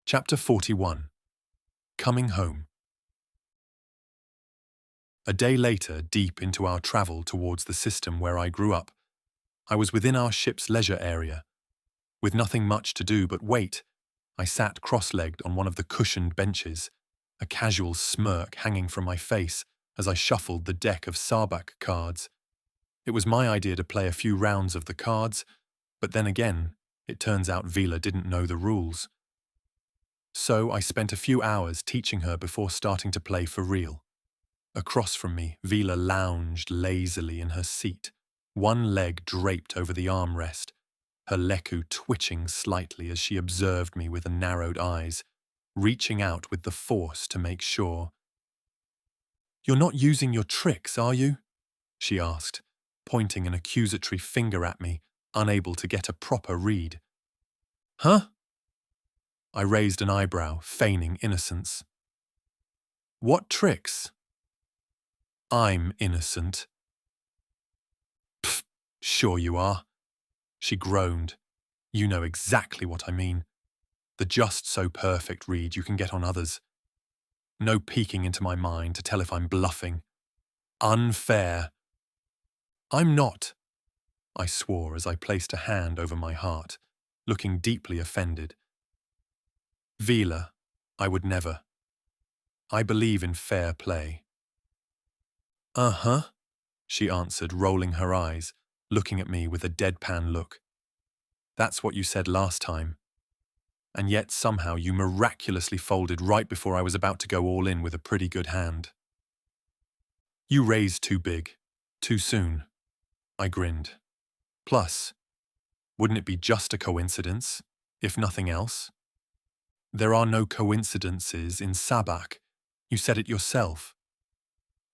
Chapter 41. Coming Home. A day later, deep into our travel towards the system where I grew up, I was within our ship's leisure area. With nothing much to do but wait, I sat cross-legged on one of the cushioned benches, a casual smirk hanging from my face as I shuffled the deck of Sabak cards. It was my idea to play a few rounds of the cards, but then again, it turns out Vila didn't know the rules. So I spent a few hours teaching her before starting to play for real. Across from me, Vila lounged lazily in her seat, one leg draped over the armrest, her leku twitching slightly as she observed me with narrowed eyes, reaching out with the force to make sure. "You're not using your tricks, are you?" she asked, pointing an accusatory finger at me, unable to get a proper read. "Huh?" I raised an eyebrow, feigning innocence. "What tricks?" "I'm innocent." "Pfft, sure you are," she groaned. "You know exactly what I mean. The just so perfect read you can get on others. No peeking into my mind to tell if I'm bluffing. Unfair." "I'm not," I swore as I placed a hand over my heart, looking deeply offended. "Vila, I would never. I believe in fair play." "Uh-huh," she answered, rolling her eyes, looking at me with a deadpan look. "That's what you said last time. And yet somehow you miraculously folded right before I was about to go all in with a pretty good hand." "You raised too big, too soon," I grinned. "Plus, wouldn't it be just a coincidence, if nothing else? There are no coincidences in Sabak. You said it yourself."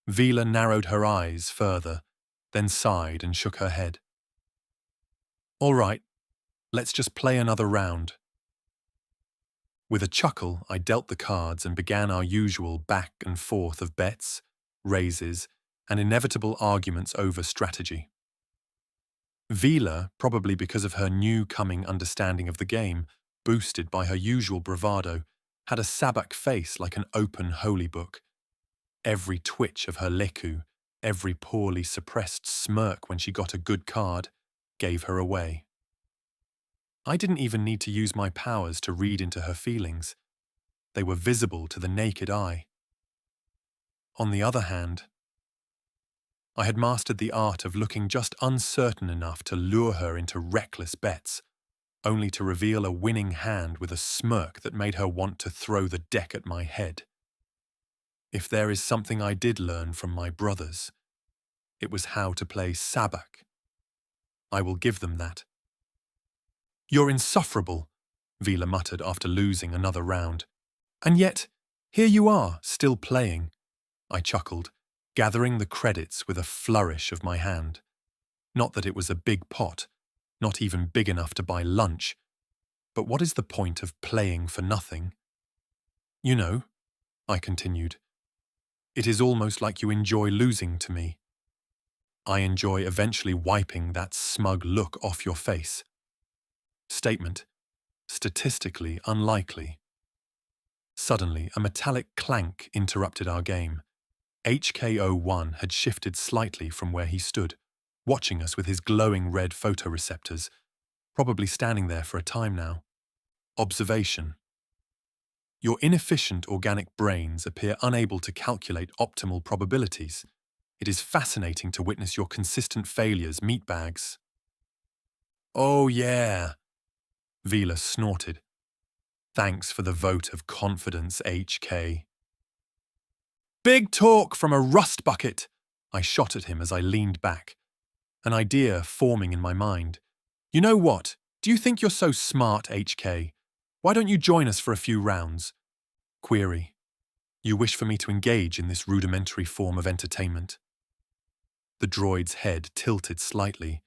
Vila narrowed her eyes further, then sighed and shook her head. "All right, let's just play another round." With a chuckle, I dealt the cards and began our usual back and forth of bets, raises, and inevitable arguments over strategy. Vila, probably because of her new-coming understanding of the game, boosted by her usual bravado, had a Sabak face like an open holy book. Every twitch of her leku, every poorly suppressed smirk when she got a good card, gave her away. I didn't even need to use my powers to read into her feelings. They were visible to the naked eye. On the other hand, I had mastered the art of looking just uncertain enough to lure her into reckless bets, only to reveal a winning hand with a smirk that made her want to throw the deck at my head. If there is something I did learn from my brothers, it was how to play Sabak. I will give them that. "You're insufferable," Vila muttered after losing another round. "And yet, here you are, still playing." I chuckled, gathering the credits with a flourish of my hand. Not that it was a big pot, not even big enough to buy lunch, but what is the point of playing for nothing? "You know," I continued, "it is almost like you enjoy losing to me. I enjoy eventually wiping that smug look off your face." Statement: statistically unlikely. Suddenly, a metallic clank interrupted our game. HK01 had shifted slightly from where he stood, watching us with his glowing red photoreceptors, probably standing there for a time now. Observation: your inefficient organic brains appear unable to calculate optimal probabilities. It is fascinating to witness your consistent failures, meatbags. "Oh yeah," Vila snorted. "Thanks for the vote of confidence, HK. "Big talk from a rust bucket," I shot at him as I leaned back. An idea forming in my mind. "You know what? Do you think you're so smart, HK? Why don't you join us for a few rounds?" Query: you wish for me to engage in this rudimentary form of entertainment? The droid's head tilted slightly,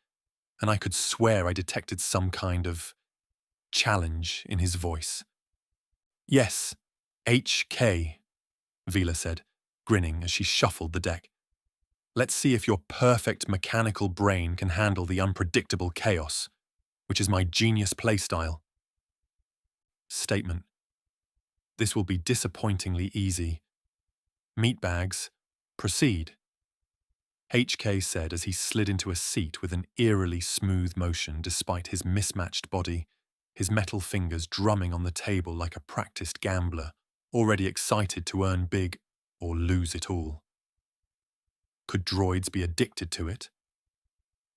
and I could swear I detected some kind of challenge in his voice. "Yes, HK," Vila said, grinning as she shuffled the deck. "Let's see if your perfect mechanical brain can handle the unpredictable chaos, which is my genius playstyle." Statement: This will be disappointingly easy. Meatbags, proceed, HK said as he slid into a seat with an eerily smooth motion despite his mismatched body, his metal fingers drumming on the table like a practiced gambler, already excited to earn big or lose it all. Could droids be addicted to it?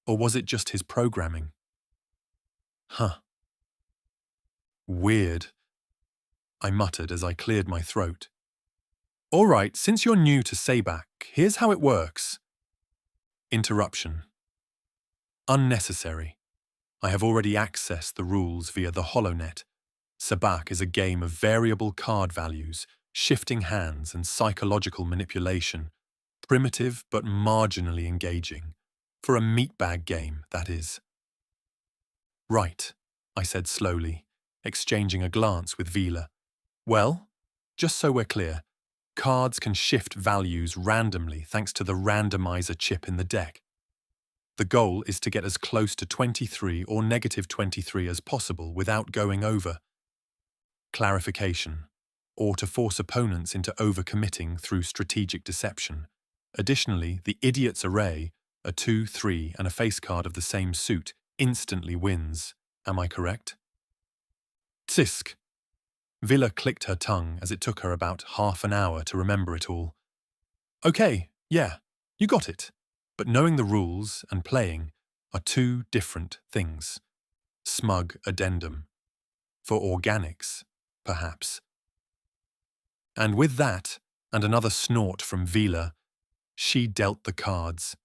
Or was it just his programming? Huh. Weird, I muttered as I cleared my throat. All right, since you're new to Sabak, here's how it works. Interruption. Unnecessary. I have already accessed the rules via the HoloNet. Sabak is a game of variable card values, shifting hands and psychological manipulation. Primitive but marginally engaging. For a meatbag game, that is. Right, I said slowly, exchanging a glance with Vila. Well, just so we're clear, cards can shift values randomly thanks to the randomizer chip in the deck. The goal is to get as close to 23 or -23 as possible without going over. Clarification, or to force opponents into overcommitting through strategic deception. Additionally, the idiot's array, a 2, 3, and a face card of the same suit, instantly wins. Am I correct? Tisk. Vila clicked her tongue as it took her about half an hour to remember it all. Okay, yeah, you got it. But knowing the rules and playing are two different things. Smug addendum. For organics, perhaps. And with that, and another snort from Vila, she dealt the cards.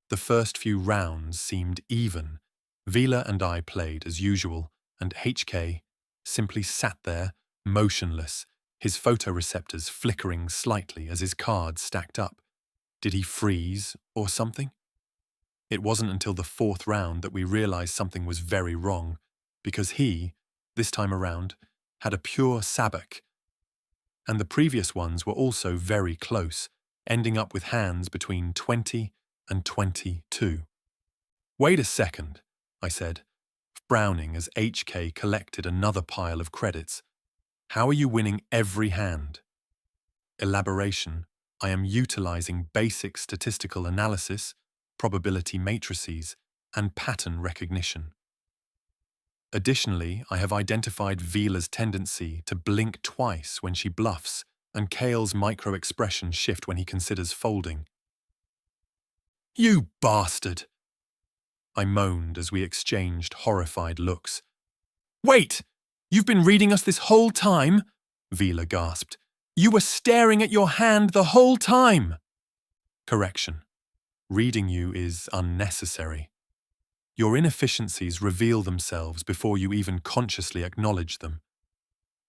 The first few rounds seemed even. Vila and I played as usual, and HK simply sat there, motionless, his photoreceptors flickering slightly as his cards stacked up. Did he freeze or something? It wasn't until the fourth round that we realized something was very wrong, because he, this time around, had a pure sabak, and the previous ones were also very close, ending up with hands between 20 and 22. Wait a second, I said, frowning as HK collected another pile of credits. How are you winning every hand? Elaboration. I am utilizing basic statistical analysis, probability matrices, and pattern recognition. Additionally, I have identified Vila's tendency to blink twice when she bluffs and Kael's micro-expression shift when he considers folding. You bastard! I moaned as we exchanged horrified looks. Wait! You've been reading us this whole time? Vila gasped. You were staring at your hand the whole time! Correction. Reading you is unnecessary. Your inefficiencies reveal themselves before you even consciously acknowledge them.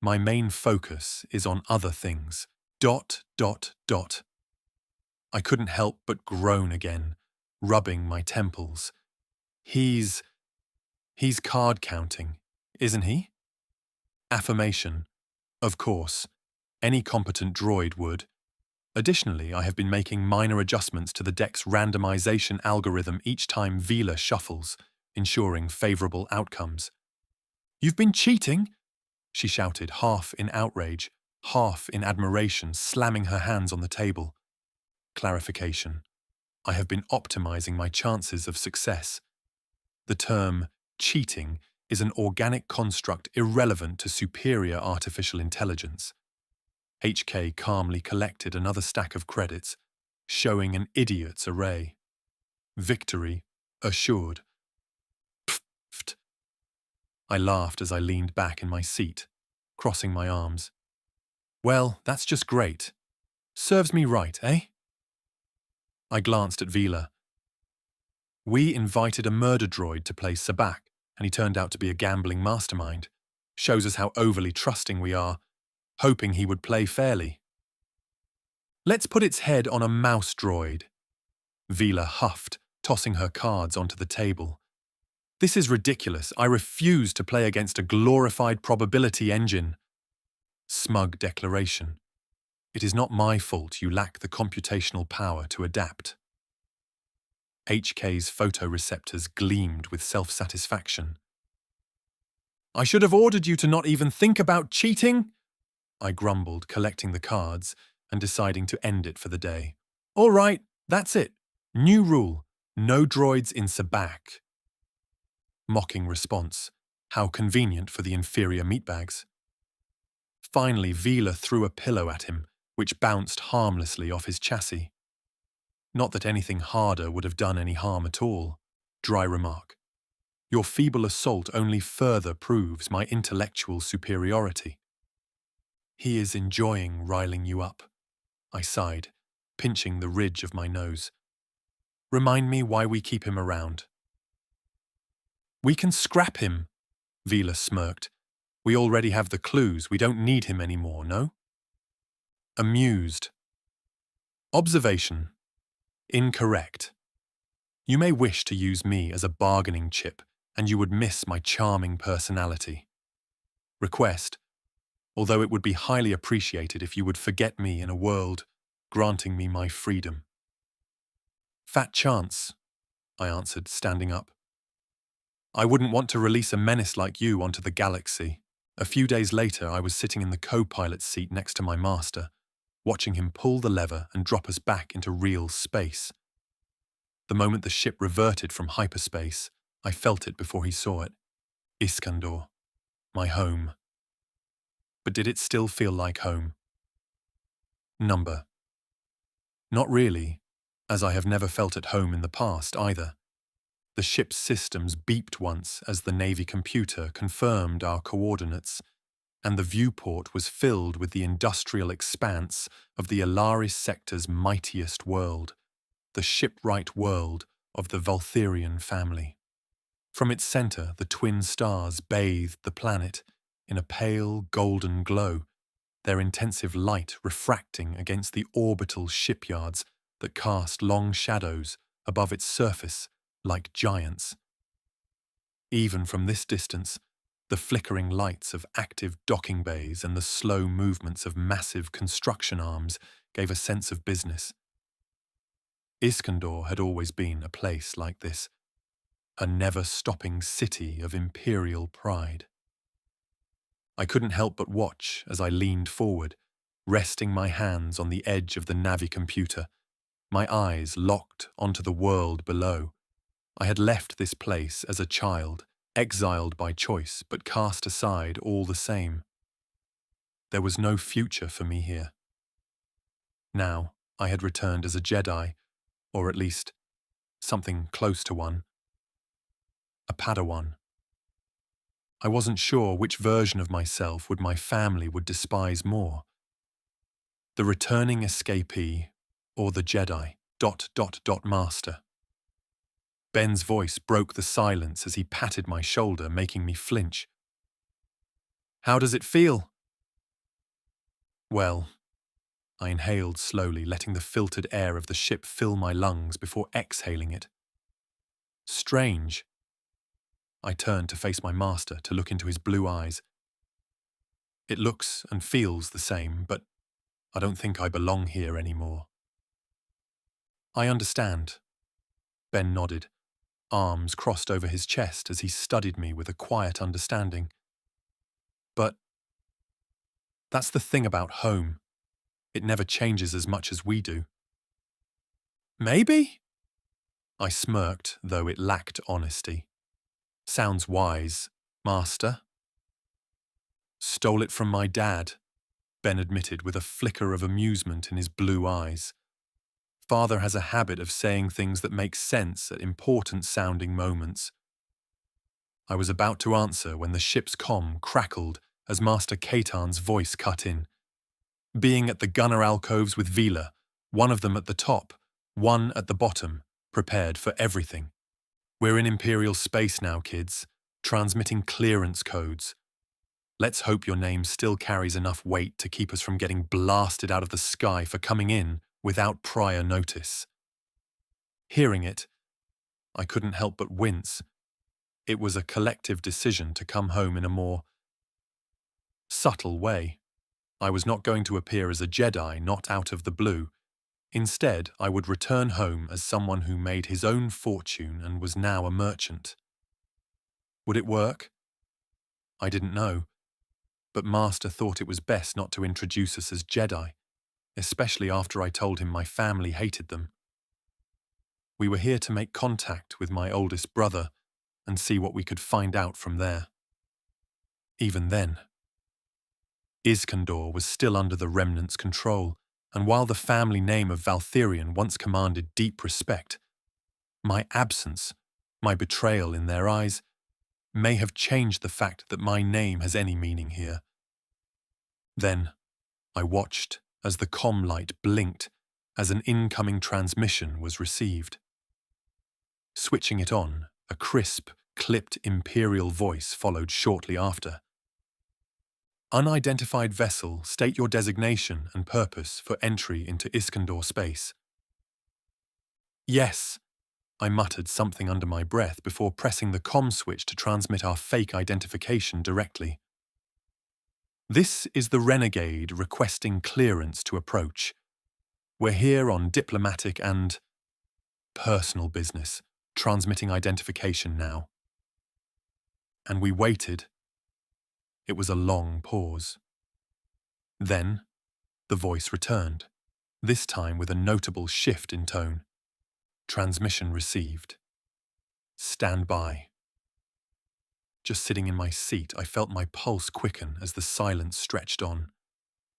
My main focus is on other things. ... I couldn't help but groan again, rubbing my temples. He's card counting, isn't he? Affirmation. Of course. Any competent droid would. Additionally, I have been making minor adjustments to the deck's randomization algorithm each time Vila shuffles, ensuring favorable outcomes. You've been cheating? She shouted, half in outrage, half in admiration, slamming her hands on the table. Clarification. I have been optimizing my chances of success. The term cheating is an organic construct irrelevant to superior artificial intelligence. HK calmly collected another stack of credits, showing an idiot's array. Victory assured. Pfft. I laughed as I leaned back in my seat, crossing my arms. Well, that's just great. Serves me right, eh? I glanced at Vila. We invited a murder droid to play Sabak, and he turned out to be a gambling mastermind. Shows us how overly trusting we are, hoping he would play fairly. Let's put its head on a mouse droid. Vila huffed, tossing her cards onto the table. This is ridiculous. I refuse to play against a glorified probability engine. Smug declaration. It is not my fault you lack the computational power to adapt. HK's photoreceptors gleamed with self-satisfaction. I should have ordered you to not even think about cheating. I grumbled, collecting the cards and deciding to end it for the day. All right, that's it. New rule. No droids in Sabak. Mocking response. How convenient for the inferior meatbags. Finally, Vila threw a pillow at him, which bounced harmlessly off his chassis. Not that anything harder would have done any harm at all. Dry remark. Your feeble assault only further proves my intellectual superiority. He is enjoying riling you up, I sighed, pinching the ridge of my nose. Remind me why we keep him around. We can scrap him, Vila smirked. We already have the clues, we don't need him anymore, no? Amused. Observation. Incorrect. You may wish to use me as a bargaining chip, and you would miss my charming personality. Request. Although it would be highly appreciated if you would forget me in a world, granting me my freedom. Fat chance, I answered, standing up. I wouldn't want to release a menace like you onto the galaxy. A few days later, I was sitting in the co-pilot's seat next to my master, watching him pull the lever and drop us back into real space. The moment the ship reverted from hyperspace, I felt it before he saw it. Iskandar, my home. But did it still feel like home? Number. Not really, as I have never felt at home in the past either. The ship's systems beeped once as the Navy computer confirmed our coordinates, and the viewport was filled with the industrial expanse of the Alaris sector's mightiest world, the shipwright world of the Valtherion family. From its center, the twin stars bathed the planet in a pale golden glow, their intensive light refracting against the orbital shipyards that cast long shadows above its surface like giants. Even from this distance, the flickering lights of active docking bays and the slow movements of massive construction arms gave a sense of business. Iskandar had always been a place like this, a never-stopping city of imperial pride. I couldn't help but watch as I leaned forward, resting my hands on the edge of the Navi computer, my eyes locked onto the world below. I had left this place as a child, exiled by choice, but cast aside all the same. There was no future for me here. Now, I had returned as a Jedi, or at least something close to one. A Padawan. I wasn't sure which version of myself my family would despise more. The returning escapee, or the Jedi, master. Ben's voice broke the silence as he patted my shoulder, making me flinch. How does it feel? Well, I inhaled slowly, letting the filtered air of the ship fill my lungs before exhaling it. Strange. I turned to face my master, to look into his blue eyes. It looks and feels the same, but I don't think I belong here anymore. I understand. Ben nodded, arms crossed over his chest as he studied me with a quiet understanding. But that's the thing about home. It never changes as much as we do. Maybe? I smirked, though it lacked honesty. Sounds wise, Master. Stole it from my dad, Ben admitted with a flicker of amusement in his blue eyes. Father has a habit of saying things that make sense at important-sounding moments. I was about to answer when the ship's comm crackled as Master Katan's voice cut in. Being at the gunner alcoves with Vila, one of them at the top, one at the bottom, prepared for everything. We're in Imperial space now, kids, transmitting clearance codes. Let's hope your name still carries enough weight to keep us from getting blasted out of the sky for coming in without prior notice. Hearing it, I couldn't help but wince. It was a collective decision to come home in a more subtle way. I was not going to appear as a Jedi not out of the blue. Instead, I would return home as someone who made his own fortune and was now a merchant. Would it work? I didn't know, but Master thought it was best not to introduce us as Jedi, especially after I told him my family hated them. We were here to make contact with my oldest brother and see what we could find out from there. Even then, Iskandar was still under the Remnants' control, and while the family name of Valtherion once commanded deep respect, my absence, my betrayal in their eyes, may have changed the fact that my name has any meaning here. Then, I watched as the comm light blinked as an incoming transmission was received. Switching it on, a crisp, clipped Imperial voice followed shortly after. Unidentified vessel, state your designation and purpose for entry into Iskandar space. Yes, I muttered something under my breath before pressing the comm switch to transmit our fake identification directly. This is the Renegade requesting clearance to approach. We're here on diplomatic and personal business, transmitting identification now. And we waited. It was a long pause. Then, the voice returned, this time with a notable shift in tone. Transmission received. Stand by. Just sitting in my seat, I felt my pulse quicken as the silence stretched on.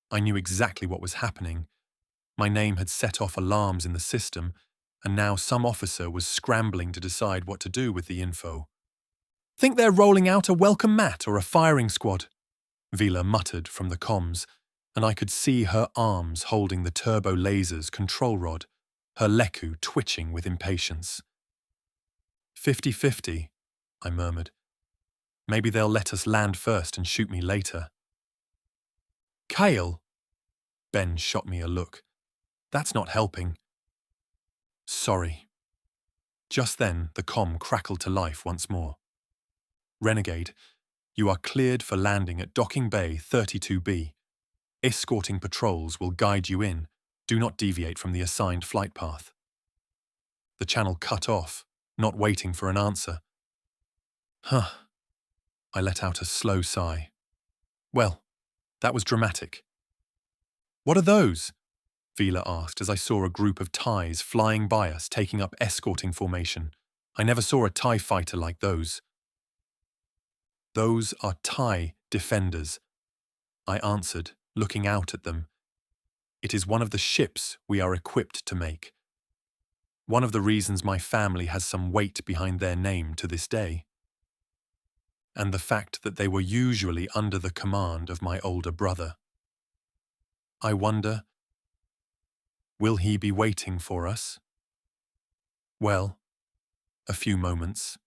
I knew exactly what was happening. My name had set off alarms in the system, and now some officer was scrambling to decide what to do with the info. Think they're rolling out a welcome mat or a firing squad, Vila muttered from the comms, and I could see her arms holding the turbo laser's control rod, her leku twitching with impatience. 50-50, I murmured. Maybe they'll let us land first and shoot me later. Kael! Ben shot me a look. That's not helping. Sorry. Just then, the comm crackled to life once more. Renegade, you are cleared for landing at Docking Bay 32B. Escorting patrols will guide you in. Do not deviate from the assigned flight path. The channel cut off, not waiting for an answer. Huh. I let out a slow sigh. Well, that was dramatic. What are those? Vila asked as I saw a group of TIEs flying by us taking up escorting formation. I never saw a TIE fighter like those. Those are TIE defenders, I answered, looking out at them. It is one of the ships we are equipped to make. One of the reasons my family has some weight behind their name to this day. And the fact that they were usually under the command of my older brother. I wonder, will he be waiting for us? Well, a few moments,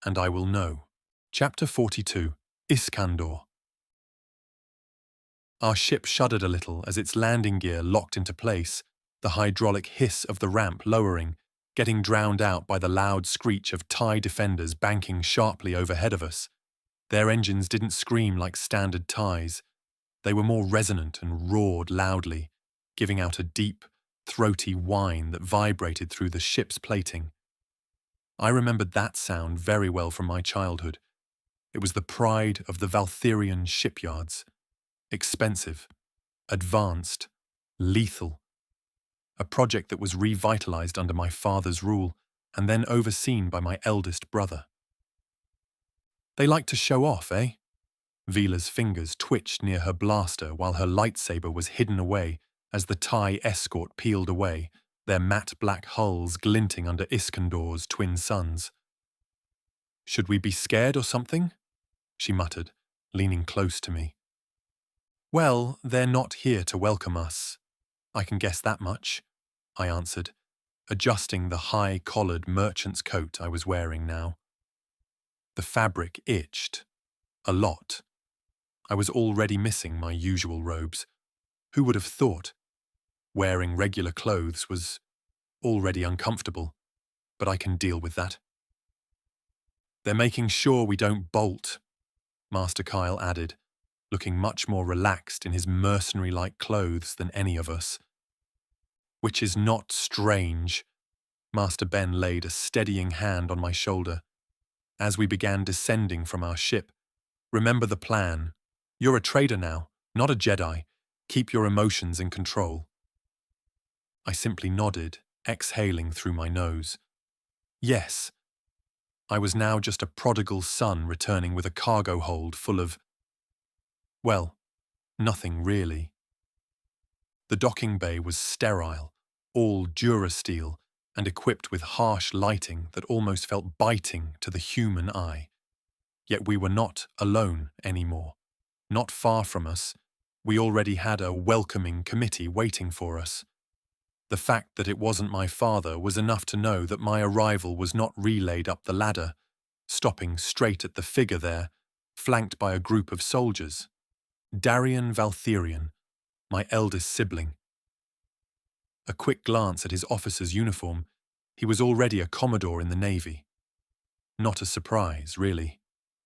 and I will know. Chapter 42, Iskandar. Our ship shuddered a little as its landing gear locked into place, the hydraulic hiss of the ramp lowering, getting drowned out by the loud screech of TIE defenders banking sharply overhead of us. Their engines didn't scream like standard TIEs. They were more resonant and roared loudly, giving out a deep, throaty whine that vibrated through the ship's plating. I remembered that sound very well from my childhood. It was the pride of the Valtherion shipyards. Expensive, advanced, lethal. A project that was revitalized under my father's rule and then overseen by my eldest brother. They like to show off, eh? Vila's fingers twitched near her blaster while her lightsaber was hidden away as the TIE escort peeled away, their matte black hulls glinting under Iskandar's twin suns. Should we be scared or something? She muttered, leaning close to me. Well, they're not here to welcome us. I can guess that much, I answered, adjusting the high-collared merchant's coat I was wearing now. The fabric itched. A lot. I was already missing my usual robes. Who would have thought? Wearing regular clothes was already uncomfortable, but I can deal with that. They're making sure we don't bolt, Master Kael added, looking much more relaxed in his mercenary-like clothes than any of us. Which is not strange. Master Ben laid a steadying hand on my shoulder. As we began descending from our ship, remember the plan, You're a trader now, not a Jedi. Keep your emotions in control. I simply nodded, exhaling through my nose. Yes. I was now just a prodigal son returning with a cargo hold full of, well, nothing really. The docking bay was sterile, all durasteel, and equipped with harsh lighting that almost felt biting to the human eye. Yet we were not alone anymore. Not far from us, we already had a welcoming committee waiting for us. The fact that it wasn't my father was enough to know that my arrival was not relayed up the ladder, stopping straight at the figure there, flanked by a group of soldiers. Kael Valtherion, my eldest sibling. A quick glance at his officer's uniform, he was already a commodore in the Navy. Not a surprise, really.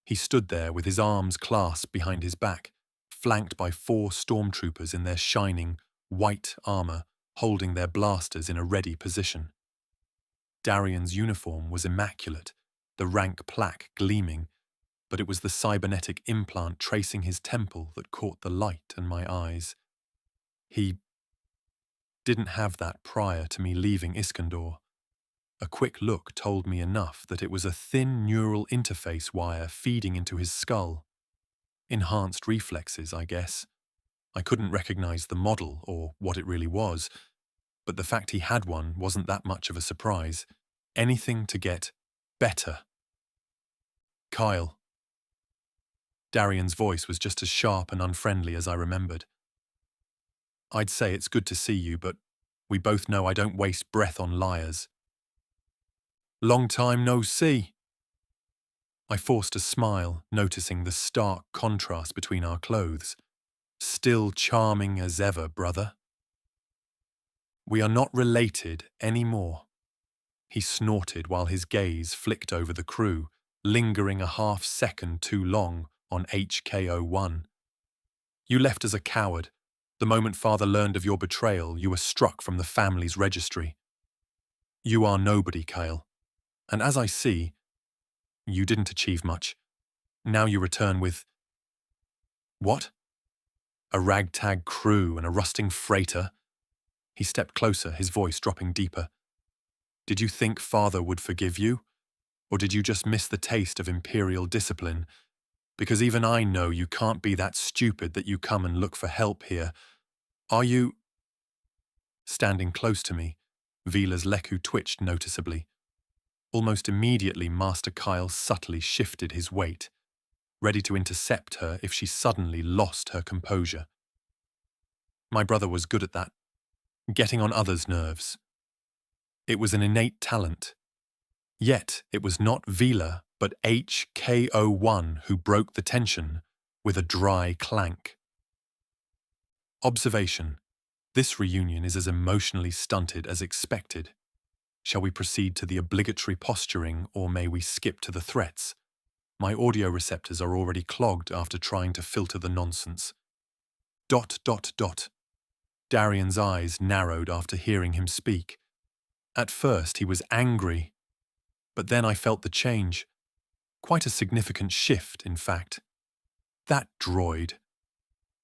He stood there with his arms clasped behind his back, flanked by 4 stormtroopers in their shining, white armor, holding their blasters in a ready position. Darion's uniform was immaculate, the rank plaque gleaming, but it was the cybernetic implant tracing his temple that caught the light in my eyes. He didn't have that prior to me leaving Iskandar. A quick look told me enough that it was a thin neural interface wire feeding into his skull. Enhanced reflexes, I guess. I couldn't recognize the model or what it really was, but the fact he had one wasn't that much of a surprise. Anything to get better. Kyle. Darion's voice was just as sharp and unfriendly as I remembered. I'd say it's good to see you, but we both know I don't waste breath on liars. Long time no see. I forced a smile, noticing the stark contrast between our clothes. Still charming as ever, brother. We are not related anymore. He snorted while his gaze flicked over the crew, lingering a half-second too long on HK-01. You left as a coward. The moment Father learned of your betrayal, you were struck from the family's registry. You are nobody, Kael. And as I see, you didn't achieve much. Now you return with… What? A ragtag crew and a rusting freighter? He stepped closer, his voice dropping deeper. Did you think Father would forgive you? Or did you just miss the taste of Imperial discipline? Because even I know you can't be that stupid that you come and look for help here. Are you… Standing close to me, Vila's Leku twitched noticeably. Almost immediately, Master Kael subtly shifted his weight, ready to intercept her if she suddenly lost her composure. My brother was good at that, getting on others' nerves. It was an innate talent. Yet it was not Vila, but HK-01 who broke the tension with a dry clank. Observation. This reunion is as emotionally stunted as expected. Shall we proceed to the obligatory posturing, or may we skip to the threats? My audio receptors are already clogged after trying to filter the nonsense. .. Darion's eyes narrowed after hearing him speak. At first he was angry, but then I felt the change. Quite a significant shift, in fact. That droid.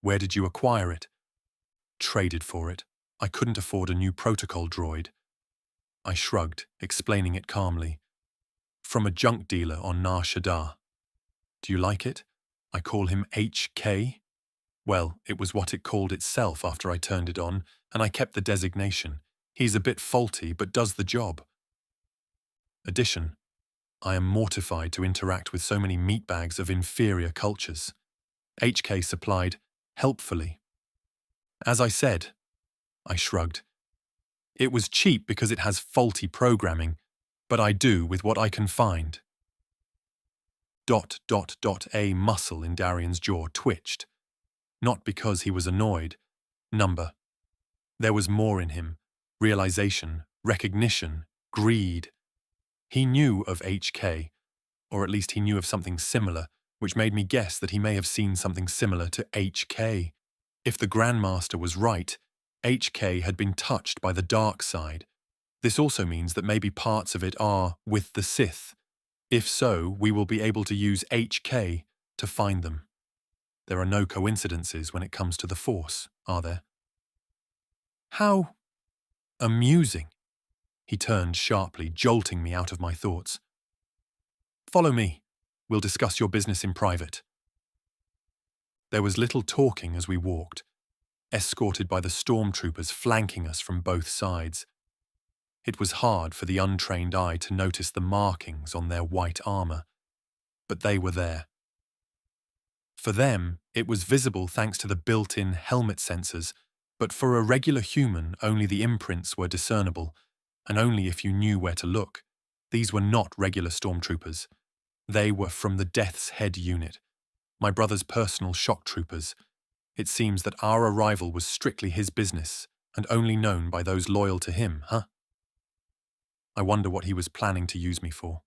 Where did you acquire it? Traded for it. I couldn't afford a new protocol droid. I shrugged, explaining it calmly. From a junk dealer on Nar Shaddaa. Do you like it? I call him HK. Well, it was what it called itself after I turned it on, and I kept the designation. He's a bit faulty, but does the job. Addition. I am mortified to interact with so many meatbags of inferior cultures. HK supplied, helpfully. As I said, I shrugged. It was cheap because it has faulty programming, but I do with what I can find. ... A muscle in Darion's jaw twitched. Not because he was annoyed. Number. There was more in him. Realization, recognition, greed. He knew of HK, or at least he knew of something similar, which made me guess that he may have seen something similar to HK. If the Grandmaster was right, HK had been touched by the dark side. This also means that maybe parts of it are with the Sith. If so, we will be able to use HK to find them. There are no coincidences when it comes to the Force, are there? How amusing. He turned sharply, jolting me out of my thoughts. Follow me. We'll discuss your business in private. There was little talking as we walked, escorted by the stormtroopers flanking us from both sides. It was hard for the untrained eye to notice the markings on their white armor, but they were there. For them, it was visible thanks to the built-in helmet sensors, but for a regular human, only the imprints were discernible, and only if you knew where to look. These were not regular stormtroopers. They were from the Death's Head unit, my brother's personal shock troopers. It seems that our arrival was strictly his business, and only known by those loyal to him, huh? I wonder what he was planning to use me for.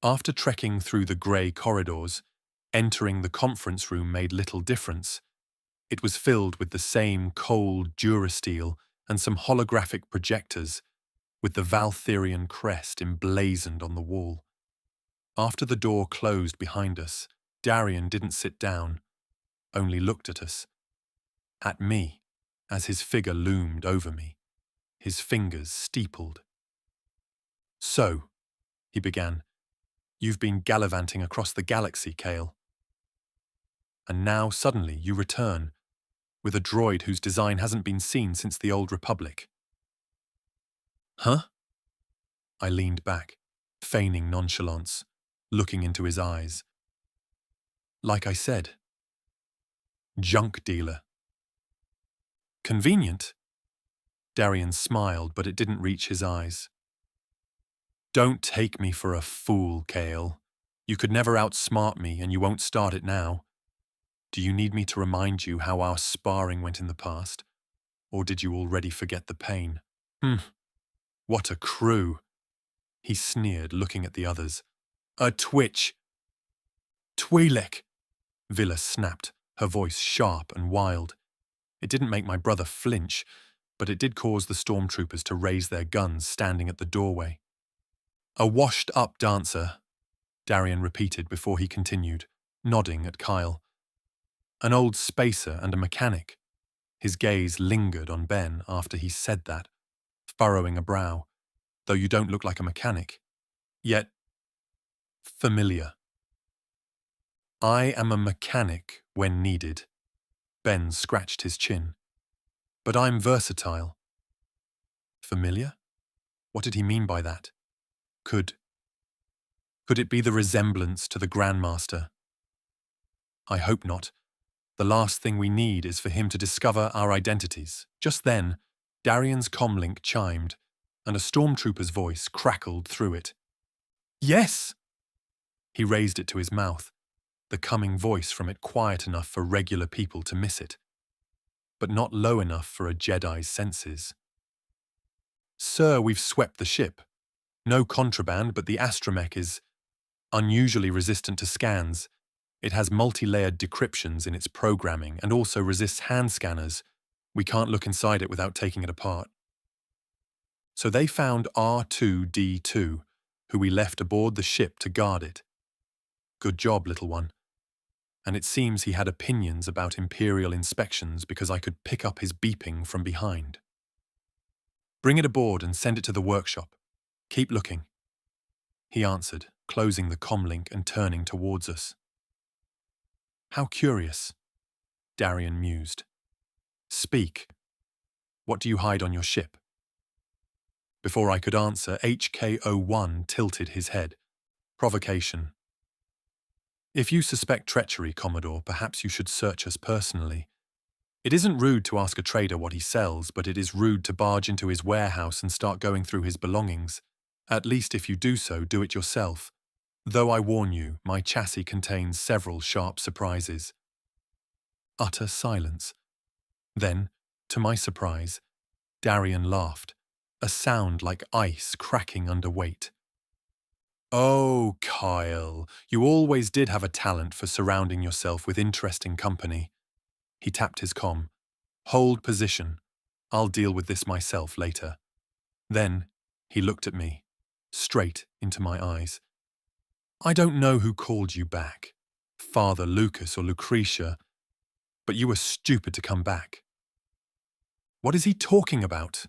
After trekking through the grey corridors, entering the conference room made little difference. It was filled with the same cold durasteel and some holographic projectors, with the Valtherion crest emblazoned on the wall. After the door closed behind us, Darrion didn't sit down, only looked at us. At me, as his figure loomed over me, his fingers steepled. So, he began, you've been gallivanting across the galaxy, Kael. And now, suddenly, you return, with a droid whose design hasn't been seen since the Old Republic. Huh? I leaned back, feigning nonchalance, looking into his eyes. Like I said, junk dealer. Convenient. Darrion smiled, but it didn't reach his eyes. Don't take me for a fool, Kael. You could never outsmart me, and you won't start it now. Do you need me to remind you how our sparring went in the past? Or did you already forget the pain? What a crew! He sneered, looking at the others. A twitch! Twi'lek! Vila snapped, her voice sharp and wild. It didn't make my brother flinch, but it did cause the stormtroopers to raise their guns standing at the doorway. A washed-up dancer, Darrion repeated before he continued, nodding at Kael. An old spacer and a mechanic. His gaze lingered on Ben after he said that, furrowing a brow, though you don't look like a mechanic. Yet, familiar. I am a mechanic when needed. Ben scratched his chin. But I'm versatile. Familiar? What did he mean by that? Could it be the resemblance to the Grandmaster? I hope not. The last thing we need is for him to discover our identities. Just then, Darrion's comlink chimed, and a stormtrooper's voice crackled through it. Yes! He raised it to his mouth, the coming voice from it quiet enough for regular people to miss it, but not low enough for a Jedi's senses. Sir, we've swept the ship. No contraband, but the astromech is unusually resistant to scans. It has multi-layered decryptions in its programming and also resists hand scanners. We can't look inside it without taking it apart. So they found R2-D2, who we left aboard the ship to guard it. Good job, little one. And it seems he had opinions about Imperial inspections because I could pick up his beeping from behind. Bring it aboard and send it to the workshop. Keep looking. He answered, closing the comlink and turning towards us. How curious, Darrion mused. Speak. What do you hide on your ship? Before I could answer, HK-01 tilted his head. Provocation. If you suspect treachery, Commodore, perhaps you should search us personally. It isn't rude to ask a trader what he sells, but it is rude to barge into his warehouse and start going through his belongings. At least if you do so, do it yourself. Though I warn you, my chassis contains several sharp surprises. Utter silence. Then, to my surprise, Darrion laughed, a sound like ice cracking under weight. Oh, Kael, you always did have a talent for surrounding yourself with interesting company. He tapped his comm. Hold position. I'll deal with this myself later. Then, he looked at me, straight into my eyes. I don't know who called you back. Father Lucas or Lucretia, but you were stupid to come back. What is he talking about?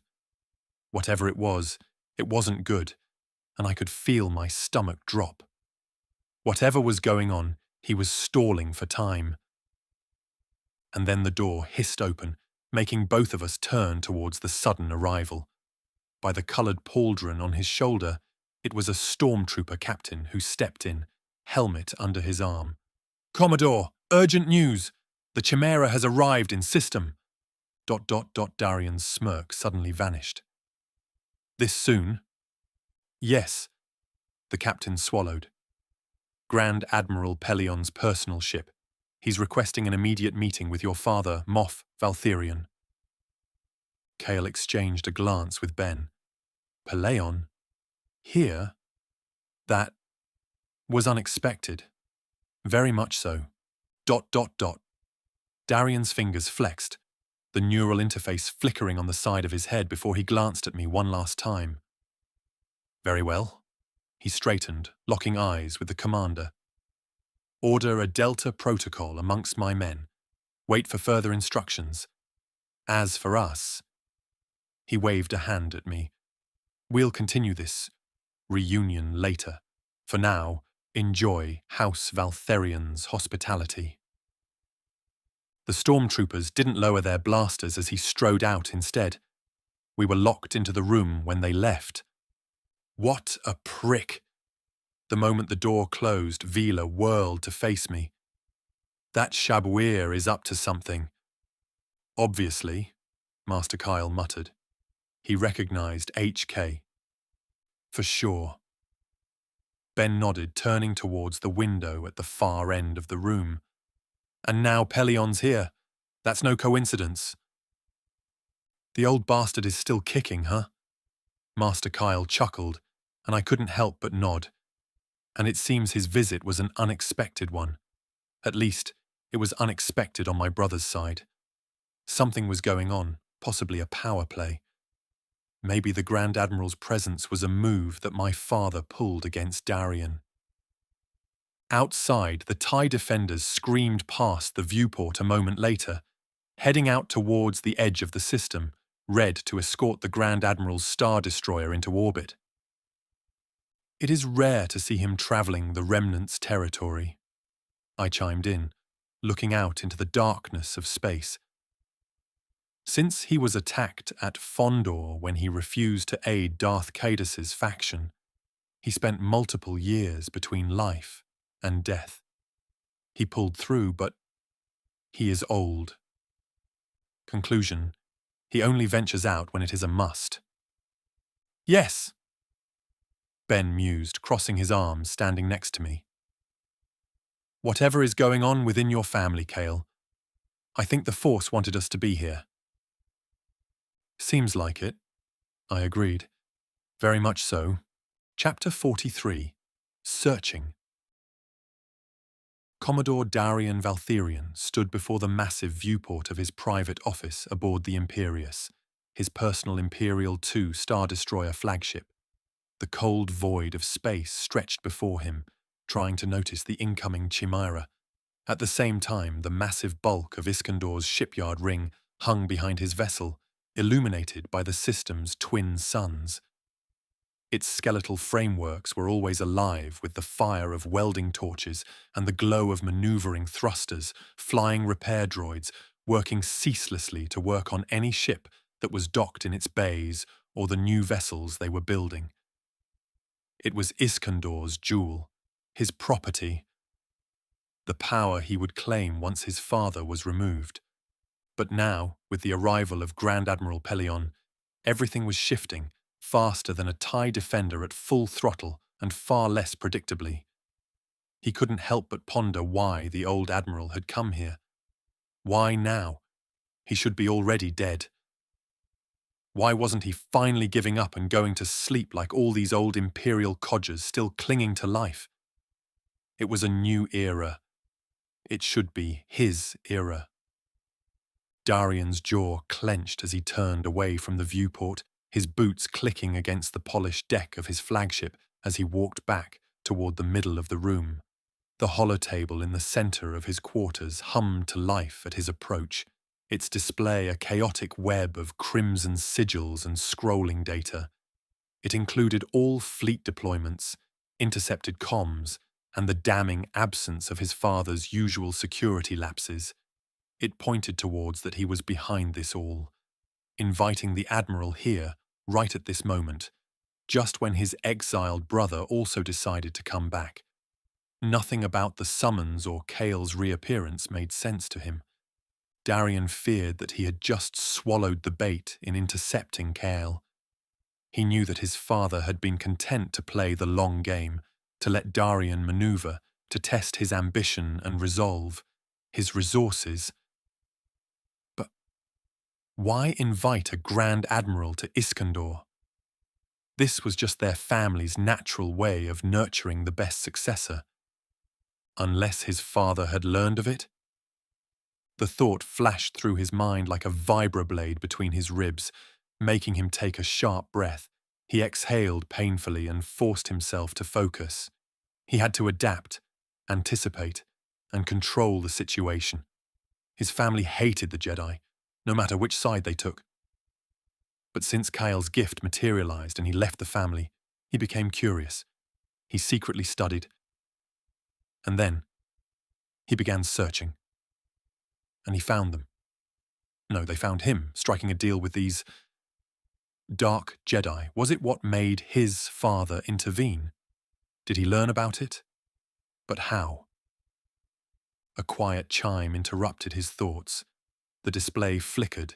Whatever it wasn't good, and I could feel my stomach drop. Whatever was going on, he was stalling for time. And then the door hissed open, making both of us turn towards the sudden arrival. By the coloured pauldron on his shoulder, it was a stormtrooper captain who stepped in, helmet under his arm. "Commodore, urgent news! The Chimera has arrived in system." ... Darian's smirk suddenly vanished. "This soon?" "Yes," the captain swallowed. "Grand Admiral Pelion's personal ship. He's requesting an immediate meeting with your father, Moff Valtherion." Kael exchanged a glance with Ben. Pelion? Here? That was unexpected. Very much so. ... Darian's fingers flexed, the neural interface flickering on the side of his head before he glanced at me one last time. "Very well." He straightened, locking eyes with the commander. "Order a Delta protocol amongst my men. Wait for further instructions. As for us..." He waved a hand at me. "We'll continue this reunion later. For now, enjoy House Valtherion's hospitality." The stormtroopers didn't lower their blasters as he strode out instead. We were locked into the room when they left. What a prick! The moment the door closed, Vila whirled to face me. "That Shabuir is up to something." "Obviously," Master Kael muttered. He recognized HK. "For sure." Ben nodded, turning towards the window at the far end of the room. "And now Pelion's here. That's no coincidence." "The old bastard is still kicking, huh?" Master Kael chuckled, and I couldn't help but nod. And it seems his visit was an unexpected one. At least, it was unexpected on my brother's side. Something was going on, possibly a power play. Maybe the Grand Admiral's presence was a move that my father pulled against Darian. Outside, the TIE defenders screamed past the viewport a moment later, heading out towards the edge of the system, red to escort the Grand Admiral's Star Destroyer into orbit. "It is rare to see him travelling the Remnants' territory," I chimed in, looking out into the darkness of space. Since he was attacked at Fondor when he refused to aid Darth Caedus's faction, he spent multiple years between life and death. He pulled through, but he is old. Conclusion: he only ventures out when it is a must. "Yes," Ben mused, crossing his arms, standing next to me. "Whatever is going on within your family, Kael, I think the Force wanted us to be here." "Seems like it," I agreed. "Very much so." Chapter 43. Searching. Commodore Darian Valtherion stood before the massive viewport of his private office aboard the Imperius, his personal Imperial II Star Destroyer flagship. The cold void of space stretched before him, trying to notice the incoming Chimera. At the same time, the massive bulk of Iskandor's shipyard ring hung behind his vessel, illuminated by the system's twin suns. Its skeletal frameworks were always alive with the fire of welding torches and the glow of maneuvering thrusters, flying repair droids, working ceaselessly to work on any ship that was docked in its bays or the new vessels they were building. It was Iskandor's jewel, his property, the power he would claim once his father was removed. But now, with the arrival of Grand Admiral Pelion, everything was shifting, faster than a TIE defender at full throttle and far less predictably. He couldn't help but ponder why the old Admiral had come here. Why now? He should be already dead. Why wasn't he finally giving up and going to sleep like all these old Imperial codgers still clinging to life? It was a new era. It should be his era. Darian's jaw clenched as he turned away from the viewport, his boots clicking against the polished deck of his flagship as he walked back toward the middle of the room. The holotable in the center of his quarters hummed to life at his approach, its display a chaotic web of crimson sigils and scrolling data. It included all fleet deployments, intercepted comms, and the damning absence of his father's usual security lapses. It pointed towards that he was behind this all, inviting the Admiral here, right at this moment, just when his exiled brother also decided to come back. Nothing about the summons or Kael's reappearance made sense to him. Darrion feared that he had just swallowed the bait in intercepting Kael. He knew that his father had been content to play the long game, to let Darrion maneuver, to test his ambition and resolve, his resources. But why invite a Grand Admiral to Iskandar? This was just their family's natural way of nurturing the best successor. Unless his father had learned of it? The thought flashed through his mind like a vibroblade between his ribs, making him take a sharp breath. He exhaled painfully and forced himself to focus. He had to adapt, anticipate, and control the situation. His family hated the Jedi, no matter which side they took. But since Kael's gift materialized and he left the family, he became curious. He secretly studied. And then, he began searching. And he found them. No, they found him, striking a deal with these dark Jedi. Was it what made his father intervene? Did he learn about it? But how? A quiet chime interrupted his thoughts. The display flickered,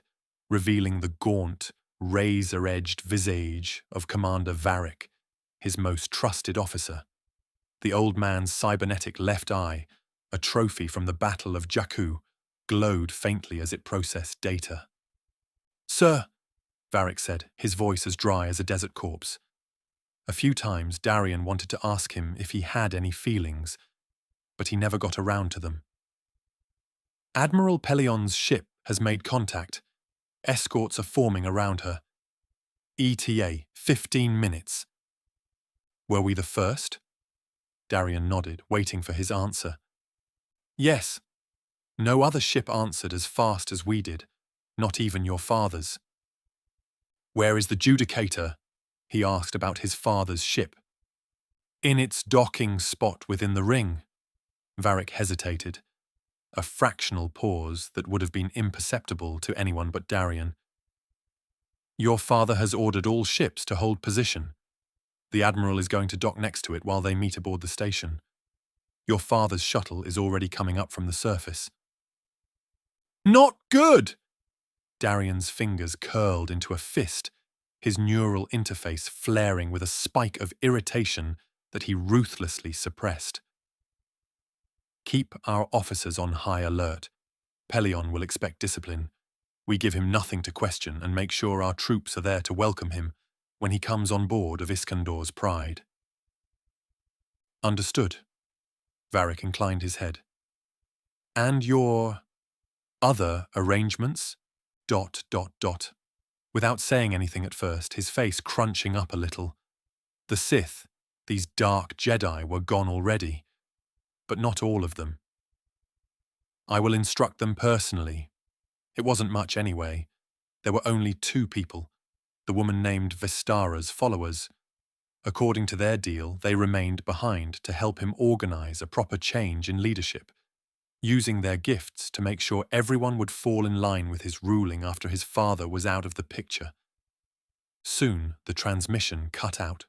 revealing the gaunt, razor-edged visage of Commander Varric, his most trusted officer. The old man's cybernetic left eye, a trophy from the Battle of Jakku, glowed faintly as it processed data. "Sir," Varric said, his voice as dry as a desert corpse. A few times Darrion wanted to ask him if he had any feelings, but he never got around to them. "Admiral Pelion's ship has made contact. Escorts are forming around her. ETA, 15 minutes. Were we the first?" Darrion nodded, waiting for his answer. "Yes. No other ship answered as fast as we did, not even your father's." "Where is the Judicator?" he asked about his father's ship. "In its docking spot within the ring." Varric hesitated, a fractional pause that would have been imperceptible to anyone but Darrion. "Your father has ordered all ships to hold position. The Admiral is going to dock next to it while they meet aboard the station. Your father's shuttle is already coming up from the surface." "Not good!" Darrion's fingers curled into a fist, his neural interface flaring with a spike of irritation that he ruthlessly suppressed. "Keep our officers on high alert. Pelion will expect discipline. We give him nothing to question and make sure our troops are there to welcome him when he comes on board of Iskandar's Pride." "Understood." Varric inclined his head. "And your other arrangements? ... Without saying anything at first, his face crunching up a little. The Sith, these dark Jedi, were gone already, but not all of them. "I will instruct them personally. It wasn't much anyway. There were only 2 people, the woman named Vestara's followers. According to their deal, they remained behind to help him organize a proper change in leadership, using their gifts to make sure everyone would fall in line with his ruling after his father was out of the picture." Soon, the transmission cut out.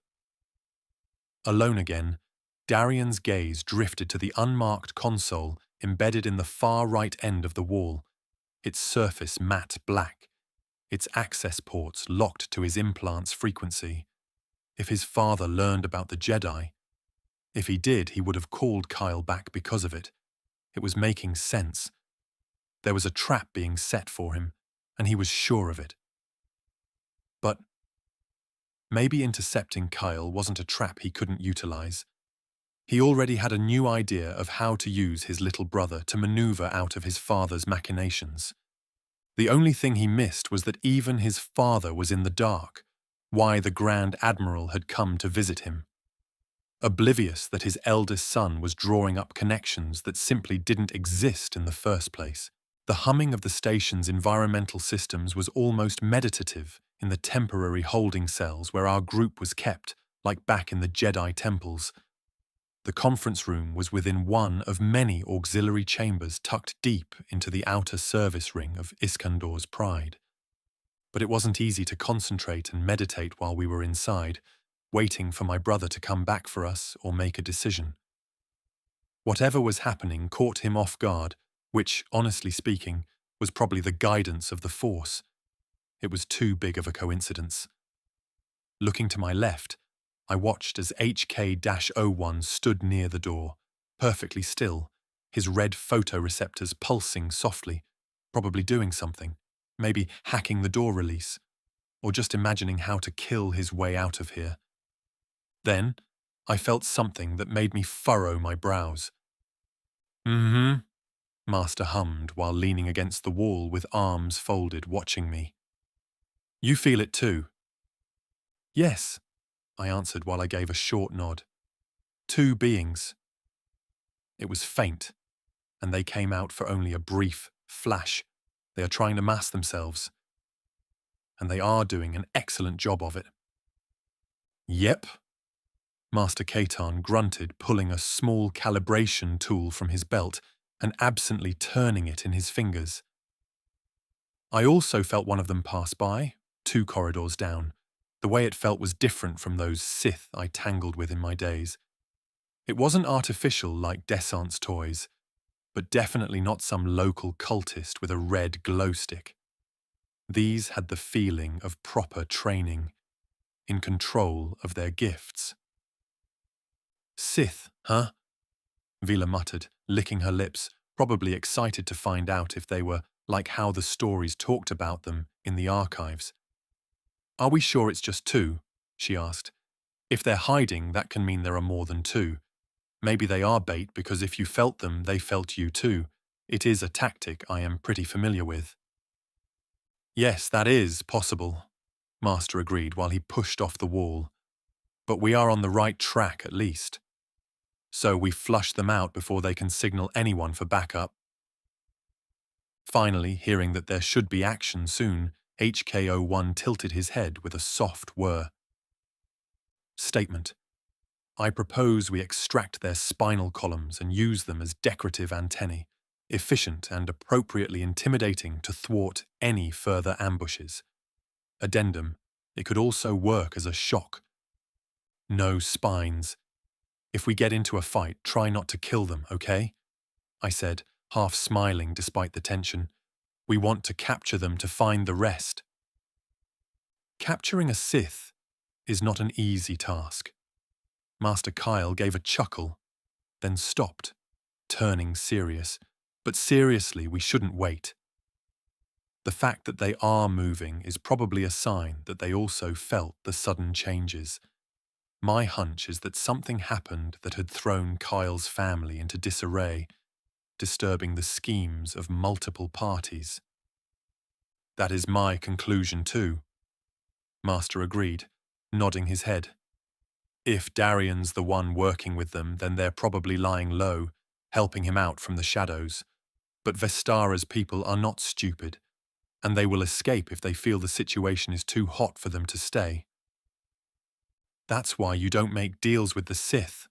Alone again, Darrion's gaze drifted to the unmarked console embedded in the far right end of the wall, its surface matte black, its access ports locked to his implant's frequency. If his father learned about the Jedi, if he did, he would have called Kael back because of it. It was making sense. There was a trap being set for him, and he was sure of it. But maybe intercepting Kael wasn't a trap he couldn't utilize. He already had a new idea of how to use his little brother to maneuver out of his father's machinations. The only thing he missed was that even his father was in the dark, why the Grand Admiral had come to visit him. oblivious that his eldest son was drawing up connections that simply didn't exist in the first place. The humming of the station's environmental systems was almost meditative in the temporary holding cells where our group was kept, like back in the Jedi Temples. The conference room was within one of many auxiliary chambers tucked deep into the outer service ring of Iskandor's pride. But it wasn't easy to concentrate and meditate while we were inside, waiting for my brother to come back for us or make a decision. Whatever was happening caught him off guard, which, honestly speaking, was probably the guidance of the Force. It was too big of a coincidence. Looking to my left, I watched as HK-01 stood near the door, perfectly still, his red photoreceptors pulsing softly, probably doing something, maybe hacking the door release, or just imagining how to kill his way out of here. Then, I felt something that made me furrow my brows. "Mm-hmm," Master hummed while leaning against the wall with arms folded, watching me. "You feel it too?" "Yes," I answered while I gave a short nod. "Two beings." It was faint, and they came out for only a brief flash. They are trying to mask themselves, and they are doing an excellent job of it. "Yep," Master Kaetan grunted, pulling a small calibration tool from his belt and absently turning it in his fingers. I also felt one of them pass by, 2 corridors down. The way it felt was different from those Sith I tangled with in my days. It wasn't artificial like Descent's toys, but definitely not some local cultist with a red glow stick. These had the feeling of proper training, in control of their gifts. "Sith, huh?" Vila muttered, licking her lips, probably excited to find out if they were like how the stories talked about them in the archives. "Are we sure it's just 2?" she asked. "If they're hiding, that can mean there are more than 2. Maybe they are bait because if you felt them, they felt you too. It is a tactic I am pretty familiar with." "Yes, that is possible," Master agreed while he pushed off the wall. "But we are on the right track at least. So we flush them out before they can signal anyone for backup." Finally, hearing that there should be action soon, HK-01 tilted his head with a soft whir. "Statement. I propose we extract their spinal columns and use them as decorative antennae, efficient and appropriately intimidating to thwart any further ambushes. Addendum. It could also work as a shock. No spines. If we get into a fight, try not to kill them, okay?" I said, half smiling despite the tension. "We want to capture them to find the rest." Capturing a Sith is not an easy task. Master Kael gave a chuckle, then stopped, turning serious. But seriously, we shouldn't wait. The fact that they are moving is probably a sign that they also felt the sudden changes. My hunch is that something happened that had thrown Kael's family into disarray, disturbing the schemes of multiple parties. "That is my conclusion too," Master agreed, nodding his head. "If Darian's the one working with them, then they're probably lying low, helping him out from the shadows. But Vestara's people are not stupid, and they will escape if they feel the situation is too hot for them to stay." "That's why you don't make deals with the Sith,"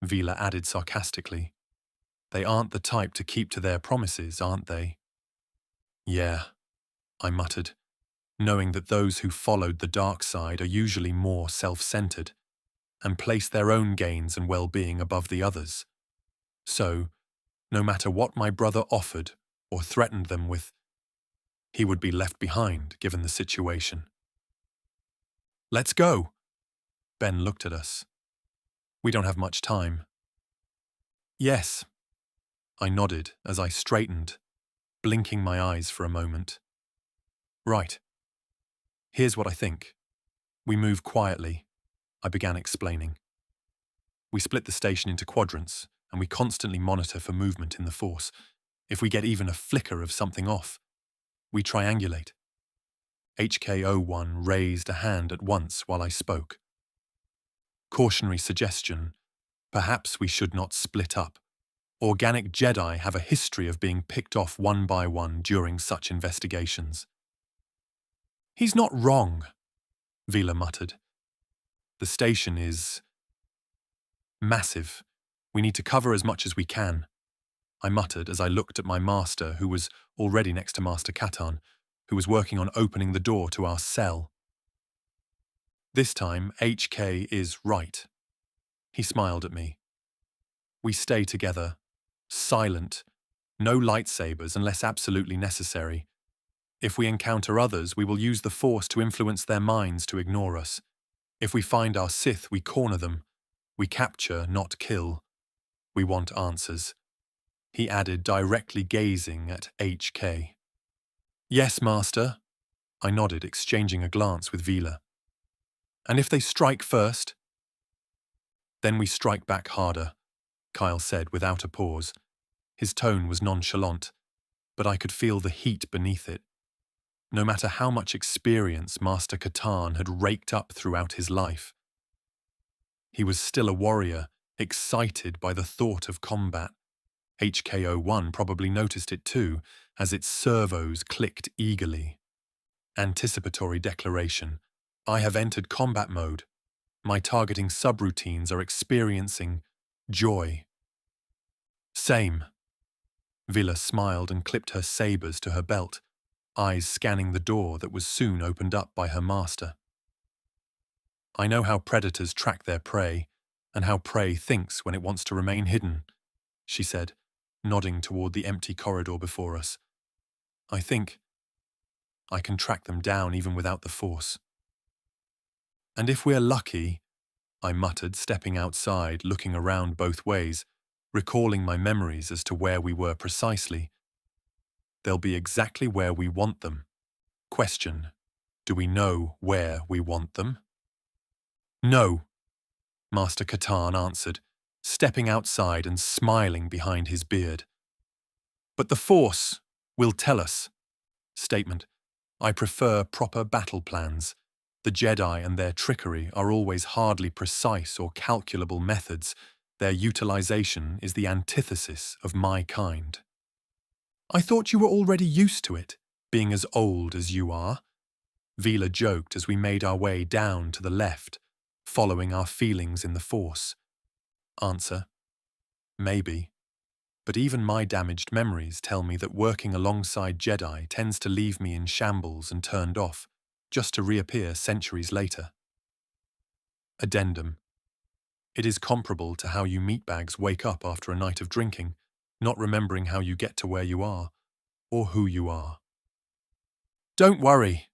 Vila added sarcastically. "They aren't the type to keep to their promises, aren't they?" "Yeah," I muttered, knowing that those who followed the dark side are usually more self-centered and place their own gains and well-being above the others. So, no matter what my brother offered or threatened them with, he would be left behind given the situation. "Let's go." Ben looked at us. "We don't have much time." "Yes." I nodded as I straightened, blinking my eyes for a moment. "Right. Here's what I think. We move quietly," I began explaining. "We split the station into quadrants, and we constantly monitor for movement in the Force. If we get even a flicker of something off, we triangulate." HK-01 raised a hand at once while I spoke. Cautionary suggestion. Perhaps we should not split up. Organic Jedi have a history of being picked off one by one during such investigations. He's not wrong, Vila muttered. The station is massive. We need to cover as much as we can, I muttered as I looked at my master, who was already next to Master Katan, who was working on opening the door to our cell. This time, HK is right. He smiled at me. We stay together, silent, no lightsabers unless absolutely necessary. If we encounter others, we will use the Force to influence their minds to ignore us. If we find our Sith, we corner them. We capture, not kill. We want answers. He added, directly gazing at HK. Yes, Master. I nodded, exchanging a glance with Vila. And if they strike first? Then we strike back harder, Kael said without a pause. His tone was nonchalant, but I could feel the heat beneath it. No matter how much experience Master Katan had raked up throughout his life, he was still a warrior, excited by the thought of combat. HK-01 probably noticed it too, as its servos clicked eagerly. Anticipatory declaration. I have entered combat mode. My targeting subroutines are experiencing joy. Same. Vila smiled and clipped her sabers to her belt, eyes scanning the door that was soon opened up by her master. I know how predators track their prey, and how prey thinks when it wants to remain hidden, she said, nodding toward the empty corridor before us. I think I can track them down even without the Force. And if we're lucky, I muttered, stepping outside, looking around both ways, recalling my memories as to where we were precisely. They'll be exactly where we want them. Question: do we know where we want them? No, Master Katan answered, stepping outside and smiling behind his beard. But the Force will tell us. Statement: I prefer proper battle plans. The Jedi and their trickery are always hardly precise or calculable methods. Their utilization is the antithesis of my kind. I thought you were already used to it, being as old as you are. Vila joked as we made our way down to the left, following our feelings in the Force. Answer: maybe. But even my damaged memories tell me that working alongside Jedi tends to leave me in shambles and turned off, just to reappear centuries later. Addendum: it is comparable to how you meatbags wake up after a night of drinking, not remembering how you get to where you are, or who you are. Don't worry,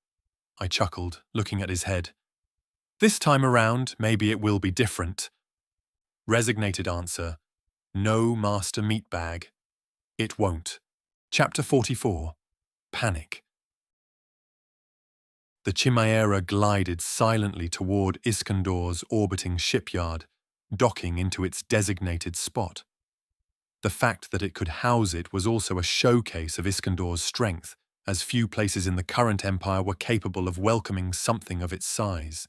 I chuckled, looking at his head. This time around, maybe it will be different. Resignated answer: no, Master Meatbag. It won't. Chapter 44. Panic. The Chimera glided silently toward Iskandor's orbiting shipyard, docking into its designated spot. The fact that it could house it was also a showcase of Iskandor's strength, as few places in the current empire were capable of welcoming something of its size.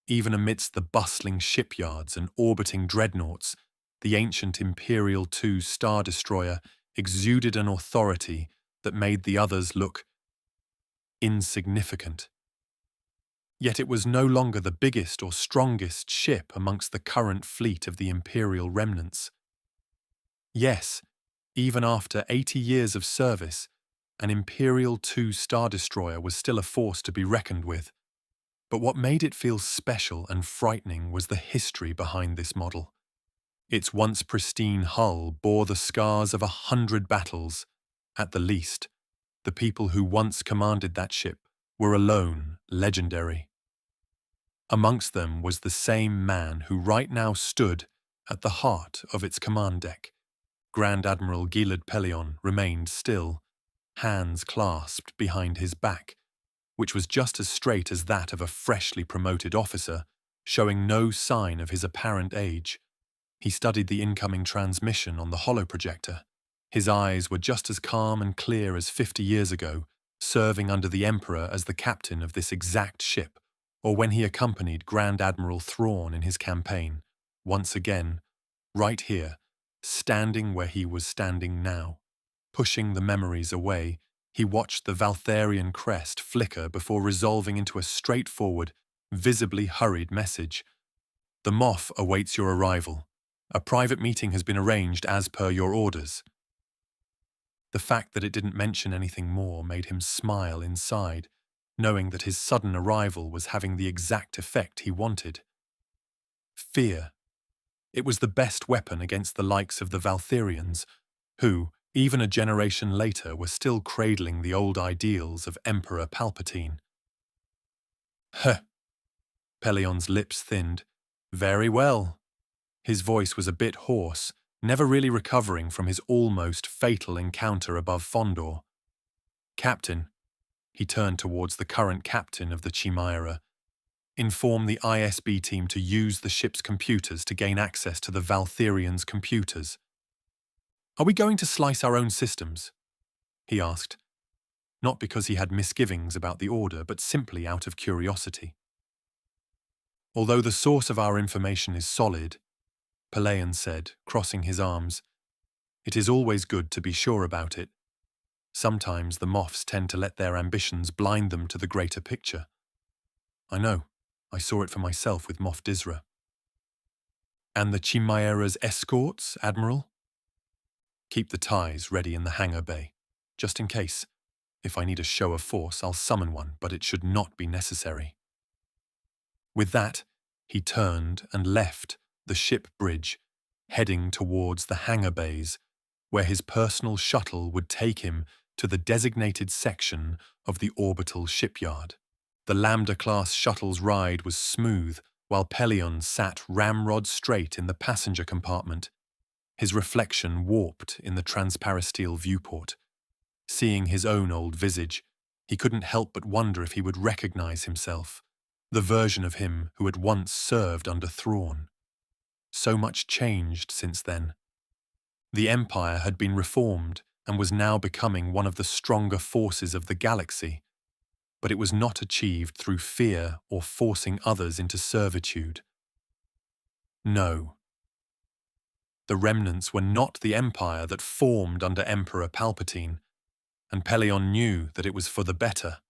Even amidst the bustling shipyards and orbiting dreadnoughts, the ancient Imperial II Star Destroyer exuded an authority that made the others look insignificant. Yet it was no longer the biggest or strongest ship amongst the current fleet of the Imperial Remnants. Yes, even after 80 years of service, an Imperial II Star Destroyer was still a force to be reckoned with. But what made it feel special and frightening was the history behind this model. Its once pristine hull bore the scars of 100 battles. At the least, the people who once commanded that ship were alone legendary. Amongst them was the same man who right now stood at the heart of its command deck. Grand Admiral Gilad Pellaeon remained still, hands clasped behind his back, which was just as straight as that of a freshly promoted officer, showing no sign of his apparent age. He studied the incoming transmission on the holoprojector. His eyes were just as calm and clear as 50 years ago, serving under the Emperor as the captain of this exact ship, or when he accompanied Grand Admiral Thrawn in his campaign, once again, right here, standing where he was standing now. Pushing the memories away, he watched the Valtherion crest flicker before resolving into a straightforward, visibly hurried message. "The Moff awaits your arrival. A private meeting has been arranged as per your orders." The fact that it didn't mention anything more made him smile inside, knowing that his sudden arrival was having the exact effect he wanted. Fear. It was the best weapon against the likes of the Valtherions, who, even a generation later, were still cradling the old ideals of Emperor Palpatine. "Huh." Pelion's lips thinned. "Very well." His voice was a bit hoarse, never really recovering from his almost fatal encounter above Fondor. "Captain," he turned towards the current captain of the Chimera, "inform the ISB team to use the ship's computers to gain access to the Valtherians' computers." "Are we going to slice our own systems?" he asked, not because he had misgivings about the order, but simply out of curiosity. "Although the source of our information is solid," Pellaeon said, crossing his arms, "it is always good to be sure about it. Sometimes the Moffs tend to let their ambitions blind them to the greater picture. I know, I saw it for myself with Moff Dizra." "And the Chimera's escorts, Admiral?" "Keep the ties ready in the hangar bay, just in case. If I need a show of force, I'll summon one, but it should not be necessary." With that, he turned and left the ship bridge, heading towards the hangar bays, where his personal shuttle would take him to the designated section of the orbital shipyard. The Lambda-class shuttle's ride was smooth, while Pellaeon sat ramrod straight in the passenger compartment, his reflection warped in the transparasteel viewport. Seeing his own old visage, he couldn't help but wonder if he would recognize himself, the version of him who had once served under Thrawn. So much changed since then. The Empire had been reformed and was now becoming one of the stronger forces of the galaxy, but it was not achieved through fear or forcing others into servitude. No. The remnants were not the Empire that formed under Emperor Palpatine, and Pellaeon knew that it was for the better.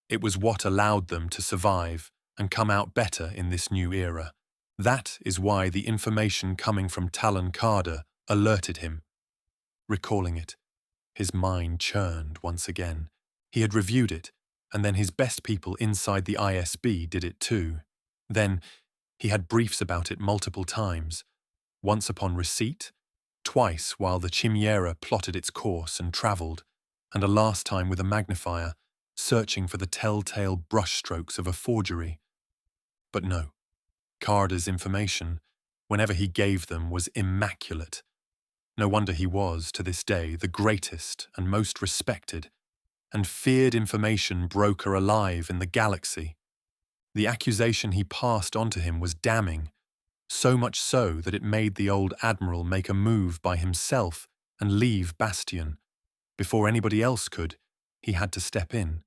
It was what allowed them to survive and come out better in this new era. That is why the information coming from Talon Karrde alerted him. Recalling it, his mind churned once again. He had reviewed it, and then his best people inside the ISB did it too. Then, he had briefs about it multiple times, once upon receipt, twice while the Chimera plotted its course and travelled, and a last time with a magnifier, searching for the telltale brushstrokes of a forgery. But no, Karrde's information, whenever he gave them, was immaculate. No wonder he was, to this day, the greatest and most respected, and feared information broker alive in the galaxy. The accusation he passed on to him was damning, so much so that it made the old Admiral make a move by himself and leave Bastion. Before anybody else could, he had to step in.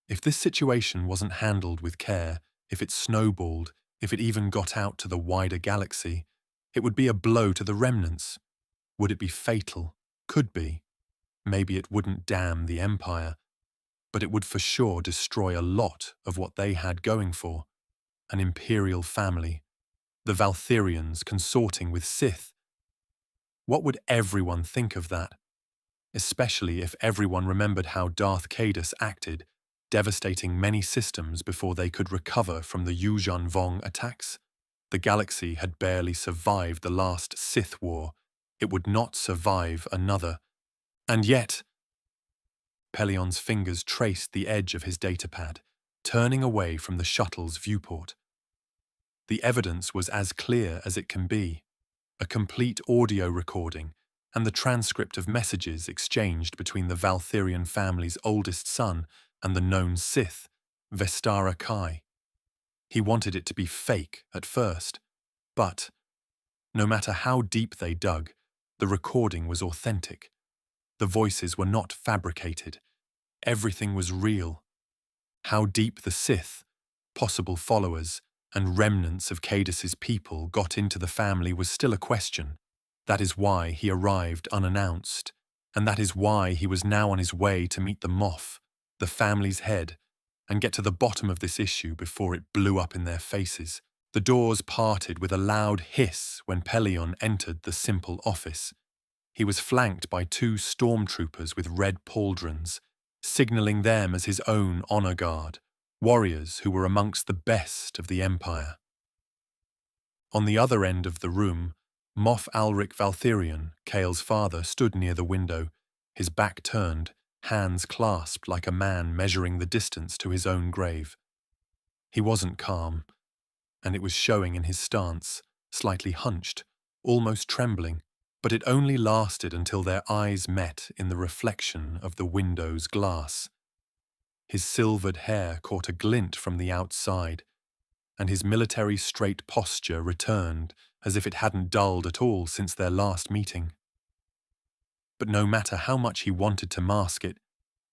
If this situation wasn't handled with care, if it snowballed, if it even got out to the wider galaxy, it would be a blow to the remnants. Would it be fatal? Could be. Maybe it wouldn't damn the Empire, but it would for sure destroy a lot of what they had going for. An Imperial family, the Valtherions consorting with Sith. What would everyone think of that? Especially if everyone remembered how Darth Caedus acted, devastating many systems before they could recover from the Yuuzhan Vong attacks. The galaxy had barely survived the last Sith war. It would not survive another. And yet, Pellaeon's fingers traced the edge of his datapad, turning away from the shuttle's viewport. The evidence was as clear as it can be. A complete audio recording and the transcript of messages exchanged between the Valtherion family's oldest son and the known Sith, Vestara Kai. He wanted it to be fake at first, but, no matter how deep they dug, the recording was authentic. The voices were not fabricated. Everything was real. How deep the Sith, possible followers and remnants of Caedus's people got into the family was still a question. That is why he arrived unannounced, and that is why he was now on his way to meet the Moff, the family's head, and get to the bottom of this issue before it blew up in their faces. The doors parted with a loud hiss when Pellaeon entered the simple office. He was flanked by two stormtroopers with red pauldrons, signalling them as his own honor guard, warriors who were amongst the best of the Empire. On the other end of the room, Moff Alric Valtherion, Kael's father, stood near the window, his back turned, hands clasped like a man measuring the distance to his own grave. He wasn't calm, and it was showing in his stance, slightly hunched, almost trembling, but it only lasted until their eyes met in the reflection of the window's glass. His silvered hair caught a glint from the outside, and his military straight posture returned as if it hadn't dulled at all since their last meeting. But no matter how much he wanted to mask it,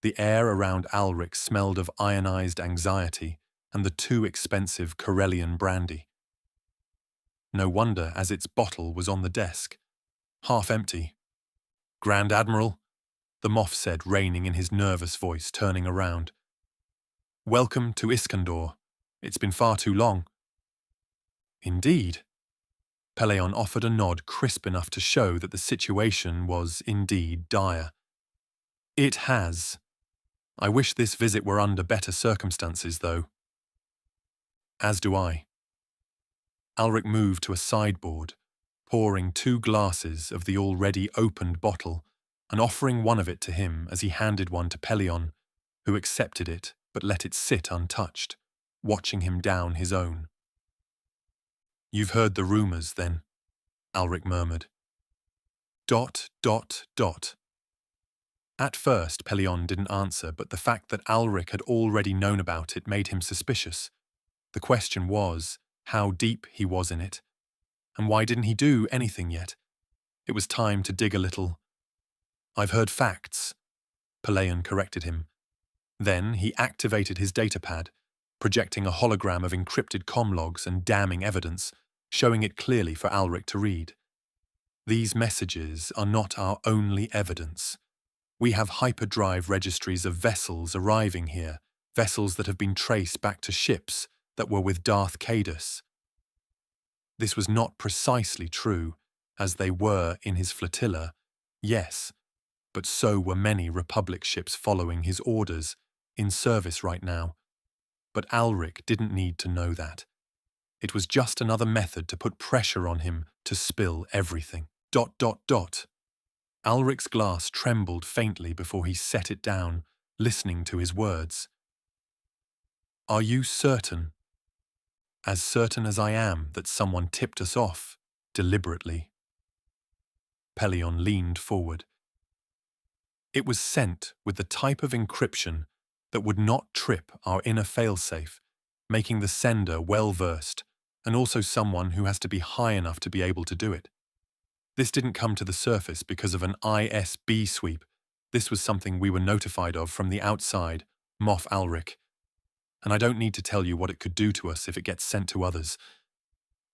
the air around Alric smelled of ionized anxiety and the too expensive Corellian brandy. No wonder, as its bottle was on the desk, half empty. "Grand Admiral," the Moff said, reining in his nervous voice, turning around. "Welcome to Iskandar. It's been far too long." "Indeed." Pellaeon offered a nod crisp enough to show that the situation was indeed dire. "It has. I wish this visit were under better circumstances, though." "As do I." Alric moved to a sideboard, pouring 2 glasses of the already opened bottle and offering one of it to him as he handed one to Pellaeon, who accepted it but let it sit untouched, watching him down his own. "You've heard the rumors, then," Alric murmured. ... At first, Pellaeon didn't answer, but the fact that Alric had already known about it made him suspicious. The question was how deep he was in it, and why didn't he do anything yet? It was time to dig a little. "I've heard facts," Pellaeon corrected him. Then he activated his datapad, projecting a hologram of encrypted comlogs and damning evidence, showing it clearly for Alric to read. "These messages are not our only evidence. We have hyperdrive registries of vessels arriving here, vessels that have been traced back to ships that were with Darth Caedus." This was not precisely true, as they were in his flotilla, yes, but so were many Republic ships following his orders, in service right now. But Alric didn't need to know that. It was just another method to put pressure on him to spill everything. ... Alric's glass trembled faintly before he set it down, listening to his words. "Are you certain?" "As certain as I am that someone tipped us off, deliberately." Pellaeon leaned forward. "It was sent with the type of encryption that would not trip our inner failsafe, making the sender well-versed, and also someone who has to be high enough to be able to do it. This didn't come to the surface because of an ISB sweep. This was something we were notified of from the outside, Moff Alric. And I don't need to tell you what it could do to us if it gets sent to others.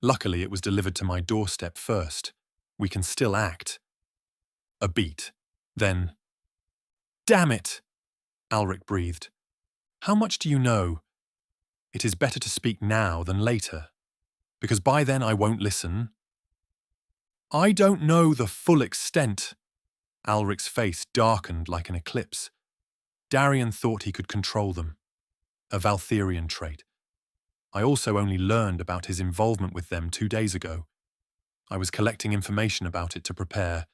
Luckily, it was delivered to my doorstep first. We can still act." A beat. Then, "Damn it!" Alric breathed. "How much do you know? It is better to speak now than later, because by then I won't listen." "I don't know the full extent." Alric's face darkened like an eclipse. Darrion thought he could control them. A Valtherion trait. I also only learned about his involvement with them 2 days ago. I was collecting information about it to prepare.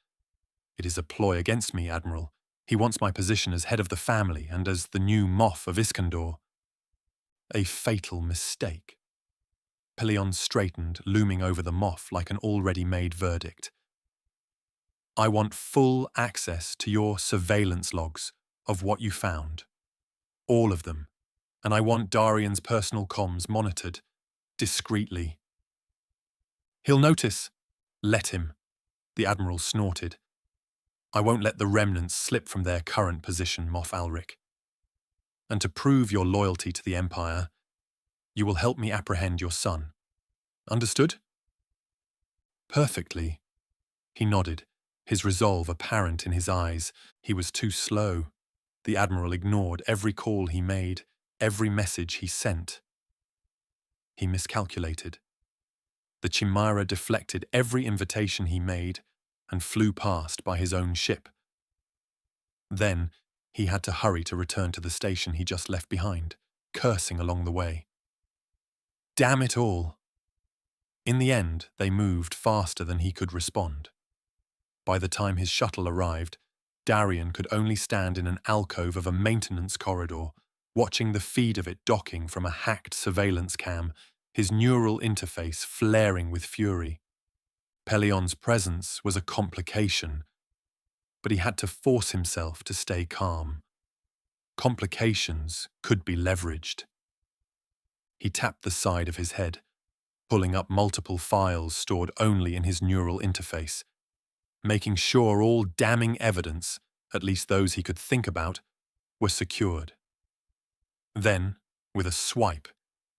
It is a ploy against me, Admiral. He wants my position as head of the family and as the new Moff of Iskandar. A fatal mistake. Pellaeon straightened, looming over the Moff like an already made verdict. "I want full access to your surveillance logs of what you found. All of them. And I want Darion's personal comms monitored, discreetly." "He'll notice." "Let him," the Admiral snorted. "I won't let the remnants slip from their current position, Moff Alric. And to prove your loyalty to the Empire, You will help me apprehend your son. Understood? Perfectly. He nodded, his resolve apparent in his eyes. He was too slow. The Admiral ignored every call he made, every message he sent. He miscalculated. The Chimera deflected every invitation he made and flew past by his own ship. Then he had to hurry to return to the station he just left behind, cursing along the way. Damn it all! In the end, they moved faster than he could respond. By the time his shuttle arrived, Darien could only stand in an alcove of a maintenance corridor, watching the feed of it docking from a hacked surveillance cam, his neural interface flaring with fury. Pelion's presence was a complication, but he had to force himself to stay calm. Complications could be leveraged. He tapped the side of his head, pulling up multiple files stored only in his neural interface, making sure all damning evidence, at least those he could think about, were secured. Then, with a swipe,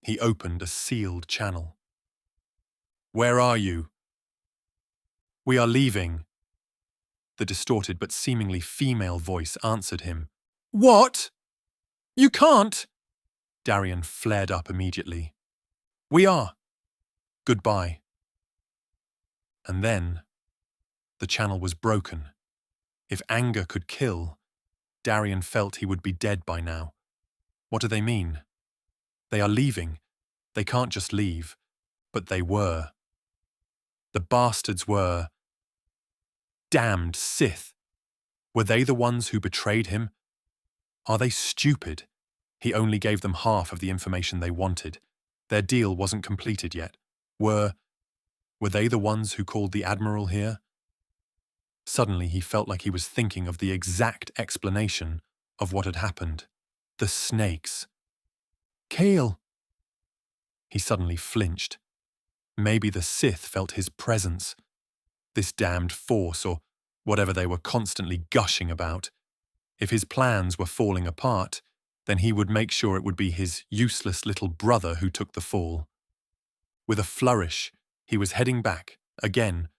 he opened a sealed channel. "Where are you?" "We are leaving." The distorted but seemingly female voice answered him. "What? You can't!" Darien flared up immediately. "We are. Goodbye." And then, the channel was broken. If anger could kill, Darien felt he would be dead by now. What do they mean? They are leaving. They can't just leave. But they were. The bastards were. Damned Sith. Were they the ones who betrayed him? Are they stupid? He only gave them half of the information they wanted. Their deal wasn't completed yet. Were they the ones who called the Admiral here? Suddenly he felt like he was thinking of the exact explanation of what had happened. The snakes. Kael! He suddenly flinched. Maybe the Sith felt his presence. This damned force, or whatever they were constantly gushing about. If his plans were falling apart, then he would make sure it would be his useless little brother who took the fall. With a flourish, he was heading back, again,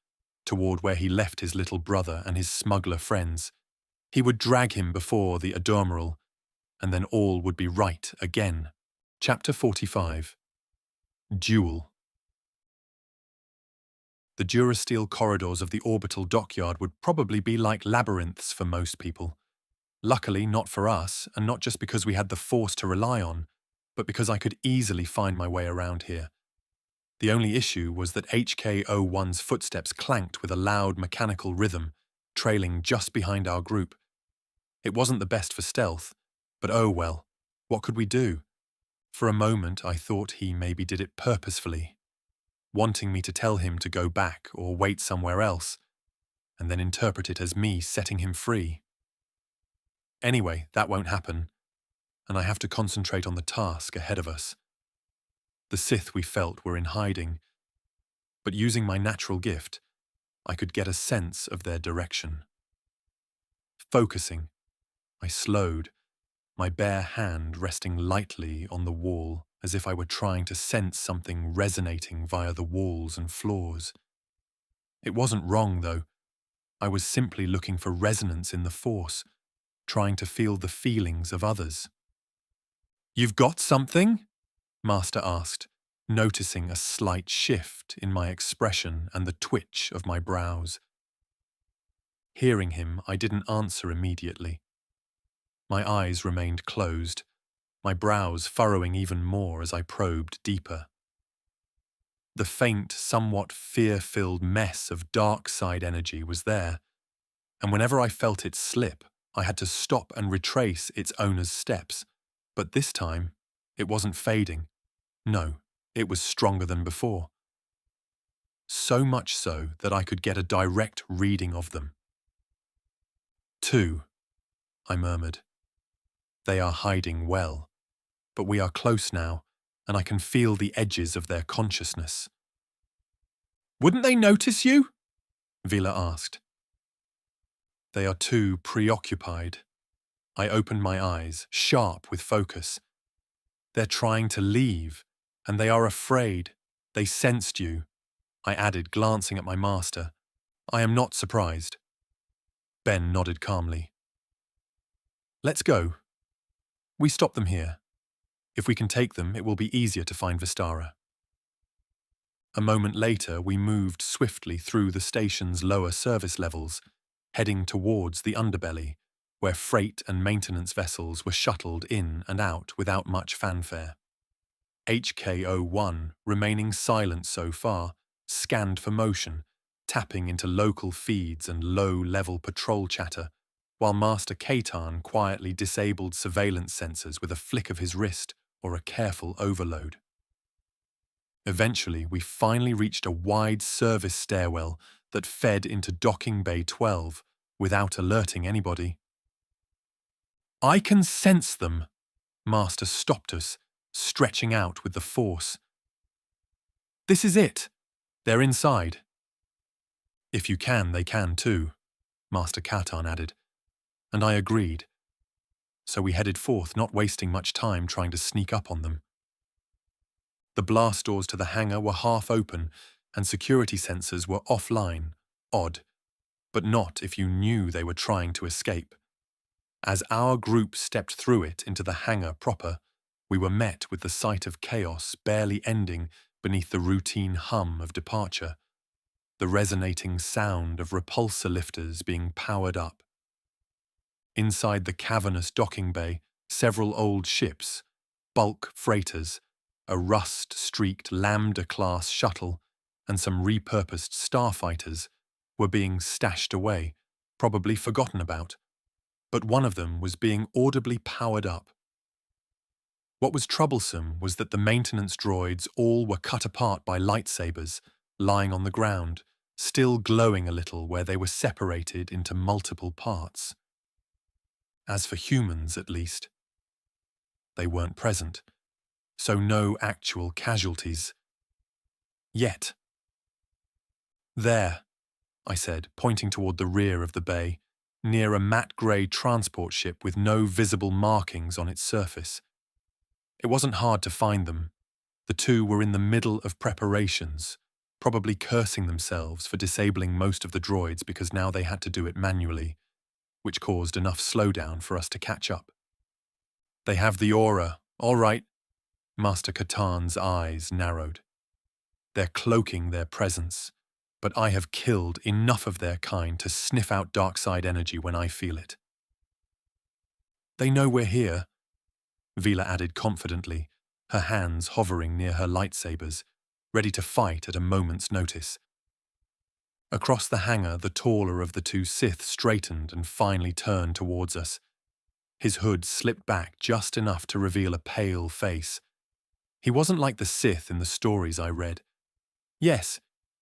toward where he left his little brother and his smuggler friends. He would drag him before the Admiral, and then all would be right again. Chapter 45. Duel. The durasteel corridors of the orbital dockyard would probably be like labyrinths for most people. Luckily, not for us, and not just because we had the Force to rely on, but because I could easily find my way around here. The only issue was that HK-01's footsteps clanked with a loud mechanical rhythm, trailing just behind our group. It wasn't the best for stealth, but oh well, what could we do? For a moment I thought he maybe did it purposefully, wanting me to tell him to go back or wait somewhere else, and then interpret it as me setting him free. Anyway, that won't happen, and I have to concentrate on the task ahead of us. The Sith, we felt, were in hiding, but using my natural gift, I could get a sense of their direction. Focusing, I slowed, my bare hand resting lightly on the wall as if I were trying to sense something resonating via the walls and floors. It wasn't wrong, though. I was simply looking for resonance in the Force, trying to feel the feelings of others. "You've got something?" Master asked, noticing a slight shift in my expression and the twitch of my brows. Hearing him, I didn't answer immediately. My eyes remained closed, my brows furrowing even more as I probed deeper. The faint, somewhat fear-filled mess of dark side energy was there, and whenever I felt it slip, I had to stop and retrace its owner's steps. But this time, it wasn't fading. No, it was stronger than before. So much so that I could get a direct reading of them. "Two," I murmured. "They are hiding well, but we are close now, and I can feel the edges of their consciousness." "Wouldn't they notice you?" Vila asked. "They are too preoccupied." I opened my eyes, sharp with focus. "They're trying to leave. And they are afraid. They sensed you, I added, glancing at my master. I am not surprised. Ben nodded calmly. Let's go. We stop them here. If we can take them, it will be easier to find Vistara. A moment later, we moved swiftly through the station's lower service levels, heading towards the underbelly, where freight and maintenance vessels were shuttled in and out without much fanfare. HK-01, remaining silent so far, scanned for motion, tapping into local feeds and low-level patrol chatter, while Master Kaetan quietly disabled surveillance sensors with a flick of his wrist or a careful overload. Eventually, we finally reached a wide service stairwell that fed into Docking Bay 12 without alerting anybody. I can sense them, Master stopped us, stretching out with the force. This is it. They're inside. If you can, they can too, Master Kaetan added, and I agreed. So we headed forth, not wasting much time trying to sneak up on them. The blast doors to the hangar were half open and security sensors were offline, odd, but not if you knew they were trying to escape. As our group stepped through it into the hangar proper, we were met with the sight of chaos barely ending beneath the routine hum of departure, the resonating sound of repulsor lifters being powered up. Inside the cavernous docking bay, several old ships, bulk freighters, a rust-streaked Lambda-class shuttle, and some repurposed starfighters were being stashed away, probably forgotten about, but one of them was being audibly powered up. What was troublesome was that the maintenance droids all were cut apart by lightsabers, lying on the ground, still glowing a little where they were separated into multiple parts. As for humans, at least, they weren't present, so no actual casualties. Yet. There, I said, pointing toward the rear of the bay, near a matte grey transport ship with no visible markings on its surface. It wasn't hard to find them. The two were in the middle of preparations, probably cursing themselves for disabling most of the droids because now they had to do it manually, which caused enough slowdown for us to catch up. They have the aura, all right. Master Katan's eyes narrowed. They're cloaking their presence, but I have killed enough of their kind to sniff out dark side energy when I feel it. They know we're here, Vila added confidently, her hands hovering near her lightsabers, ready to fight at a moment's notice. Across the hangar, the taller of the two Sith straightened and finally turned towards us. His hood slipped back just enough to reveal a pale face. He wasn't like the Sith in the stories I read. Yes,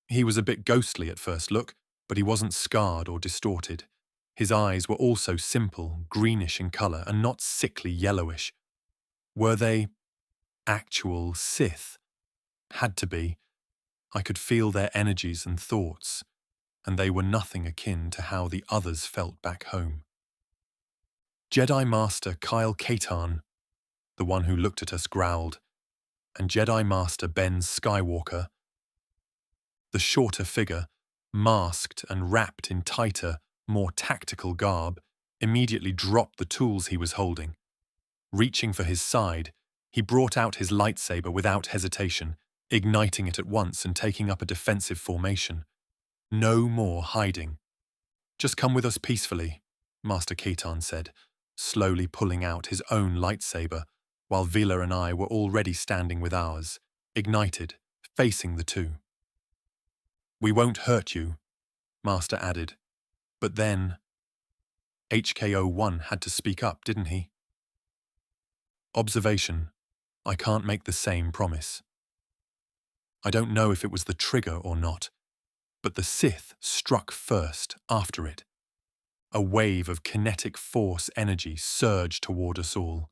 he was a bit ghostly at first look, but he wasn't scarred or distorted. His eyes were also simple, greenish in colour and not sickly yellowish. Were they actual Sith? Had to be. I could feel their energies and thoughts, and they were nothing akin to how the others felt back home. Jedi Master Kael Kaetan, the one who looked at us, growled, and Jedi Master Ben Skywalker. The shorter figure, masked and wrapped in tighter, more tactical garb, immediately dropped the tools he was holding. Reaching for his side, he brought out his lightsaber without hesitation, igniting it at once and taking up a defensive formation. No more hiding. Just come with us peacefully, Master Kaetan said, slowly pulling out his own lightsaber, while Vila and I were already standing with ours, ignited, facing the two. We won't hurt you, Master added, but then HK-01 had to speak up, didn't he? Observation. I can't make the same promise. I don't know if it was the trigger or not, but the Sith struck first after it. A wave of kinetic force energy surged toward us all.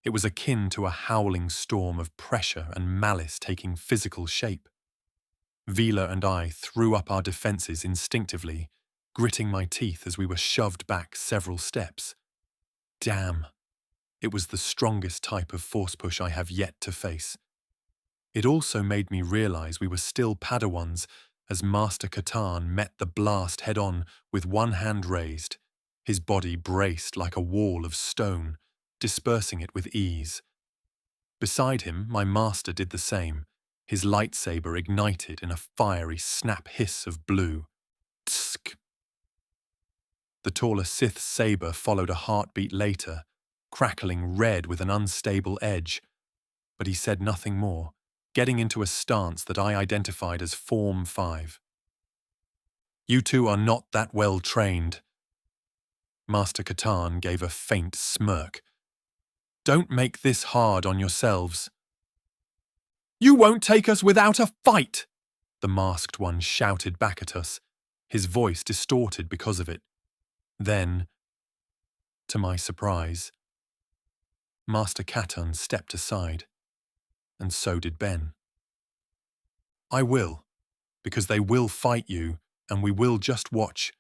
It was akin to a howling storm of pressure and malice taking physical shape. Vila and I threw up our defenses instinctively, gritting my teeth as we were shoved back several steps. Damn. It was the strongest type of force push I have yet to face. It also made me realize we were still Padawans as Master Katarn met the blast head-on with one hand raised, his body braced like a wall of stone, dispersing it with ease. Beside him, my master did the same, his lightsaber ignited in a fiery snap hiss of blue. Tsk! The taller Sith's saber followed a heartbeat later, crackling red with an unstable edge, but he said nothing more, getting into a stance that I identified as Form 5. You two are not that well trained. Master Katarn gave a faint smirk. Don't make this hard on yourselves. You won't take us without a fight, the masked one shouted back at us, his voice distorted because of it. Then, to my surprise, Master Katarn stepped aside, and so did Ben. I will, because they will fight you, and we will just watch.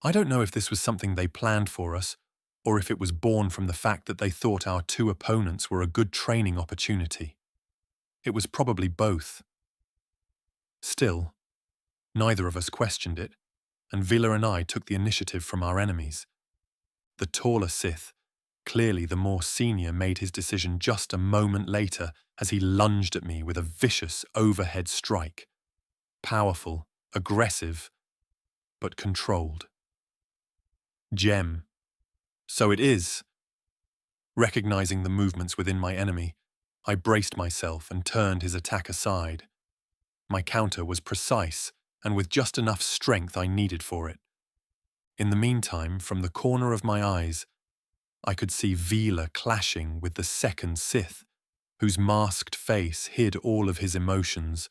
I don't know if this was something they planned for us, or if it was born from the fact that they thought our two opponents were a good training opportunity. It was probably both. Still, neither of us questioned it, and Vila and I took the initiative from our enemies. The taller Sith, clearly the more senior, made his decision just a moment later as he lunged at me with a vicious overhead strike. Powerful, aggressive, but controlled. Gem. So it is. Recognizing the movements within my enemy, I braced myself and turned his attack aside. My counter was precise and with just enough strength I needed for it. In the meantime, from the corner of my eyes, I could see Vila clashing with the second Sith, whose masked face hid all of his emotions,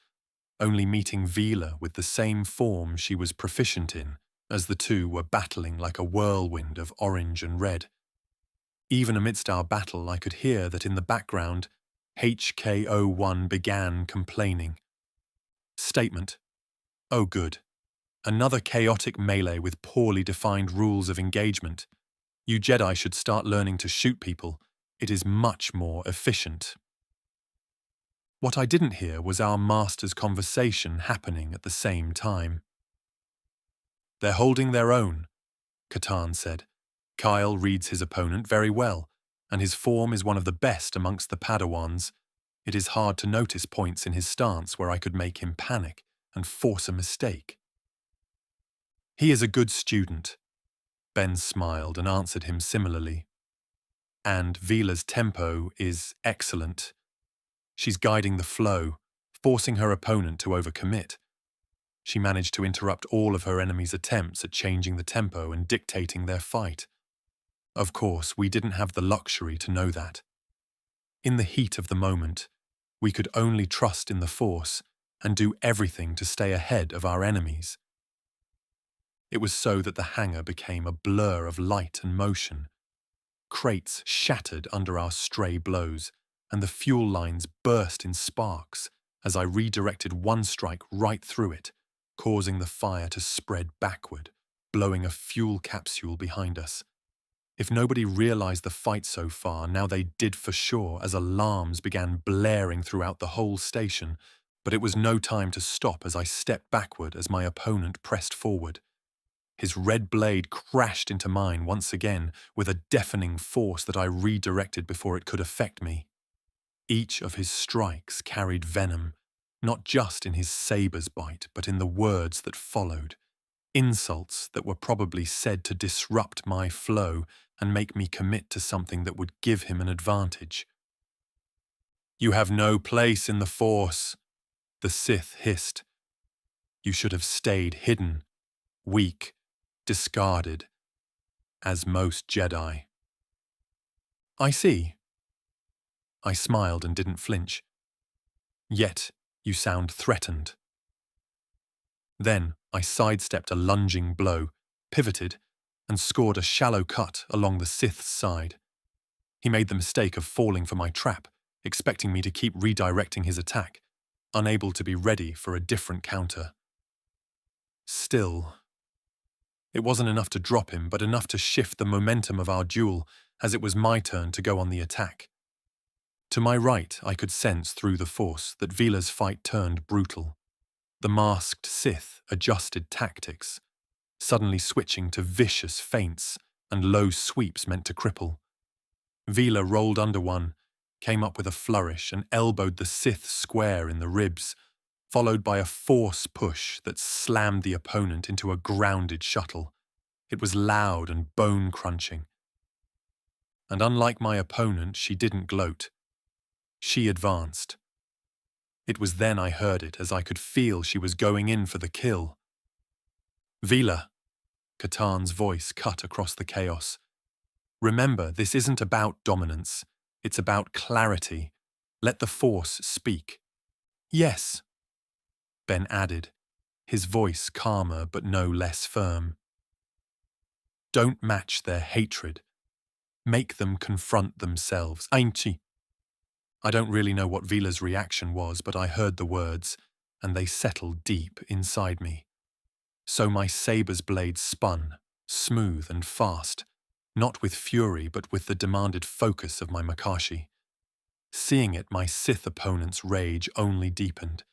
only meeting Vila with the same form she was proficient in, as the two were battling like a whirlwind of orange and red. Even amidst our battle, I could hear that in the background, HK01 began complaining. Statement. Oh good. Another chaotic melee with poorly defined rules of engagement. You Jedi should start learning to shoot people. It is much more efficient. What I didn't hear was our master's conversation happening at the same time. They're holding their own, Katarn said. Kael reads his opponent very well, and his form is one of the best amongst the Padawans. It is hard to notice points in his stance where I could make him panic and force a mistake. He is a good student. Ben smiled and answered him similarly. And Vila's tempo is excellent. She's guiding the flow, forcing her opponent to overcommit. She managed to interrupt all of her enemy's attempts at changing the tempo and dictating their fight. Of course, we didn't have the luxury to know that. In the heat of the moment, we could only trust in the Force and do everything to stay ahead of our enemies. It was so that the hangar became a blur of light and motion. Crates shattered under our stray blows, and the fuel lines burst in sparks as I redirected one strike right through it, causing the fire to spread backward, blowing a fuel capsule behind us. If nobody realized the fight so far, now they did for sure as alarms began blaring throughout the whole station, but it was no time to stop as I stepped backward as my opponent pressed forward. His red blade crashed into mine once again with a deafening force that I redirected before it could affect me. Each of his strikes carried venom, not just in his saber's bite, but in the words that followed. Insults that were probably said to disrupt my flow and make me commit to something that would give him an advantage. You have no place in the Force, the Sith hissed. You should have stayed hidden, weak, discarded, as most Jedi. I see. I smiled and didn't flinch. Yet, you sound threatened. Then, I sidestepped a lunging blow, pivoted, and scored a shallow cut along the Sith's side. He made the mistake of falling for my trap, expecting me to keep redirecting his attack, unable to be ready for a different counter. Still, it wasn't enough to drop him, but enough to shift the momentum of our duel, as it was my turn to go on the attack. To my right, I could sense through the Force that Vila's fight turned brutal. The masked Sith adjusted tactics, suddenly switching to vicious feints and low sweeps meant to cripple. Vila rolled under one, came up with a flourish and elbowed the Sith square in the ribs, followed by a force push that slammed the opponent into a grounded shuttle. It was loud and bone-crunching. And unlike my opponent, she didn't gloat. She advanced. It was then I heard it, as I could feel she was going in for the kill. "Vila," Katan's voice cut across the chaos. "Remember, this isn't about dominance. It's about clarity. Let the Force speak." "Yes," Ben added, his voice calmer but no less firm. "Don't match their hatred. Make them confront themselves. Ainchi." I don't really know what Vila's reaction was, but I heard the words, and they settled deep inside me. So my saber's blade spun, smooth and fast, not with fury but with the demanded focus of my Makashi. Seeing it, my Sith opponent's rage only deepened,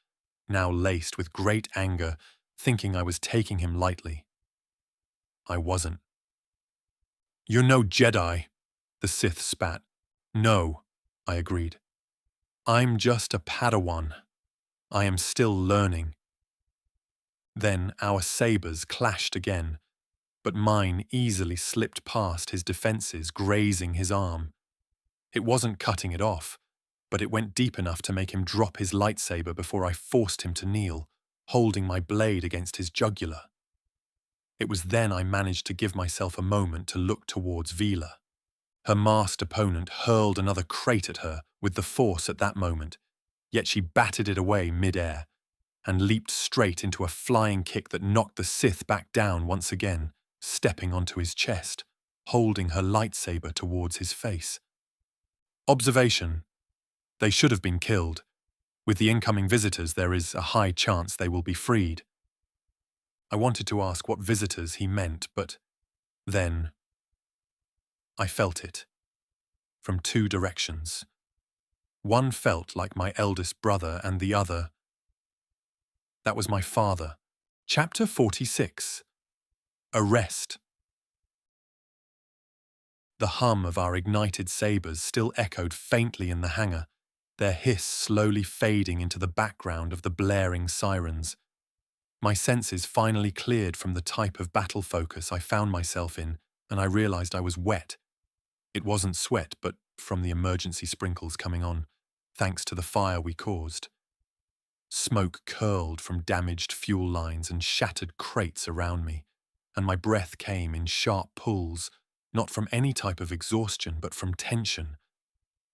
now laced with great anger, thinking I was taking him lightly. I wasn't. "You're no Jedi," the Sith spat. "No," I agreed. "I'm just a Padawan. I am still learning." Then our sabers clashed again, but mine easily slipped past his defenses, grazing his arm. It wasn't cutting it off, but it went deep enough to make him drop his lightsaber before I forced him to kneel, holding my blade against his jugular. It was then I managed to give myself a moment to look towards Vila. Her masked opponent hurled another crate at her with the Force at that moment, yet she batted it away mid-air and leaped straight into a flying kick that knocked the Sith back down once again, stepping onto his chest, holding her lightsaber towards his face. Observation: they should have been killed. With the incoming visitors, there is a high chance they will be freed. I wanted to ask what visitors he meant, but then I felt it, from two directions. One felt like my eldest brother and the other, that was my father. Chapter 46. Arrest. The hum of our ignited sabers still echoed faintly in the hangar, their hiss slowly fading into the background of the blaring sirens. My senses finally cleared from the type of battle focus I found myself in, and I realized I was wet. It wasn't sweat, but from the emergency sprinkles coming on, thanks to the fire we caused. Smoke curled from damaged fuel lines and shattered crates around me, and my breath came in sharp pulls, not from any type of exhaustion, but from tension,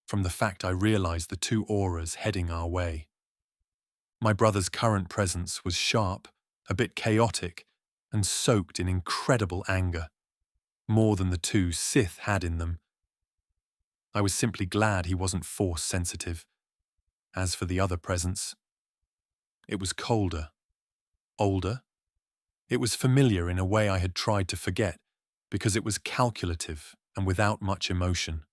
from the fact I realized the two auras heading our way. My brother's current presence was sharp, a bit chaotic, and soaked in incredible anger, more than the two Sith had in them. I was simply glad he wasn't Force-sensitive. As for the other presence, it was colder, older. It was familiar in a way I had tried to forget, because it was calculative and without much emotion.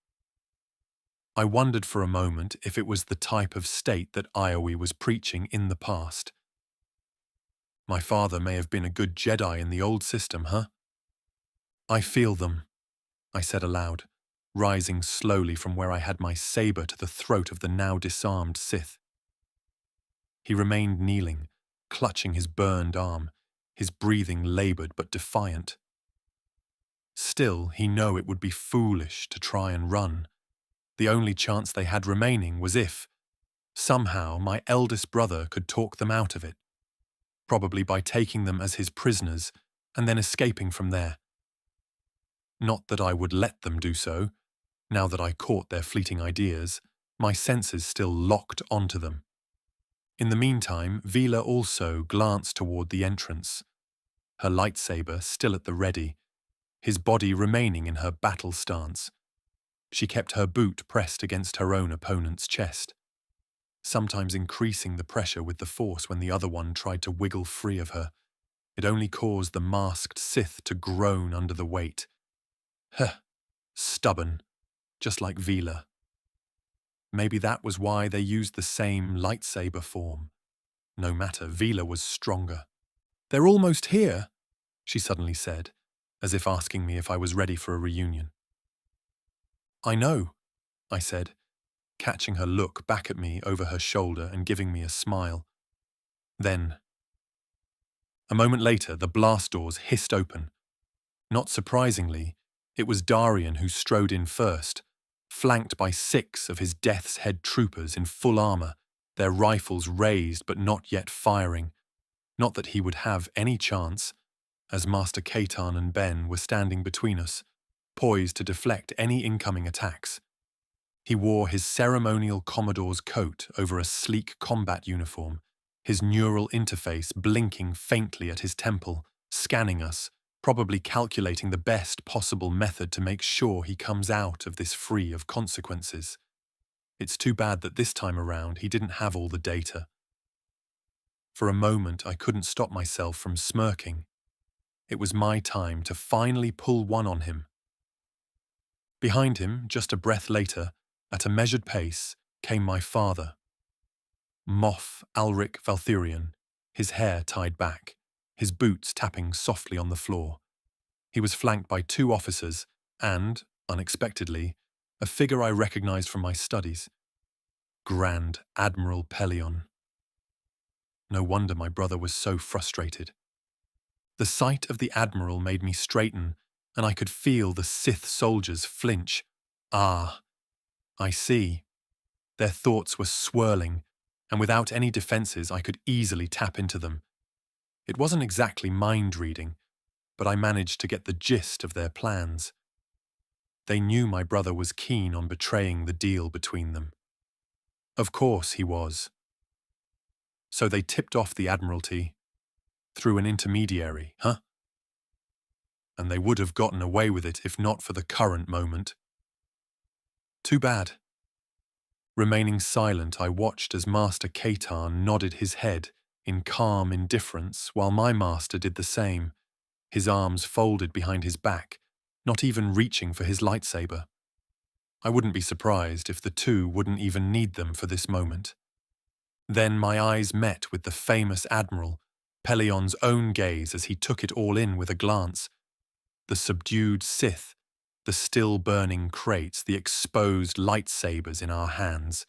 I wondered for a moment if it was the type of state that Iowi was preaching in the past. My father may have been a good Jedi in the old system, huh? "I feel them," I said aloud, rising slowly from where I had my saber to the throat of the now disarmed Sith. He remained kneeling, clutching his burned arm, his breathing labored but defiant. Still, he knew it would be foolish to try and run. The only chance they had remaining was if, somehow, my eldest brother could talk them out of it, probably by taking them as his prisoners and then escaping from there. Not that I would let them do so. Now that I caught their fleeting ideas, my senses still locked onto them. In the meantime, Vila also glanced toward the entrance, her lightsaber still at the ready, his body remaining in her battle stance. She kept her boot pressed against her own opponent's chest, sometimes increasing the pressure with the Force when the other one tried to wiggle free of her. It only caused the masked Sith to groan under the weight. Stubborn, just like Vila. Maybe that was why they used the same lightsaber form. No matter, Vila was stronger. "They're almost here," she suddenly said, as if asking me if I was ready for a reunion. "I know," I said, catching her look back at me over her shoulder and giving me a smile. Then, a moment later, the blast doors hissed open. Not surprisingly, it was Darien who strode in first, flanked by 6 of his Death's Head troopers in full armor, their rifles raised but not yet firing. Not that he would have any chance, as Master Kaetan and Ben were standing between us, poised to deflect any incoming attacks. He wore his ceremonial Commodore's coat over a sleek combat uniform, his neural interface blinking faintly at his temple, scanning us, probably calculating the best possible method to make sure he comes out of this free of consequences. It's too bad that this time around he didn't have all the data. For a moment I couldn't stop myself from smirking. It was my time to finally pull one on him. Behind him, just a breath later, at a measured pace, came my father. Moff Alric Valtherion, his hair tied back, his boots tapping softly on the floor. He was flanked by 2 officers and, unexpectedly, a figure I recognized from my studies. Grand Admiral Pellaeon. No wonder my brother was so frustrated. The sight of the Admiral made me straighten, and I could feel the Sith soldiers flinch. Ah, I see. Their thoughts were swirling, and without any defenses I could easily tap into them. It wasn't exactly mind-reading, but I managed to get the gist of their plans. They knew my brother was keen on betraying the deal between them. Of course he was. So they tipped off the Admiralty through an intermediary, huh? And they would have gotten away with it if not for the current moment. Too bad. Remaining silent, I watched as Master Kaetan nodded his head in calm indifference while my master did the same, his arms folded behind his back, not even reaching for his lightsaber. I wouldn't be surprised if the 2 wouldn't even need them for this moment. Then my eyes met with the famous Admiral, Pellaeon's own gaze as he took it all in with a glance. The subdued Sith, the still-burning crates, the exposed lightsabers in our hands.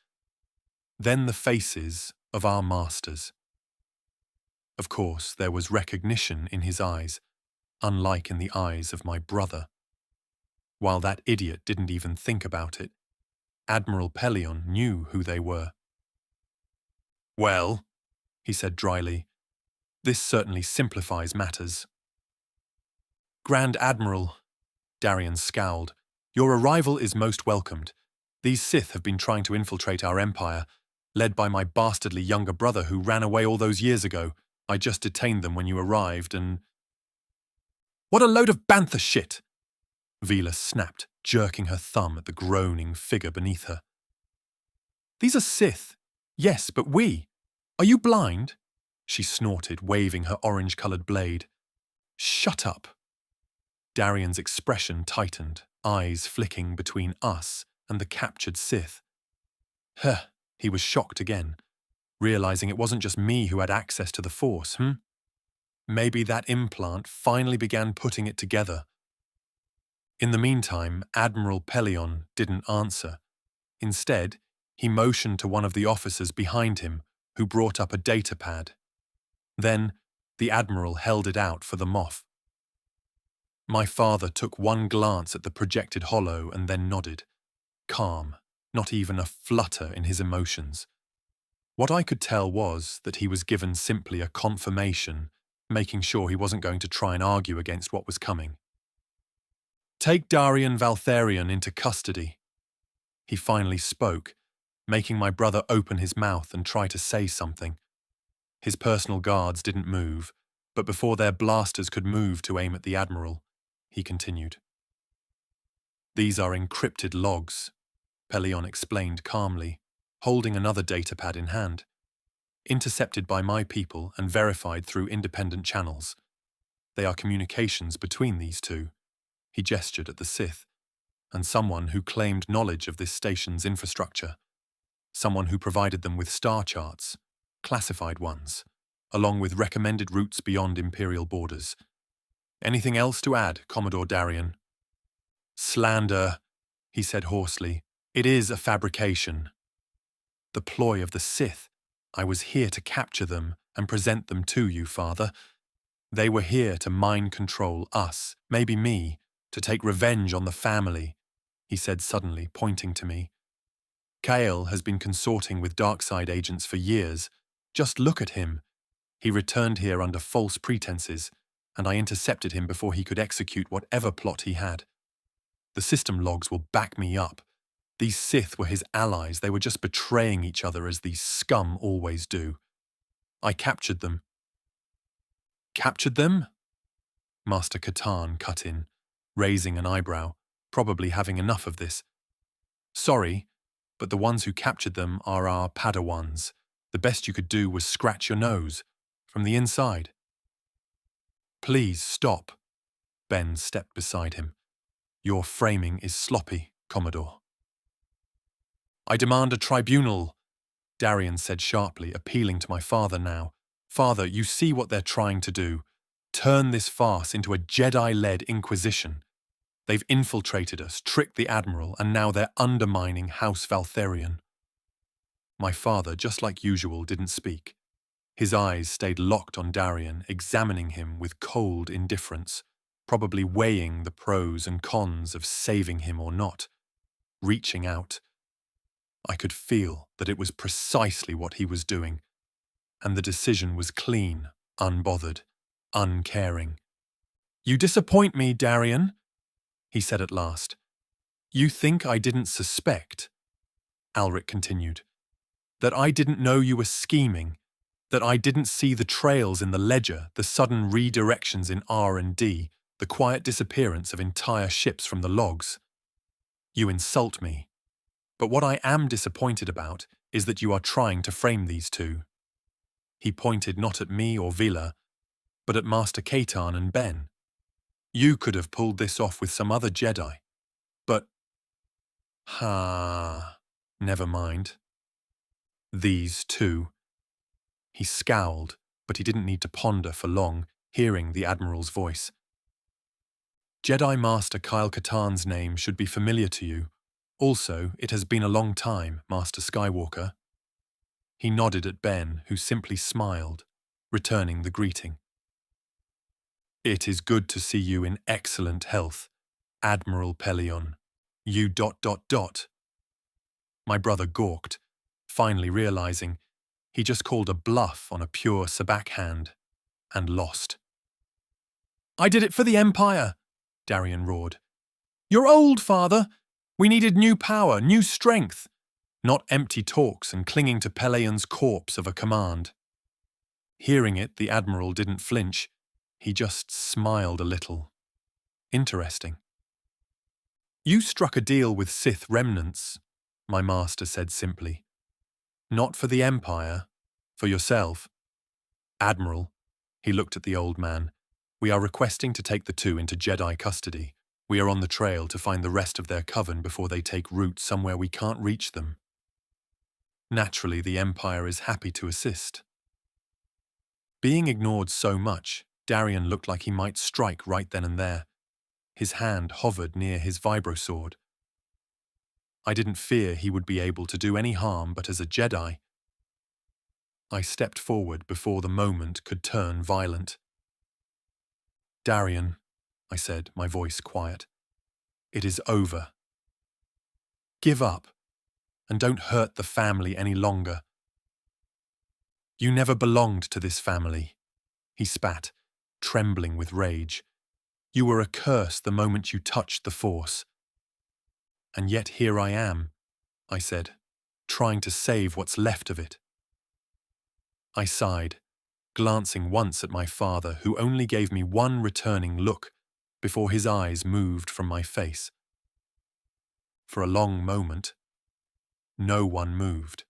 Then the faces of our masters. Of course, there was recognition in his eyes, unlike in the eyes of my brother. While that idiot didn't even think about it, Admiral Pellaeon knew who they were. "Well," he said dryly, "this certainly simplifies matters." "Grand Admiral," Darien scowled, "your arrival is most welcomed. These Sith have been trying to infiltrate our empire, led by my bastardly younger brother who ran away all those years ago. I just detained them when you arrived and—" "What a load of bantha shit!" Vila snapped, jerking her thumb at the groaning figure beneath her. "These are Sith. Yes, but we. Are you blind?" she snorted, waving her orange-coloured blade. "Shut up." Darien's expression tightened, eyes flicking between us and the captured Sith. Huh, he was shocked again, realizing it wasn't just me who had access to the Force, Maybe that implant finally began putting it together. In the meantime, Admiral Pellaeon didn't answer. Instead, he motioned to one of the officers behind him, who brought up a datapad. Then, the Admiral held it out for the Moff. My father took one glance at the projected holo and then nodded, calm, not even a flutter in his emotions. What I could tell was that he was given simply a confirmation, making sure he wasn't going to try and argue against what was coming. "Take Darien Valtherion into custody." He finally spoke, making my brother open his mouth and try to say something. His personal guards didn't move, but before their blasters could move to aim at the Admiral, he continued. "These are encrypted logs," Pellaeon explained calmly, holding another datapad in hand. "Intercepted by my people and verified through independent channels. They are communications between these 2. He gestured at the Sith, and someone who claimed knowledge of this station's infrastructure. someone who provided them with star charts, classified ones, along with recommended routes beyond Imperial borders. Anything else to add, Commodore Darrion? Slander, he said hoarsely. It is a fabrication. The ploy of the Sith. I was here to capture them and present them to you, Father. They were here to mind control us, maybe me, to take revenge on the family, he said suddenly, pointing to me. Kael has been consorting with dark-side agents for years. Just look at him. He returned here under false pretenses, and I intercepted him before he could execute whatever plot he had. The system logs will back me up. These Sith were his allies. They were just betraying each other as these scum always do. I captured them. Captured them? Master Katarn cut in, raising an eyebrow, probably having enough of this. Sorry, but the ones who captured them are our Padawans. The best you could do was scratch your nose, from the inside. Please stop. Ben stepped beside him. Your framing is sloppy, Commodore. I demand a tribunal, Darrion said sharply, appealing to my father now. Father, you see what they're trying to do. Turn this farce into a Jedi-led inquisition. They've infiltrated us, tricked the Admiral, and now they're undermining House Valtherion. My father, just like usual, didn't speak. His eyes stayed locked on Darrion, examining him with cold indifference, probably weighing the pros and cons of saving him or not. Reaching out. I could feel that it was precisely what he was doing, and the decision was clean, unbothered, uncaring. You disappoint me, Darrion, he said at last. You think I didn't suspect, Alric continued, that I didn't know you were scheming, that I didn't see the trails in the ledger, the sudden redirections in R&D, the quiet disappearance of entire ships from the logs. You insult me. But what I am disappointed about is that you are trying to frame these two. He pointed not at me or Vila, but at Master Katarn and Ben. You could have pulled this off with some other Jedi. But… never mind. These two. He scowled, but he didn't need to ponder for long, hearing the Admiral's voice. Jedi Master Kael Katarn's name should be familiar to you. Also, it has been a long time, Master Skywalker. He nodded at Ben, who simply smiled, returning the greeting. It is good to see you in excellent health, Admiral Pelion. You… My brother gawked, finally realizing he just called a bluff on a pure sabacc hand, and lost. I did it for the Empire, Darrion roared. You're old, Father. We needed new power, new strength, not empty talks and clinging to Pelion's corpse of a command. Hearing it, the Admiral didn't flinch. He just smiled a little. Interesting. You struck a deal with Sith remnants, my master said simply. Not for the Empire, for yourself. Admiral, he looked at the old man, we are requesting to take the two into Jedi custody. We are on the trail to find the rest of their coven before they take root somewhere we can't reach them. Naturally, the Empire is happy to assist. Being ignored so much, Darrion looked like he might strike right then and there. His hand hovered near his vibrosword. I didn't fear he would be able to do any harm, but as a Jedi, I stepped forward before the moment could turn violent. Darrion, I said, my voice quiet. It is over. Give up, and don't hurt the family any longer. You never belonged to this family, he spat, trembling with rage. You were a curse the moment you touched the Force. And yet here I am, I said, trying to save what's left of it. I sighed, glancing once at my father, who only gave me one returning look before his eyes moved from my face. For a long moment, no one moved.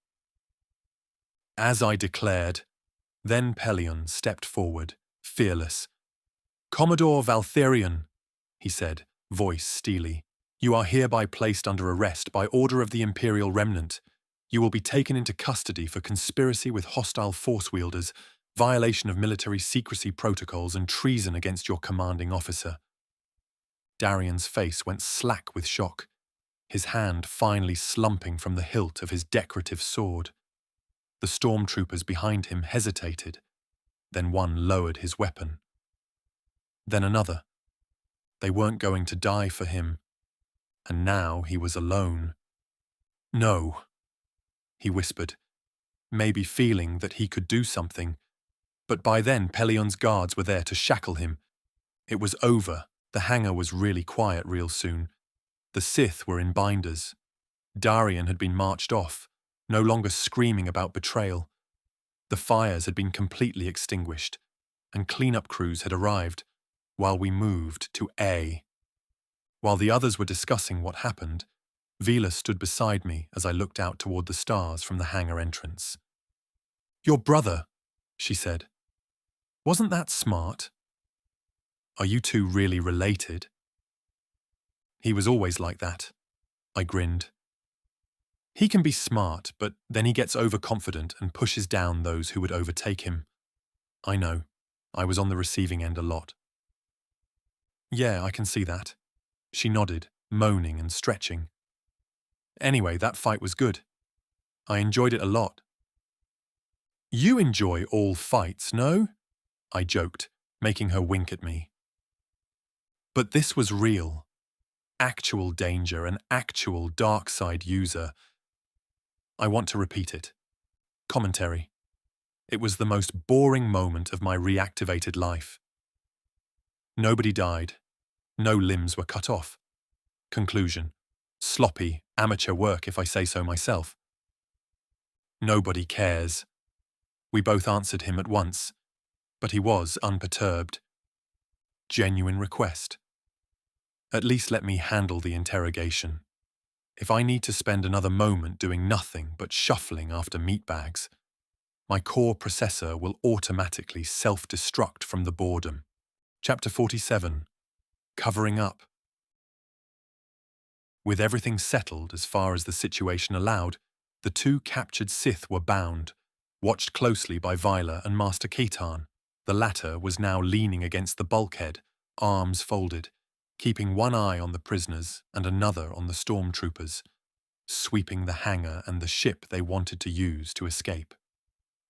As I declared, then Pelion stepped forward, fearless. Commodore Valtherion, he said, voice steely, you are hereby placed under arrest by order of the Imperial Remnant. You will be taken into custody for conspiracy with hostile force wielders, violation of military secrecy protocols, and treason against your commanding officer." Darian's face went slack with shock, his hand finally slumping from the hilt of his decorative sword. The stormtroopers behind him hesitated, then one lowered his weapon. Then another. They weren't going to die for him, and now he was alone. "No," he whispered, maybe feeling that he could do something, but by then Pelion's guards were there to shackle him. It was over. The hangar was really quiet real soon. The Sith were in binders. Darian had been marched off, no longer screaming about betrayal. The fires had been completely extinguished, and cleanup crews had arrived, while we moved to A. While the others were discussing what happened, Vila stood beside me as I looked out toward the stars from the hangar entrance. "Your brother," she said. "Wasn't that smart? Are you two really related?" "He was always like that," I grinned. "He can be smart, but then he gets overconfident and pushes down those who would overtake him." "I know. I was on the receiving end a lot." "Yeah, I can see that." She nodded, moaning and stretching. "Anyway, that fight was good. I enjoyed it a lot." "You enjoy all fights, no?" I joked, making her wink at me. But this was real. Actual danger, an actual dark side user. I want to repeat it. Commentary. It was the most boring moment of my reactivated life. Nobody died. No limbs were cut off. Conclusion. Sloppy, amateur work if I say so myself. Nobody cares. We both answered him at once, but he was unperturbed. Genuine request. At least let me handle the interrogation. If I need to spend another moment doing nothing but shuffling after meatbags, my core processor will automatically self-destruct from the boredom. Chapter 47. Covering up. With everything settled as far as the situation allowed, the two captured Sith were bound, watched closely by Vila and Master Kaetan. The latter was now leaning against the bulkhead, arms folded, keeping one eye on the prisoners and another on the stormtroopers, sweeping the hangar and the ship they wanted to use to escape.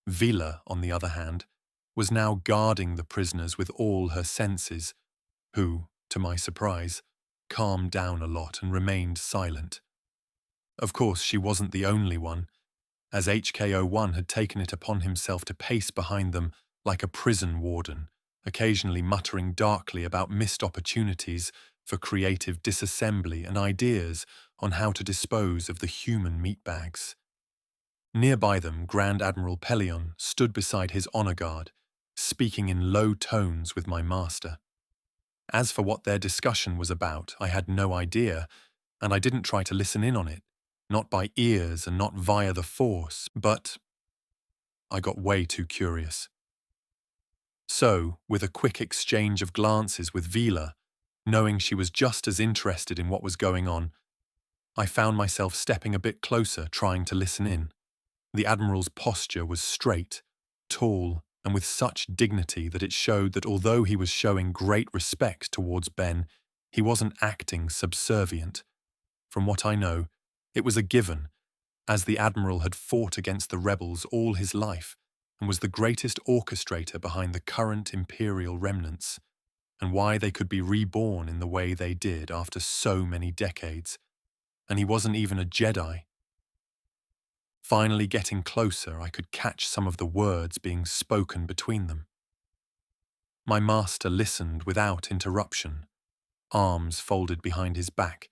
Vila, on the other hand, was now guarding the prisoners with all her senses, who, to my surprise, calmed down a lot and remained silent. Of course, she wasn't the only one, as HK-01 had taken it upon himself to pace behind them like a prison warden, occasionally muttering darkly about missed opportunities for creative disassembly and ideas on how to dispose of the human meatbags. Nearby them, Grand Admiral Pellaeon stood beside his honor guard, speaking in low tones with my master. As for what their discussion was about, I had no idea, and I didn't try to listen in on it, not by ears and not via the Force, but I got way too curious. So, with a quick exchange of glances with Vila, knowing she was just as interested in what was going on, I found myself stepping a bit closer, trying to listen in. The Admiral's posture was straight, tall, and with such dignity that it showed that although he was showing great respect towards Ben, he wasn't acting subservient. From what I know, it was a given, as the Admiral had fought against the rebels all his life and was the greatest orchestrator behind the current Imperial Remnants, and why they could be reborn in the way they did after so many decades. And he wasn't even a Jedi. Finally getting closer, I could catch some of the words being spoken between them. My master listened without interruption, arms folded behind his back,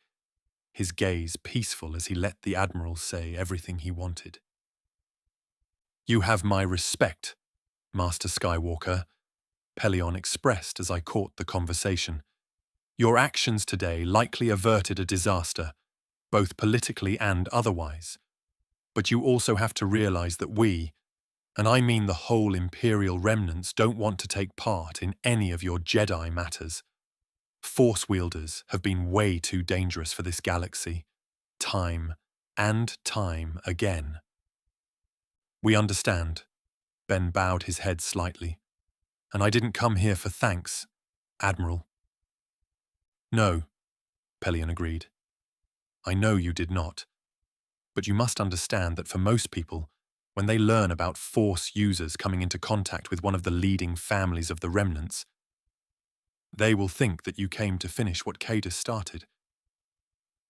his gaze peaceful as he let the Admiral say everything he wanted. "You have my respect, Master Skywalker," Pellaeon expressed as I caught the conversation. "Your actions today likely averted a disaster, both politically and otherwise. But you also have to realize that we, and I mean the whole Imperial Remnants, don't want to take part in any of your Jedi matters. Force wielders have been way too dangerous for this galaxy, time, and time again. We understand. Ben bowed his head slightly. And I didn't come here for thanks, Admiral. No, Pellaeon agreed. I know you did not. But you must understand that for most people, when they learn about Force users coming into contact with one of the leading families of the Remnants, they will think that you came to finish what Caedus started.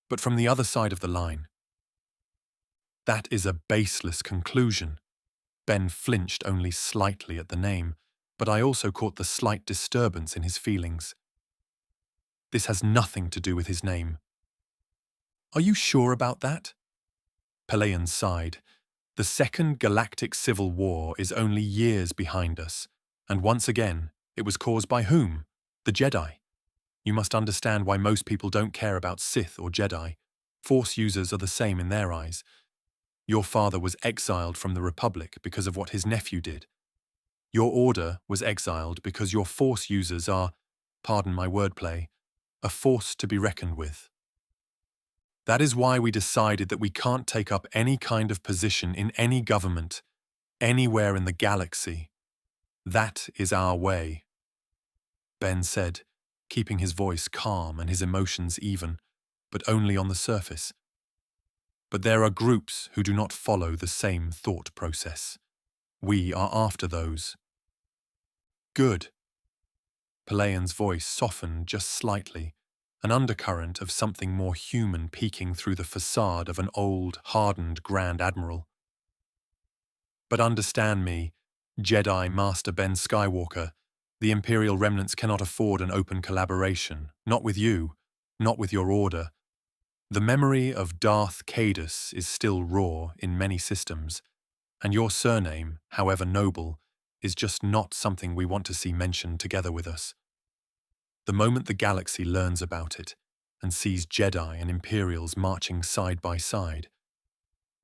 But from the other side of the line, that is a baseless conclusion. Ben flinched only slightly at the name, but I also caught the slight disturbance in his feelings. This has nothing to do with his name. Are you sure about that? Pellaeon sighed. The Second Galactic Civil War is only years behind us, and once again, it was caused by whom? The Jedi. You must understand why most people don't care about Sith or Jedi. Force users are the same in their eyes. Your father was exiled from the Republic because of what his nephew did. Your order was exiled because your Force users are, pardon my wordplay, a force to be reckoned with. That is why we decided that we can't take up any kind of position in any government, anywhere in the galaxy. That is our way, Ben said, keeping his voice calm and his emotions even, but only on the surface. But there are groups who do not follow the same thought process. We are after those. Good. Pellaeon's voice softened just slightly, an undercurrent of something more human peeking through the facade of an old, hardened Grand Admiral. But understand me, Jedi Master Ben Skywalker, the Imperial Remnants cannot afford an open collaboration, not with you, not with your order. The memory of Darth Caedus is still raw in many systems, and your surname, however noble, is just not something we want to see mentioned together with us. The moment the galaxy learns about it and sees Jedi and Imperials marching side by side,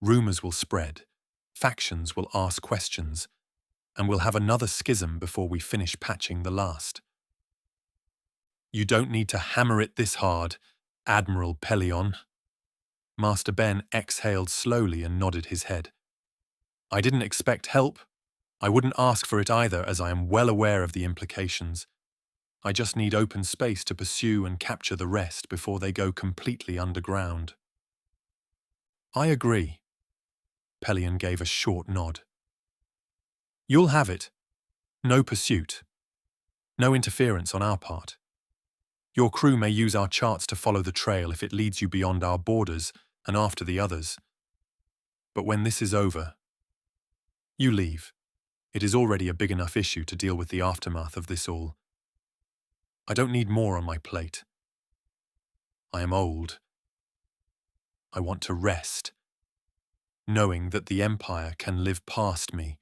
rumors will spread, factions will ask questions, and we'll have another schism before we finish patching the last. You don't need to hammer it this hard, Admiral Pellaeon. Master Ben exhaled slowly and nodded his head. I didn't expect help. I wouldn't ask for it either, as I am well aware of the implications. I just need open space to pursue and capture the rest before they go completely underground. I agree. Pellaeon gave a short nod. You'll have it. No pursuit. No interference on our part. Your crew may use our charts to follow the trail if it leads you beyond our borders and after the others. But when this is over, you leave. It is already a big enough issue to deal with the aftermath of this all. I don't need more on my plate. I am old. I want to rest, knowing that the Empire can live past me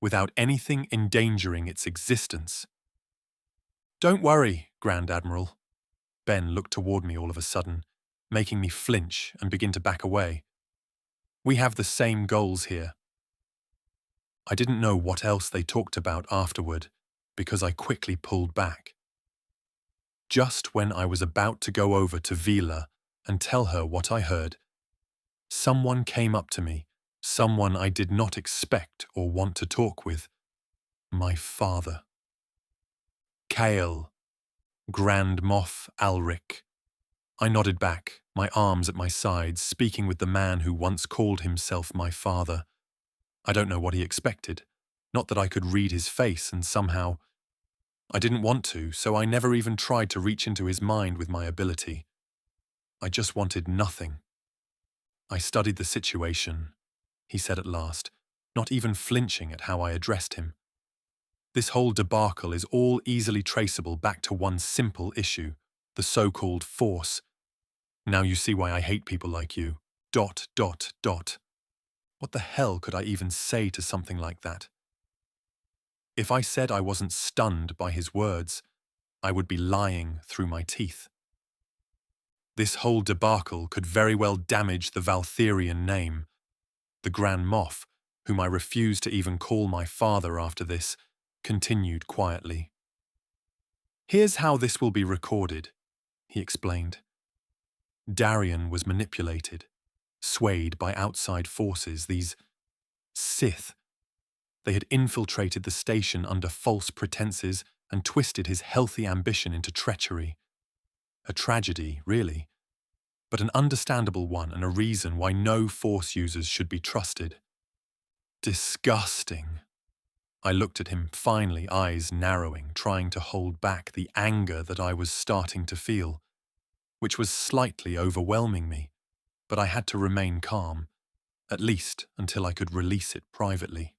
without anything endangering its existence. Don't worry, Grand Admiral. Ben looked toward me all of a sudden, making me flinch and begin to back away. We have the same goals here. I didn't know what else they talked about afterward, because I quickly pulled back. Just when I was about to go over to Vila and tell her what I heard, someone came up to me, someone I did not expect or want to talk with. My father. Kael, Grand Moff Alric. I nodded back, my arms at my sides, speaking with the man who once called himself my father. I don't know what he expected. Not that I could read his face, and somehow I didn't want to, so I never even tried to reach into his mind with my ability. I just wanted nothing. I studied the situation, he said at last, not even flinching at how I addressed him. This whole debacle is all easily traceable back to one simple issue, the so-called Force. Now you see why I hate people like you. ... What the hell could I even say to something like that? If I said I wasn't stunned by his words, I would be lying through my teeth. This whole debacle could very well damage the Valtherion name. The Grand Moff, whom I refused to even call my father after this, continued quietly. Here's how this will be recorded, he explained. Darrion was manipulated, swayed by outside forces, these Sith. They had infiltrated the station under false pretenses and twisted his healthy ambition into treachery. A tragedy, really, but an understandable one and a reason why no Force users should be trusted. Disgusting. I looked at him, finally, eyes narrowing, trying to hold back the anger that I was starting to feel, which was slightly overwhelming me, but I had to remain calm, at least until I could release it privately.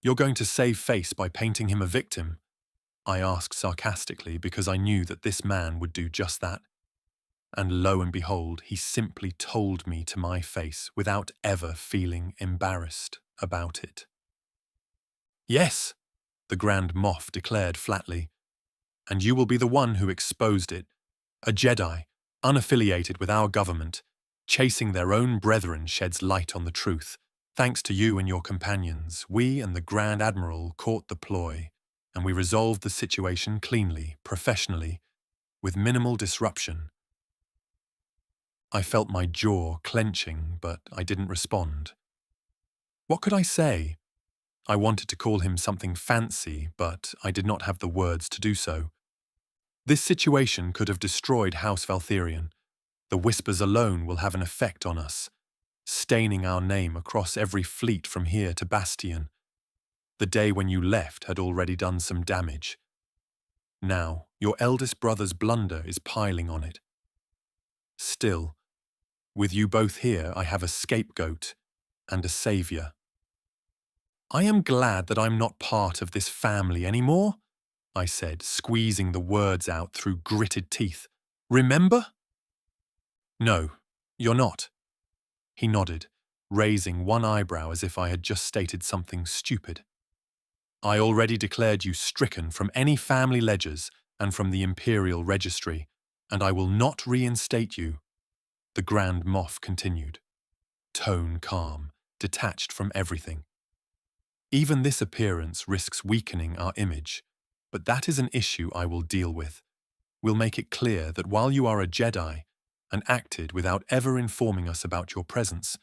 "You're going to save face by painting him a victim?" I asked sarcastically because I knew that this man would do just that. And lo and behold, he simply told me to my face without ever feeling embarrassed about it. "Yes," the Grand Moff declared flatly, "and you will be the one who exposed it. A Jedi, unaffiliated with our government, chasing their own brethren sheds light on the truth. Thanks to you and your companions, we and the Grand Admiral caught the ploy, and we resolved the situation cleanly, professionally, with minimal disruption." I felt my jaw clenching, but I didn't respond. What could I say? I wanted to call him something fancy, but I did not have the words to do so. This situation could have destroyed House Valtherion. The whispers alone will have an effect on us, staining our name across every fleet from here to Bastion. The day when you left had already done some damage. Now, your eldest brother's blunder is piling on it. Still, with you both here, I have a scapegoat and a savior. "I am glad that I'm not part of this family anymore," I said, squeezing the words out through gritted teeth. "Remember?" "No, you're not." He nodded, raising one eyebrow as if I had just stated something stupid. "I already declared you stricken from any family ledgers and from the Imperial Registry, and I will not reinstate you," the Grand Moff continued, tone calm, detached from everything. "Even this appearance risks weakening our image, but that is an issue I will deal with. We'll make it clear that while you are a Jedi and acted without ever informing us about your presence,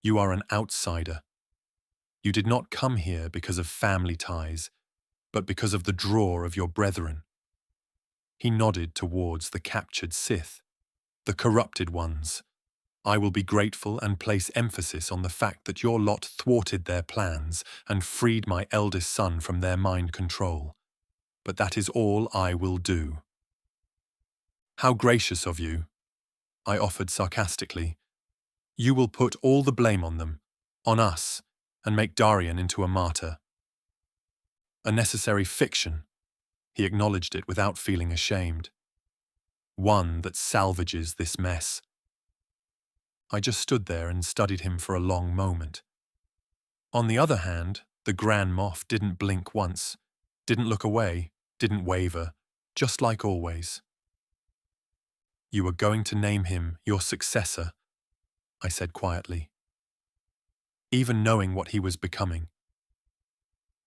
you are an outsider. You did not come here because of family ties, but because of the draw of your brethren." He nodded towards the captured Sith, the corrupted ones. "I will be grateful and place emphasis on the fact that your lot thwarted their plans and freed my eldest son from their mind control. But that is all I will do." "How gracious of you," I offered sarcastically. "You will put all the blame on them, on us, and make Darien into a martyr." "A necessary fiction," he acknowledged it without feeling ashamed. "One that salvages this mess." I just stood there and studied him for a long moment. On the other hand, the Grand Moff didn't blink once, didn't look away, didn't waver, just like always. "You are going to name him your successor," I said quietly. "Even knowing what he was becoming.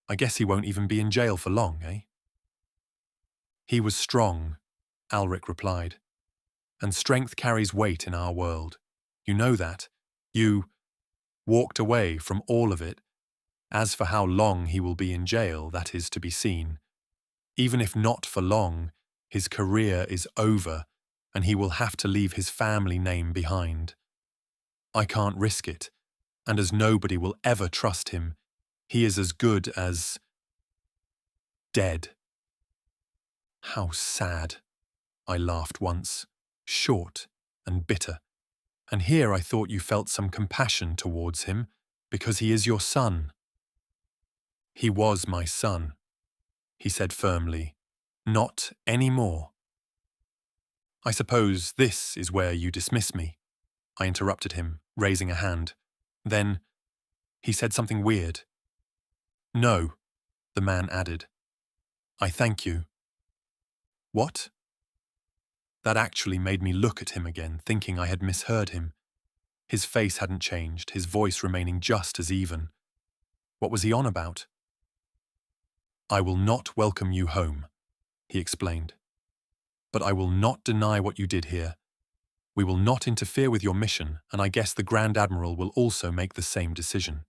I guess he won't even be in jail for long, eh?" "He was strong," Alric replied. "And strength carries weight in our world. You know that. You walked away from all of it. As for how long he will be in jail, that is to be seen. Even if not for long, his career is over, and he will have to leave his family name behind. I can't risk it, and as nobody will ever trust him, he is as good as dead." "How sad," I laughed once, short and bitter. "And here I thought you felt some compassion towards him, because he is your son." "He was my son," he said firmly. "Not any more." "I suppose this is where you dismiss me," I interrupted him, raising a hand. Then he said something weird. "No," the man added. "I thank you." "What?" That actually made me look at him again, thinking I had misheard him. His face hadn't changed, his voice remaining just as even. What was he on about? "I will not welcome you home," he explained. "But I will not deny what you did here. We will not interfere with your mission, and I guess the Grand Admiral will also make the same decision.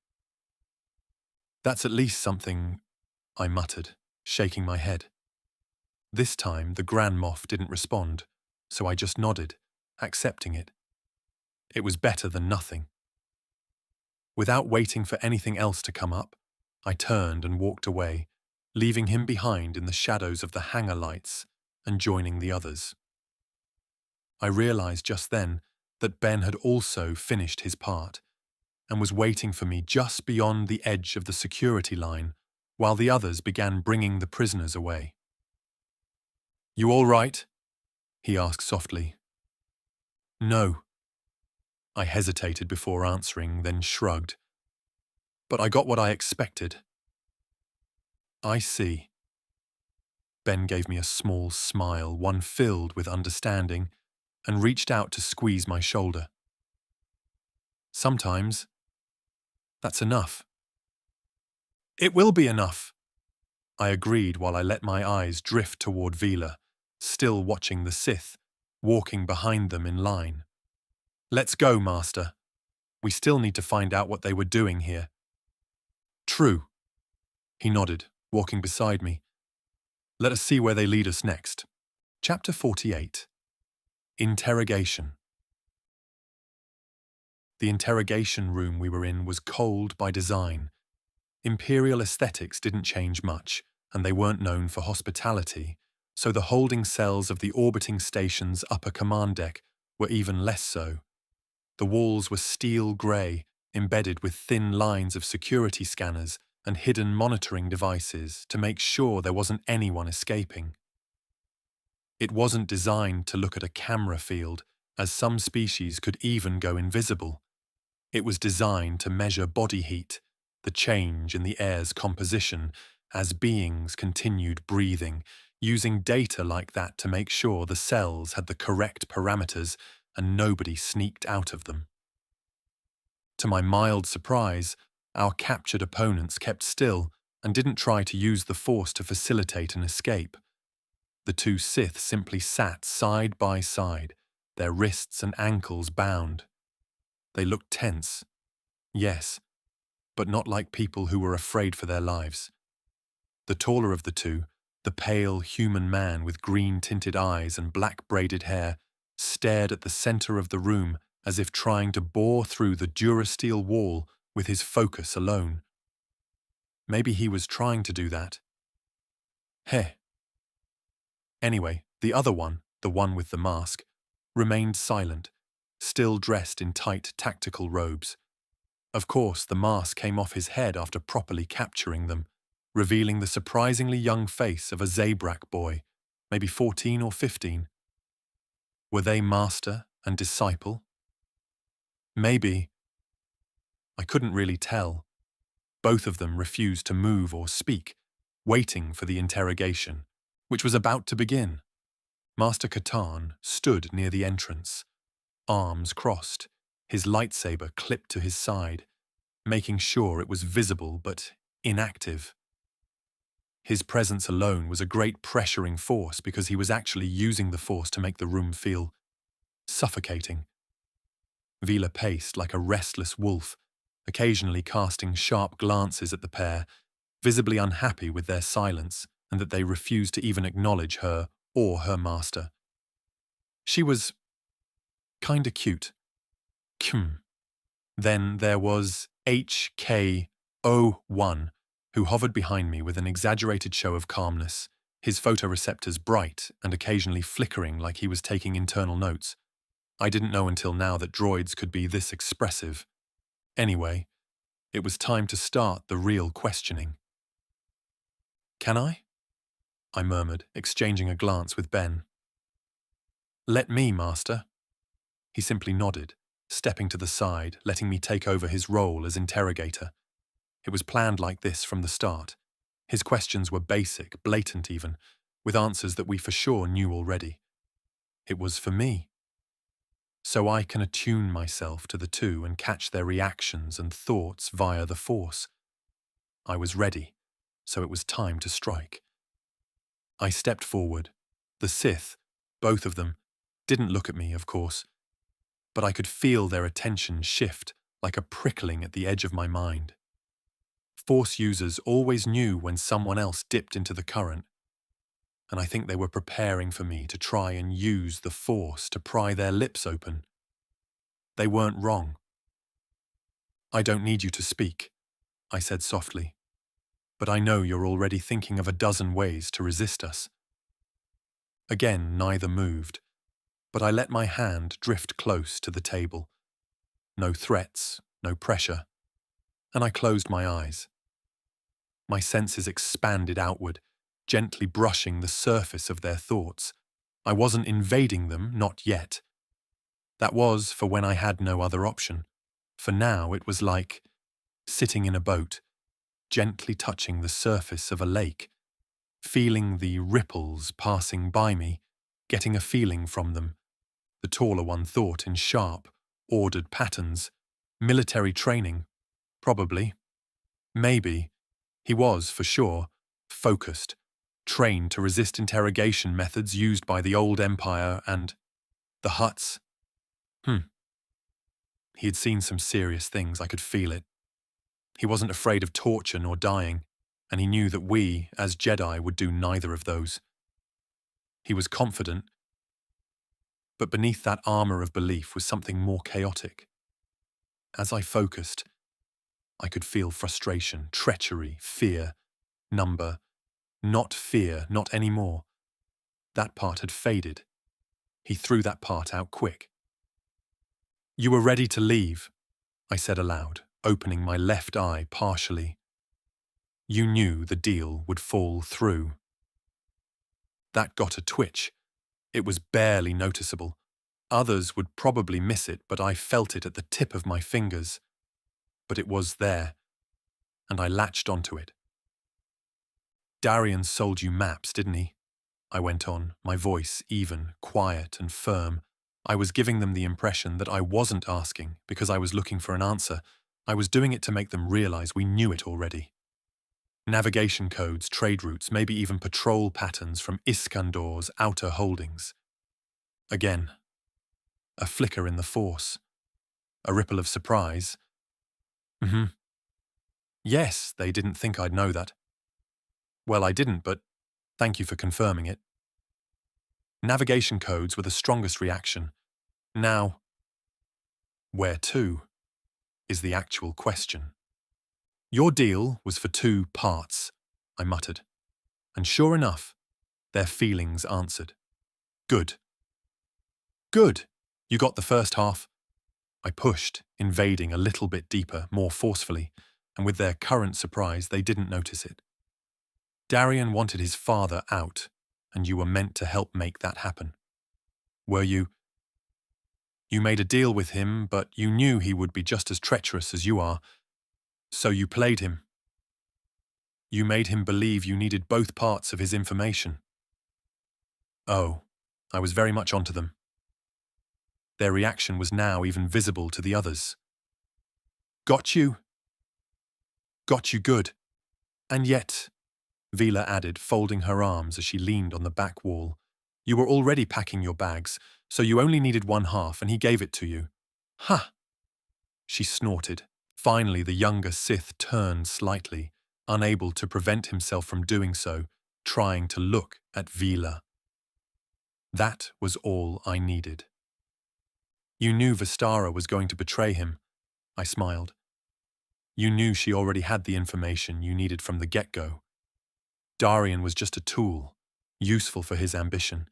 That's at least something, I muttered, shaking my head. This time the Grand Moff didn't respond, so I just nodded, accepting it. It was better than nothing. Without waiting for anything else to come up, I turned and walked away, leaving him behind in the shadows of the hangar lights and joining the others. I realized just then that Ben had also finished his part and was waiting for me just beyond the edge of the security line while the others began bringing the prisoners away. "You all right?" he asked softly. "No." I hesitated before answering, then shrugged. "But I got what I expected." "I see." Ben gave me a small smile, one filled with understanding, and reached out to squeeze my shoulder. "Sometimes, that's enough." "It will be enough," I agreed while I let my eyes drift toward Vila, still watching the Sith, walking behind them in line. "Let's go, Master. We still need to find out what they were doing here." "True." He nodded, walking beside me. "Let us see where they lead us next." Chapter 48. Interrogation. The interrogation room we were in was cold by design. Imperial aesthetics didn't change much, and they weren't known for hospitality, so the holding cells of the orbiting station's upper command deck were even less so. The walls were steel grey, embedded with thin lines of security scanners and hidden monitoring devices to make sure there wasn't anyone escaping. It wasn't designed to look at a camera field, as some species could even go invisible. It was designed to measure body heat, the change in the air's composition, as beings continued breathing, using data like that to make sure the cells had the correct parameters and nobody sneaked out of them. To my mild surprise, our captured opponents kept still and didn't try to use the Force to facilitate an escape. The two Sith simply sat side by side, their wrists and ankles bound. They looked tense, yes, but not like people who were afraid for their lives. The taller of the two, the pale human man with green-tinted eyes and black-braided hair, stared at the center of the room as if trying to bore through the durasteel wall with his focus alone. Maybe he was trying to do that. Heh. Anyway, the other one, the one with the mask, remained silent, still dressed in tight tactical robes. Of course, the mask came off his head after properly capturing them, revealing the surprisingly young face of a Zabrak boy, maybe 14 or 15. Were they master and disciple? Maybe. I couldn't really tell. Both of them refused to move or speak, waiting for the interrogation, which was about to begin. Master Katan stood near the entrance, arms crossed, his lightsaber clipped to his side, making sure it was visible but inactive. His presence alone was a great pressuring force because he was actually using the Force to make the room feel suffocating. Vila paced like a restless wolf, occasionally casting sharp glances at the pair, visibly unhappy with their silence and that they refused to even acknowledge her or her master. She was kinda cute. Then there was HK01, who hovered behind me with an exaggerated show of calmness, his photoreceptors bright and occasionally flickering like he was taking internal notes. I didn't know until now that droids could be this expressive. Anyway, it was time to start the real questioning. "Can I?" I murmured, exchanging a glance with Ben. "Let me, Master." He simply nodded, stepping to the side, letting me take over his role as interrogator. It was planned like this from the start. His questions were basic, blatant even, with answers that we for sure knew already. It was for me. So I can attune myself to the two and catch their reactions and thoughts via the Force. I was ready, so it was time to strike. I stepped forward. The Sith, both of them, didn't look at me, of course, but I could feel their attention shift like a prickling at the edge of my mind. Force users always knew when someone else dipped into the current, and I think they were preparing for me to try and use the Force to pry their lips open. They weren't wrong. "I don't need you to speak," I said softly, "but I know you're already thinking of a dozen ways to resist us." Again, neither moved, but I let my hand drift close to the table. No threats, no pressure, and I closed my eyes. My senses expanded outward, gently brushing the surface of their thoughts. I wasn't invading them, not yet. That was for when I had no other option. For now, it was like sitting in a boat, gently touching the surface of a lake, feeling the ripples passing by me, getting a feeling from them. The taller one thought in sharp, ordered patterns. Military training. Probably. Maybe. He was, for sure, focused, trained to resist interrogation methods used by the old empire and the Hutts. He had seen some serious things, I could feel it. He wasn't afraid of torture nor dying, and he knew that we, as Jedi, would do neither of those. He was confident, but beneath that armor of belief was something more chaotic. As I focused, I could feel frustration, treachery, fear, number. Not fear, not anymore. That part had faded. He threw that part out quick. "You were ready to leave," I said aloud, opening my left eye partially. "You knew the deal would fall through." That got a twitch. It was barely noticeable. Others would probably miss it, but I felt it at the tip of my fingers. But it was there, and I latched onto it. "Darien sold you maps, didn't he?" I went on, my voice even, quiet and firm. I was giving them the impression that I wasn't asking because I was looking for an answer. I was doing it to make them realize we knew it already. Navigation codes, trade routes, maybe even patrol patterns from Iskandor's outer holdings. Again, a flicker in the Force. A ripple of surprise. Yes, they didn't think I'd know that. Well, I didn't, but thank you for confirming it. Navigation codes were the strongest reaction. Now, where to, is the actual question. "Your deal was for 2 parts, I muttered. And sure enough, their feelings answered. "Good. Good. You got the first half." I pushed, invading a little bit deeper, more forcefully, and with their current surprise, they didn't notice it. "Darien wanted his father out, and you were meant to help make that happen. Were you? You made a deal with him, but you knew he would be just as treacherous as you are, so you played him. You made him believe you needed both parts of his information." Oh, I was very much onto them. Their reaction was now even visible to the others. "Got you? Got you good. And yet," Vila added, folding her arms as she leaned on the back wall, "you were already packing your bags, so you only needed 1/2 and he gave it to you." "Ha!" She snorted. Finally, the younger Sith turned slightly, unable to prevent himself from doing so, trying to look at Vila. That was all I needed. "You knew Vistara was going to betray him," I smiled. "You knew she already had the information you needed from the get-go. Darien was just a tool, useful for his ambition.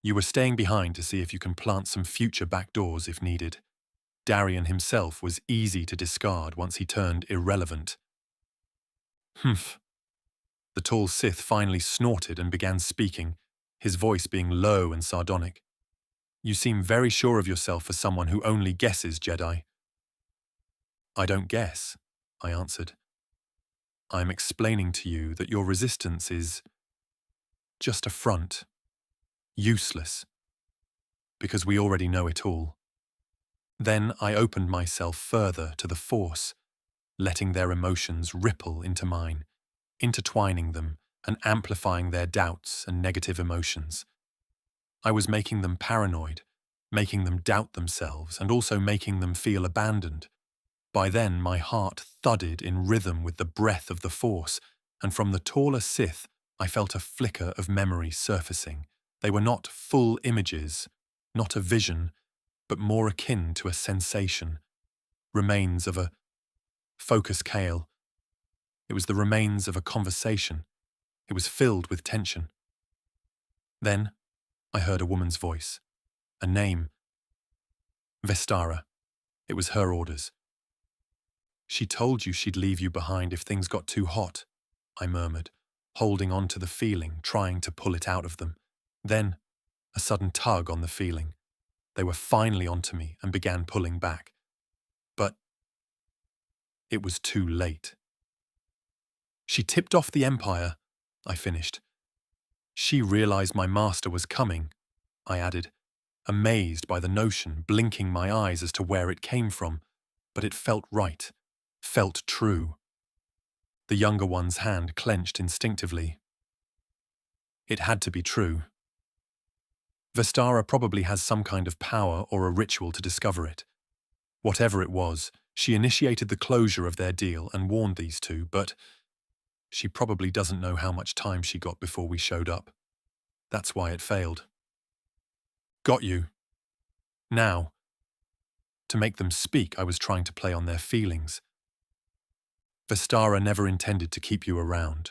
You were staying behind to see if you can plant some future backdoors if needed. Darien himself was easy to discard once he turned irrelevant." "Humph." The tall Sith finally snorted and began speaking, his voice being low and sardonic. "You seem very sure of yourself for someone who only guesses, Jedi." "I don't guess," I answered. "I'm explaining to you that your resistance is just a front. Useless. Because we already know it all." Then I opened myself further to the Force, letting their emotions ripple into mine, intertwining them and amplifying their doubts and negative emotions. I was making them paranoid, making them doubt themselves and also making them feel abandoned. By then, my heart thudded in rhythm with the breath of the Force, and from the taller Sith, I felt a flicker of memory surfacing. They were not full images, not a vision, but more akin to a sensation. Remains of a focus, Kael. It was the remains of a conversation. It was filled with tension. Then, I heard a woman's voice. A name. Vestara. It was her orders. She told you she'd leave you behind if things got too hot, I murmured, holding on to the feeling, trying to pull it out of them. Then, a sudden tug on the feeling. They were finally onto me and began pulling back. But it was too late. She tipped off the Empire, I finished. She realized my master was coming, I added, amazed by the notion, blinking my eyes as to where it came from, but it felt right, felt true. The younger one's hand clenched instinctively. It had to be true. Vestara probably has some kind of power or a ritual to discover it. Whatever it was, she initiated the closure of their deal and warned these two, but she probably doesn't know how much time she got before we showed up. That's why it failed. Got you. Now, to make them speak, I was trying to play on their feelings. Vestara never intended to keep you around,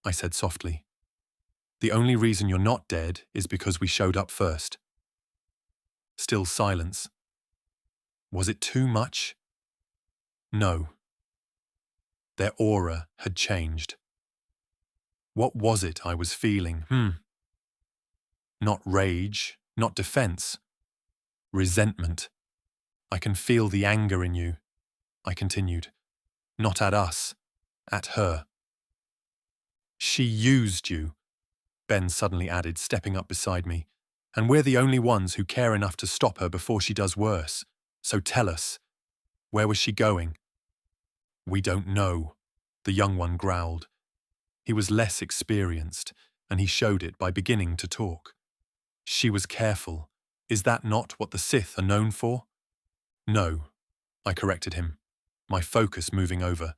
I said softly. The only reason you're not dead is because we showed up first. Still silence. Was it too much? No. Their aura had changed. What was it I was feeling? Not rage, not defense. Resentment. I can feel the anger in you, I continued. Not at us, at her. She used you, Ben suddenly added, stepping up beside me. And we're the only ones who care enough to stop her before she does worse. So tell us, where was she going? We don't know, the young one growled. He was less experienced, and he showed it by beginning to talk. She was careful. Is that not what the Sith are known for? No, I corrected him, my focus moving over.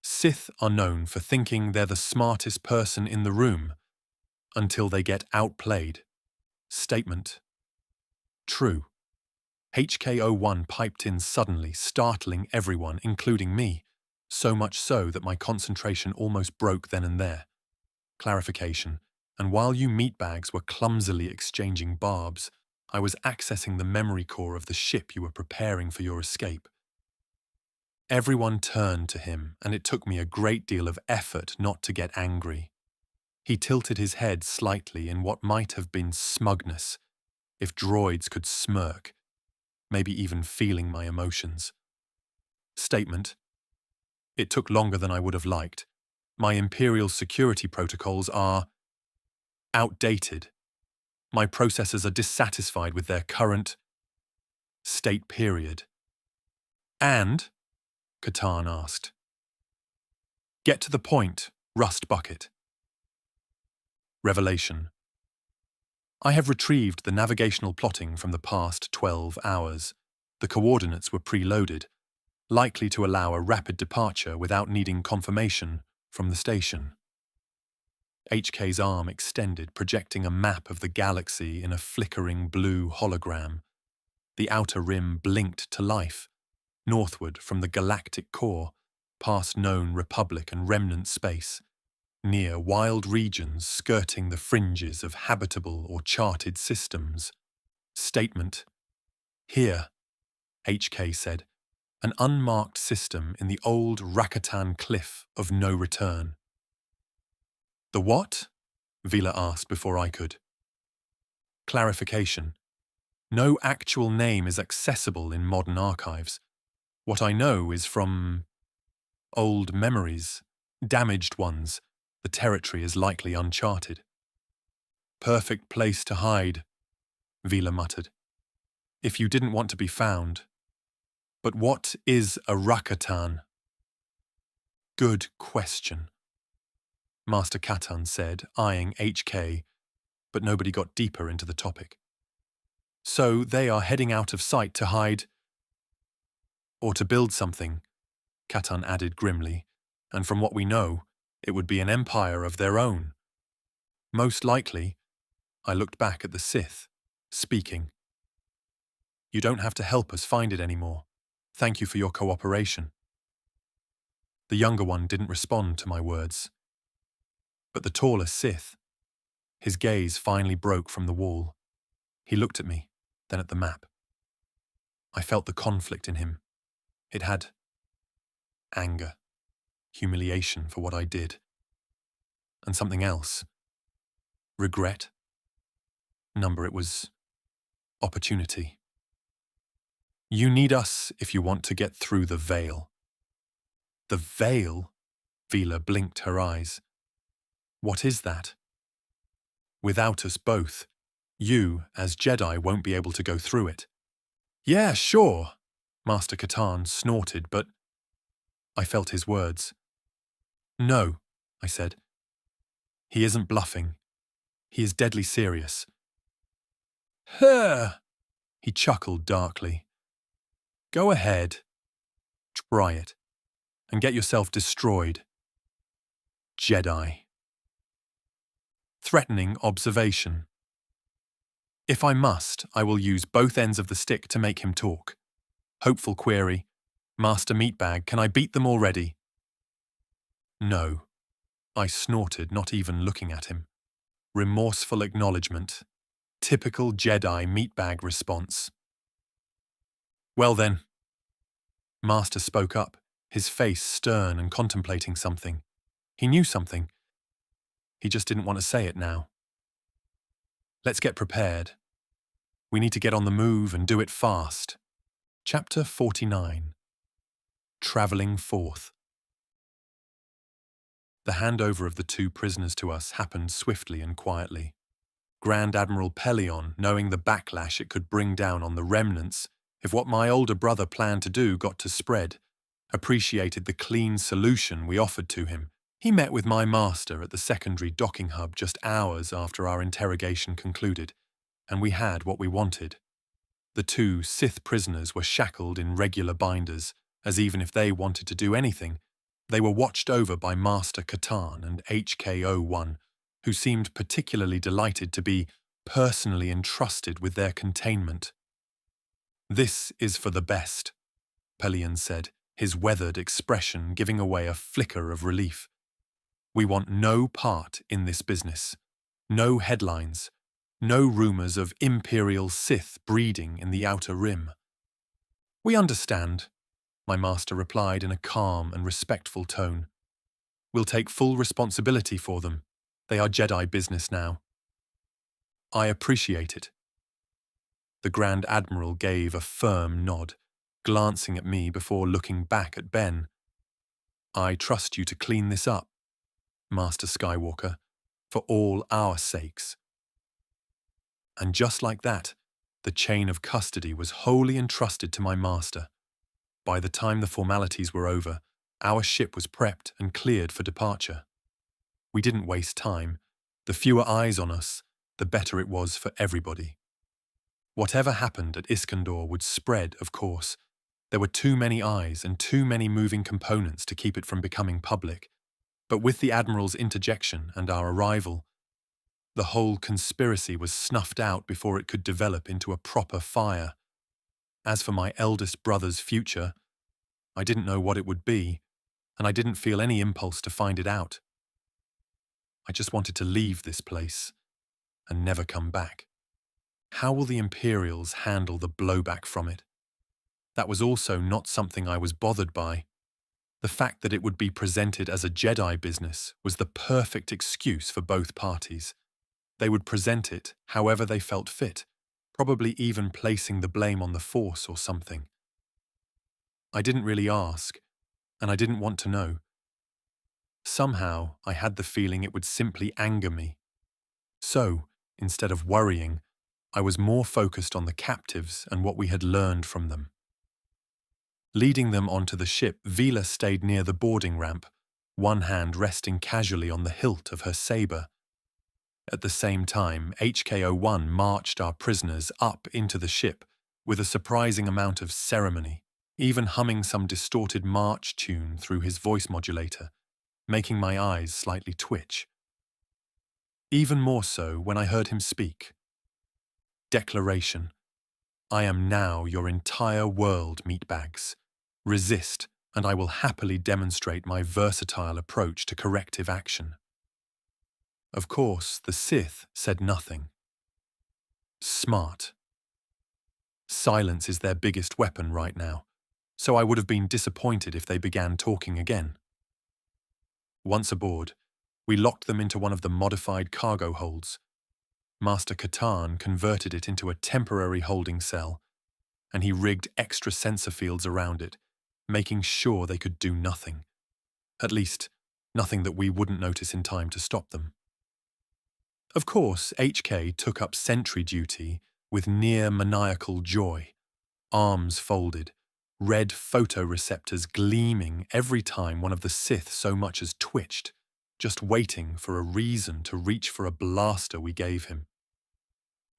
Sith are known for thinking they're the smartest person in the room until they get outplayed. Statement. True. HK01 piped in suddenly, startling everyone, including me, so much so that my concentration almost broke then and there. Clarification. And while you meatbags were clumsily exchanging barbs, I was accessing the memory core of the ship you were preparing for your escape. Everyone turned to him, and it took me a great deal of effort not to get angry. He tilted his head slightly in what might have been smugness, if droids could smirk, maybe even feeling my emotions. Statement. It took longer than I would have liked. My Imperial security protocols are outdated. My processors are dissatisfied with their current state period. And, Katan asked. Get to the point, Rust Bucket. Revelation. I have retrieved the navigational plotting from the past 12 hours. The coordinates were preloaded, likely to allow a rapid departure without needing confirmation from the station. HK's arm extended, projecting a map of the galaxy in a flickering blue hologram. The outer rim blinked to life, northward from the galactic core, past known Republic and Remnant space, near wild regions skirting the fringes of habitable or charted systems. Statement. Here, HK said, an unmarked system in the old Rakatan cliff of no return. The what? Vila asked before I could. Clarification. No actual name is accessible in modern archives. What I know is from old memories, damaged ones. The territory is likely uncharted. Perfect place to hide, Vila muttered. If you didn't want to be found. But what is a Rakatan? Good question, Master Katan said, eyeing HK, but nobody got deeper into the topic. So they are heading out of sight to hide or to build something, Catan added grimly, and from what we know, it would be an empire of their own. Most likely, I looked back at the Sith, speaking. You don't have to help us find it anymore. Thank you for your cooperation. The younger one didn't respond to my words. But the taller Sith, his gaze finally broke from the wall. He looked at me, then at the map. I felt the conflict in him. It had anger, humiliation for what I did, and something else. Regret. Number, it was opportunity. You need us if you want to get through the veil. The veil? Vila blinked her eyes. What is that? Without us both, you, as Jedi, won't be able to go through it. Yeah, sure, Master Catan snorted, but I felt his words. No, I said. He isn't bluffing. He is deadly serious. Huh, he chuckled darkly. Go ahead. Try it. And get yourself destroyed. Jedi. Threatening observation. If I must, I will use both ends of the stick to make him talk. Hopeful query. Master Meatbag, can I beat them already? No. I snorted, not even looking at him. Remorseful acknowledgement. Typical Jedi Meatbag response. Well then. Master spoke up, his face stern and contemplating something. He knew something. He just didn't want to say it now. Let's get prepared. We need to get on the move and do it fast. Chapter 49. Travelling Forth. The handover of the two prisoners to us happened swiftly and quietly. Grand Admiral Pellaeon, knowing the backlash it could bring down on the remnants if what my older brother planned to do got to spread, appreciated the clean solution we offered to him. He met with my master at the secondary docking hub just hours after our interrogation concluded, and we had what we wanted. The two Sith prisoners were shackled in regular binders, as even if they wanted to do anything, they were watched over by Master Catan and HK-01, who seemed particularly delighted to be personally entrusted with their containment. This is for the best, Pellaeon said, his weathered expression giving away a flicker of relief. We want no part in this business. No headlines. No rumours of Imperial Sith breeding in the Outer Rim. We understand, my master replied in a calm and respectful tone. We'll take full responsibility for them. They are Jedi business now. I appreciate it. The Grand Admiral gave a firm nod, glancing at me before looking back at Ben. I trust you to clean this up, Master Skywalker, for all our sakes. And just like that, the chain of custody was wholly entrusted to my master. By the time the formalities were over, our ship was prepped and cleared for departure. We didn't waste time. The fewer eyes on us, the better it was for everybody. Whatever happened at Iskandar would spread, of course. There were too many eyes and too many moving components to keep it from becoming public. But with the Admiral's interjection and our arrival, the whole conspiracy was snuffed out before it could develop into a proper fire. As for my eldest brother's future, I didn't know what it would be, and I didn't feel any impulse to find it out. I just wanted to leave this place and never come back. How will the Imperials handle the blowback from it? That was also not something I was bothered by. The fact that it would be presented as a Jedi business was the perfect excuse for both parties. They would present it however they felt fit, probably even placing the blame on the Force or something. I didn't really ask, and I didn't want to know. Somehow, I had the feeling it would simply anger me. So, instead of worrying, I was more focused on the captives and what we had learned from them. Leading them onto the ship, Vila stayed near the boarding ramp, one hand resting casually on the hilt of her saber. At the same time, HK-01 marched our prisoners up into the ship with a surprising amount of ceremony, even humming some distorted march tune through his voice modulator, making my eyes slightly twitch. Even more so when I heard him speak. Declaration. I am now your entire world, meatbags. Resist, and I will happily demonstrate my versatile approach to corrective action. Of course, the Sith said nothing. Smart. Silence is their biggest weapon right now, so I would have been disappointed if they began talking again. Once aboard, we locked them into one of the modified cargo holds. Master Katarn converted it into a temporary holding cell, and he rigged extra sensor fields around it, making sure they could do nothing. At least, nothing that we wouldn't notice in time to stop them. Of course, HK took up sentry duty with near maniacal joy, arms folded, red photoreceptors gleaming every time one of the Sith so much as twitched, just waiting for a reason to reach for a blaster we gave him.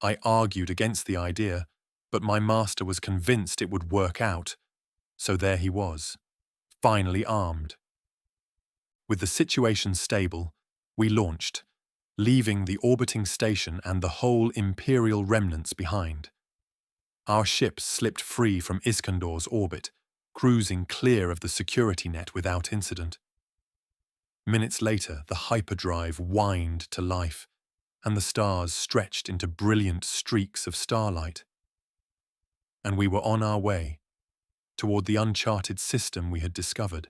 I argued against the idea, but my master was convinced it would work out, so there he was, finally armed. With the situation stable, we launched, leaving the orbiting station and the whole Imperial Remnants behind. Our ship slipped free from Iskandor's orbit, cruising clear of the security net without incident. Minutes later, the hyperdrive whined to life, and the stars stretched into brilliant streaks of starlight. And we were on our way, toward the uncharted system we had discovered.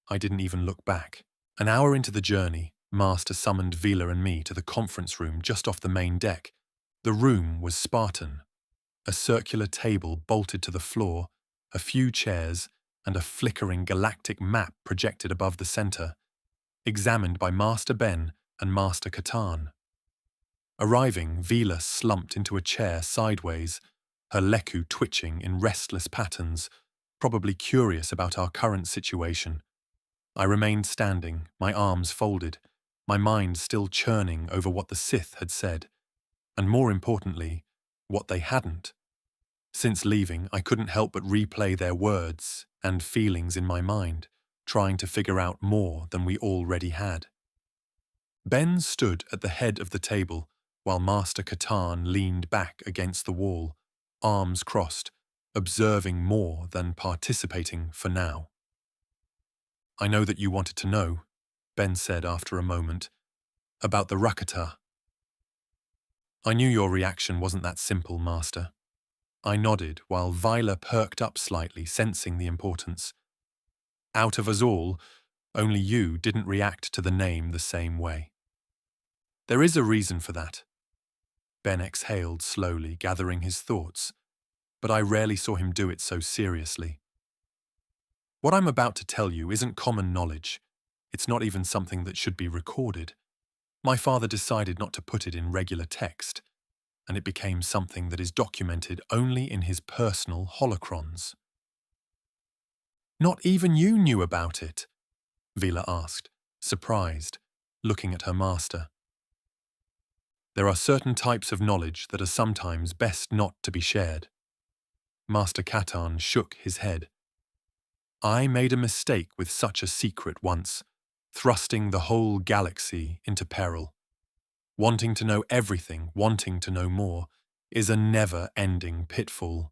I didn't even look back. An hour into the journey, Master summoned Vila and me to the conference room just off the main deck. The room was Spartan. A circular table bolted to the floor, a few chairs, and a flickering galactic map projected above the center, examined by Master Ben and Master Katarn. Arriving, Vila slumped into a chair sideways, her leku twitching in restless patterns, probably curious about our current situation. I remained standing, my arms folded, my mind still churning over what the Sith had said, and more importantly, what they hadn't. Since leaving, I couldn't help but replay their words and feelings in my mind, trying to figure out more than we already had. Ben stood at the head of the table, while Master Katarn leaned back against the wall, arms crossed, observing more than participating for now. I know that you wanted to know, Ben said after a moment, about the Rakata. I knew your reaction wasn't that simple, Master. I nodded while Vila perked up slightly, sensing the importance. Out of us all, only you didn't react to the name the same way. There is a reason for that. Ben exhaled slowly, gathering his thoughts, but I rarely saw him do it so seriously. What I'm about to tell you isn't common knowledge. It's not even something that should be recorded. My father decided not to put it in regular text, and it became something that is documented only in his personal holocrons. Not even you knew about it? Vila asked, surprised, looking at her master. There are certain types of knowledge that are sometimes best not to be shared. Master Katarn shook his head. I made a mistake with such a secret once, thrusting the whole galaxy into peril. Wanting to know everything, wanting to know more, is a never-ending pitfall.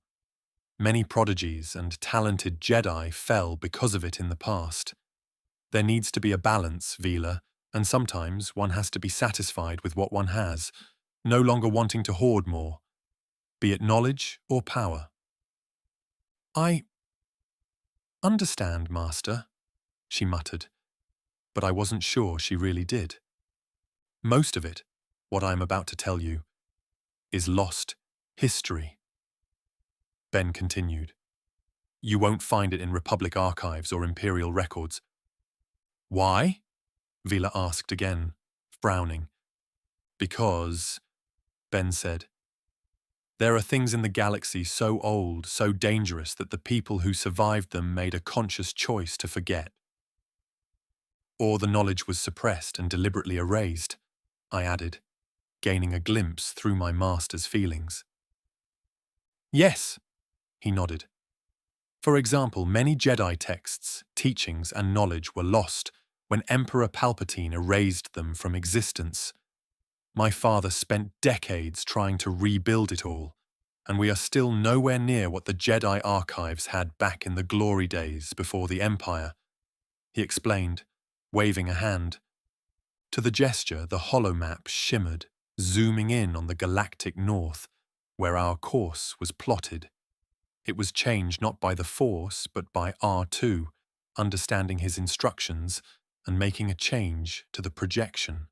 Many prodigies and talented Jedi fell because of it in the past. There needs to be a balance, Vila, and sometimes one has to be satisfied with what one has, no longer wanting to hoard more, be it knowledge or power. I understand, Master, she muttered, but I wasn't sure she really did. Most of it, what I am about to tell you, is lost history. Ben continued. You won't find it in Republic archives or Imperial records. Why? Vila asked again, frowning. Because, Ben said, there are things in the galaxy so old, so dangerous that the people who survived them made a conscious choice to forget. Or the knowledge was suppressed and deliberately erased. I added, gaining a glimpse through my master's feelings. Yes, he nodded. For example, many Jedi texts, teachings, and knowledge were lost when Emperor Palpatine erased them from existence. My father spent decades trying to rebuild it all, and we are still nowhere near what the Jedi archives had back in the glory days before the Empire, he explained, waving a hand. To the gesture, the holomap shimmered, zooming in on the galactic north, where our course was plotted. It was changed not by the Force, but by R2, understanding his instructions and making a change to the projection.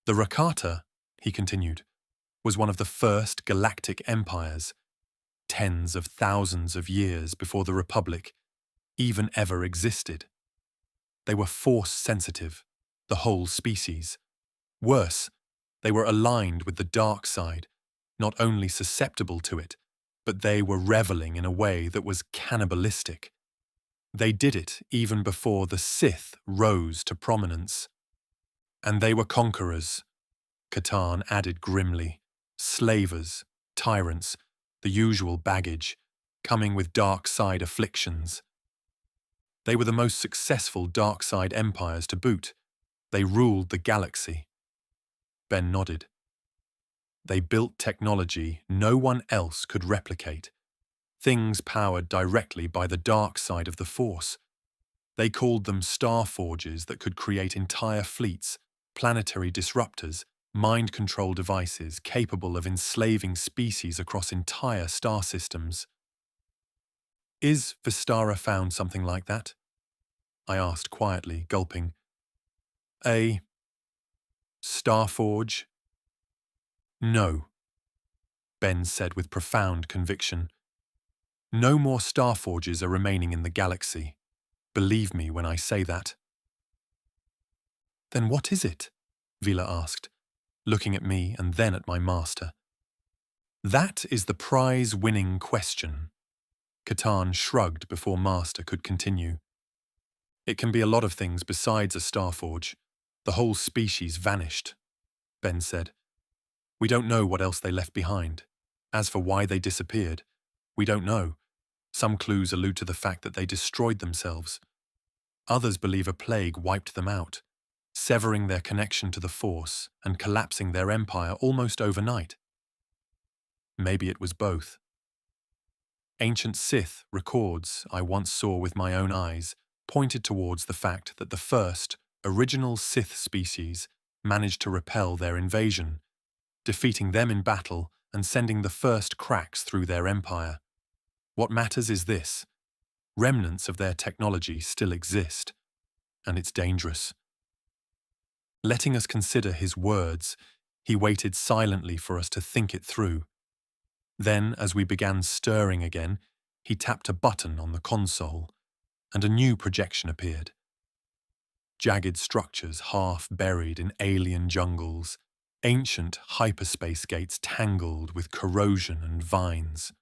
The Rakata, he continued, was one of the first galactic empires, tens of thousands of years before the Republic even ever existed. They were Force-sensitive, the whole species. Worse, they were aligned with the dark side, not only susceptible to it, but they were reveling in a way that was cannibalistic. They did it even before the Sith rose to prominence. And they were conquerors, Katarn added grimly, slavers, tyrants, the usual baggage, coming with dark side afflictions. They were the most successful dark side empires to boot. They ruled the galaxy. Ben nodded. They built technology no one else could replicate, things powered directly by the dark side of the Force. They called them star forges that could create entire fleets, planetary disruptors, mind control devices capable of enslaving species across entire star systems. Is Vistara found something like that? I asked quietly, gulping. A Starforge? No, Ben said with profound conviction. No more Starforges are remaining in the galaxy. Believe me when I say that. Then what is it? Vila asked, looking at me and then at my master. That is the prize-winning question. Katarn shrugged before Master could continue. It can be a lot of things besides a Starforge. The whole species vanished, Ben said. We don't know what else they left behind. As for why they disappeared, we don't know. Some clues allude to the fact that they destroyed themselves. Others believe a plague wiped them out, severing their connection to the Force and collapsing their empire almost overnight. Maybe it was both. Ancient Sith records I once saw with my own eyes pointed towards the fact that the first, original Sith species managed to repel their invasion, defeating them in battle and sending the first cracks through their empire. What matters is this: remnants of their technology still exist, and it's dangerous. Letting us consider his words, he waited silently for us to think it through. Then, as we began stirring again, he tapped a button on the console, and a new projection appeared. Jagged structures half buried in alien jungles, ancient hyperspace gates tangled with corrosion and vines.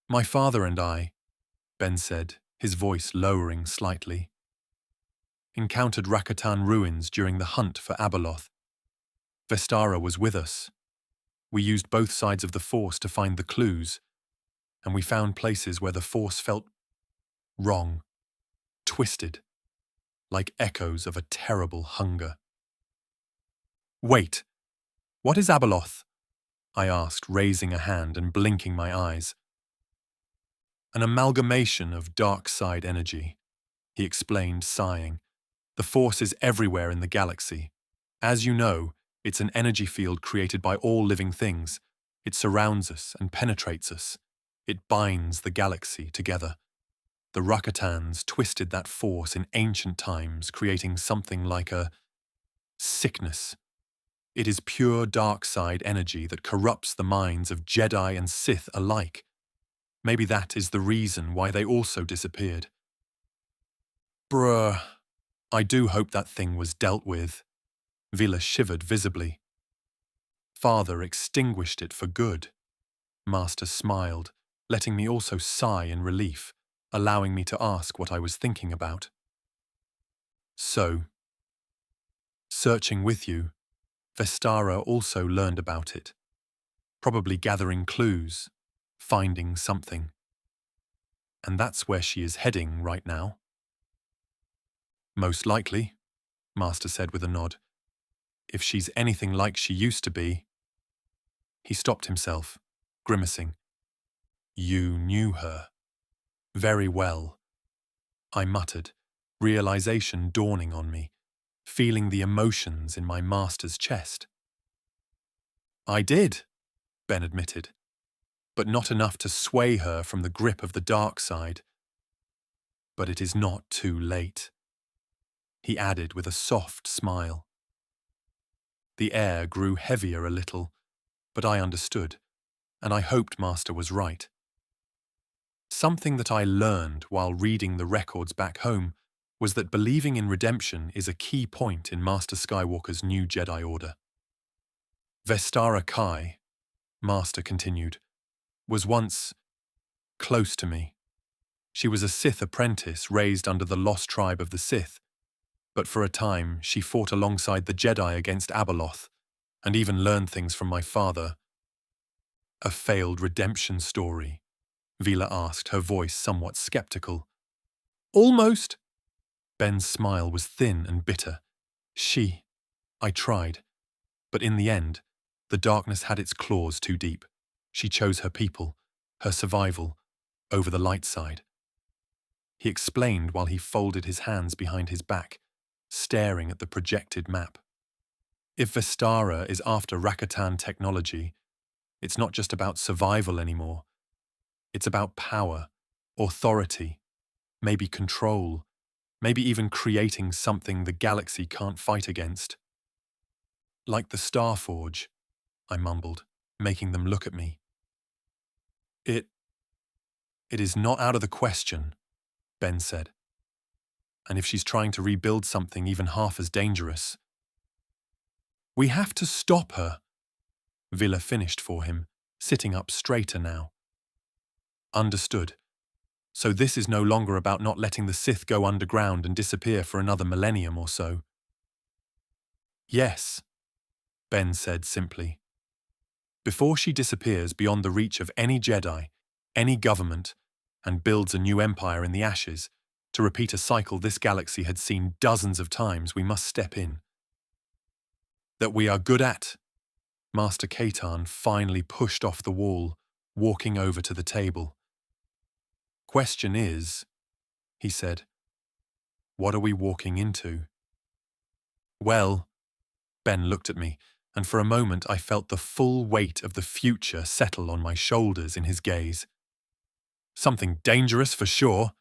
My father and I, Ben said, his voice lowering slightly, encountered Rakatan ruins during the hunt for Abeloth. Vistara was with us. We used both sides of the Force to find the clues, and we found places where the Force felt wrong, twisted, like echoes of a terrible hunger. Wait, what is Abeloth? I asked, raising a hand and blinking my eyes. An amalgamation of dark side energy, he explained, sighing. The Force is everywhere in the galaxy. As you know, it's an energy field created by all living things. It surrounds us and penetrates us. It binds the galaxy together. The Rakatans twisted that force in ancient times, creating something like a sickness. It is pure dark side energy that corrupts the minds of Jedi and Sith alike. Maybe that is the reason why they also disappeared. Bruh, I do hope that thing was dealt with. Vila shivered visibly. Father extinguished it for good. Master smiled, letting me also sigh in relief, allowing me to ask what I was thinking about. So Searching with you, Vestara also learned about it, probably gathering clues, finding something. And that's where she is heading right now. Most likely, Master said with a nod. If she's anything like she used to be. He stopped himself, grimacing. You knew her. Very well, I muttered, realization dawning on me, feeling the emotions in my master's chest. I did, Ben admitted, but not enough to sway her from the grip of the dark side. But it is not too late, he added with a soft smile. The air grew heavier a little, but I understood, and I hoped Master was right. Something that I learned while reading the records back home was that believing in redemption is a key point in Master Skywalker's new Jedi Order. Vestara Kai, Master continued, was once close to me. She was a Sith apprentice raised under the lost tribe of the Sith, but for a time she fought alongside the Jedi against Abeloth, and even learned things from my father. A failed redemption story, Vila asked, her voice somewhat skeptical. Almost. Ben's smile was thin and bitter. I tried, but in the end, the darkness had its claws too deep. She chose her people, her survival, over the light side. He explained while he folded his hands behind his back, staring at the projected map. If Vestara is after Rakatan technology, it's not just about survival anymore. It's about power, authority, maybe control, maybe even creating something the galaxy can't fight against. Like the Starforge, I mumbled, making them look at me. It is not out of the question, Ben said. And if she's trying to rebuild something even half as dangerous. We have to stop her, Vila finished for him, sitting up straighter now. Understood. So this is no longer about not letting the Sith go underground and disappear for another millennium or so. Yes, Ben said simply. Before she disappears beyond the reach of any Jedi, any government, and builds a new empire in the ashes, to repeat a cycle this galaxy had seen dozens of times, we must step in. That we are good at. Master Kaetan finally pushed off the wall, walking over to the table. Question is, he said, what are we walking into? Well, Ben looked at me, and for a moment I felt the full weight of the future settle on my shoulders in his gaze. Something dangerous for sure,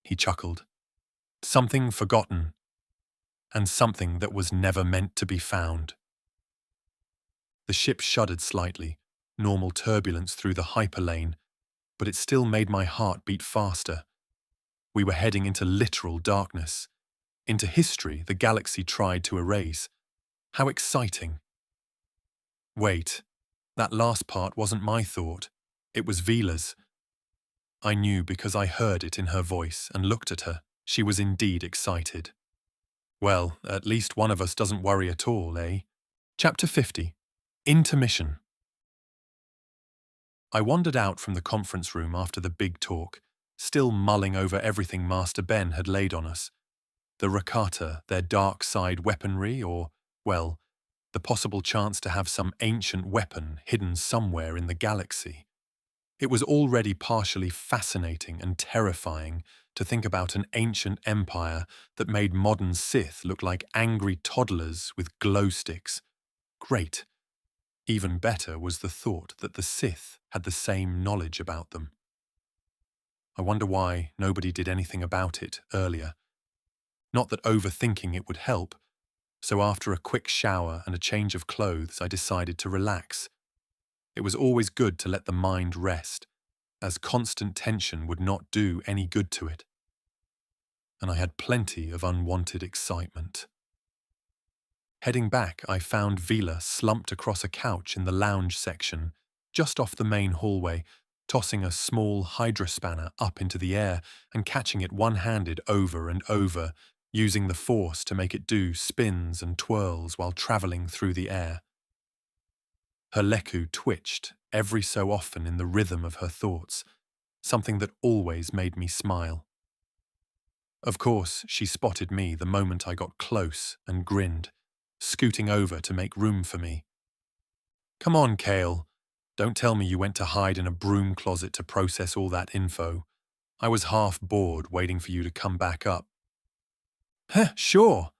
he chuckled. Something forgotten, and something that was never meant to be found. The ship shuddered slightly, normal turbulence through the hyperlane, but it still made my heart beat faster. We were heading into literal darkness, into history the galaxy tried to erase. How exciting. Wait, that last part wasn't my thought. It was Vila's. I knew because I heard it in her voice and looked at her. She was indeed excited. Well, at least one of us doesn't worry at all, eh? Chapter 50. Intermission. I wandered out from the conference room after the big talk, still mulling over everything Master Ben had laid on us. The Rakata, their dark side weaponry, or, well, the possible chance to have some ancient weapon hidden somewhere in the galaxy. It was already partially fascinating and terrifying to think about an ancient empire that made modern Sith look like angry toddlers with glow sticks. Great. Even better was the thought that the Sith had the same knowledge about them. I wonder why nobody did anything about it earlier. Not that overthinking it would help, so after a quick shower and a change of clothes I decided to relax. It was always good to let the mind rest, as constant tension would not do any good to it. And I had plenty of unwanted excitement. Heading back, I found Vila slumped across a couch in the lounge section, just off the main hallway, tossing a small hydrospanner up into the air and catching it one-handed over and over, using the Force to make it do spins and twirls while travelling through the air. Her leku twitched every so often in the rhythm of her thoughts, something that always made me smile. Of course, she spotted me the moment I got close and grinned, scooting over to make room for me. "Come on, Kael. Don't tell me you went to hide in a broom closet to process all that info. I was half bored waiting for you to come back up." "Heh, sure."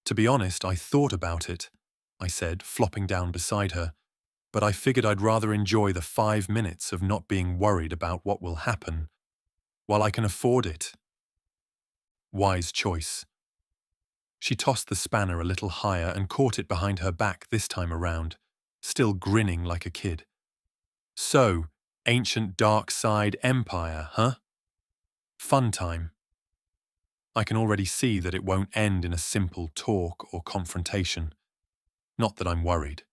"To be honest, I thought about it," I said, flopping down beside her, "but I figured I'd rather enjoy the 5 minutes of not being worried about what will happen, while I can afford it." Wise choice. She tossed the spanner a little higher and caught it behind her back this time around, still grinning like a kid. "So, ancient dark side empire, huh? Fun time." I can already see that it won't end in a simple talk or confrontation. Not that I'm worried.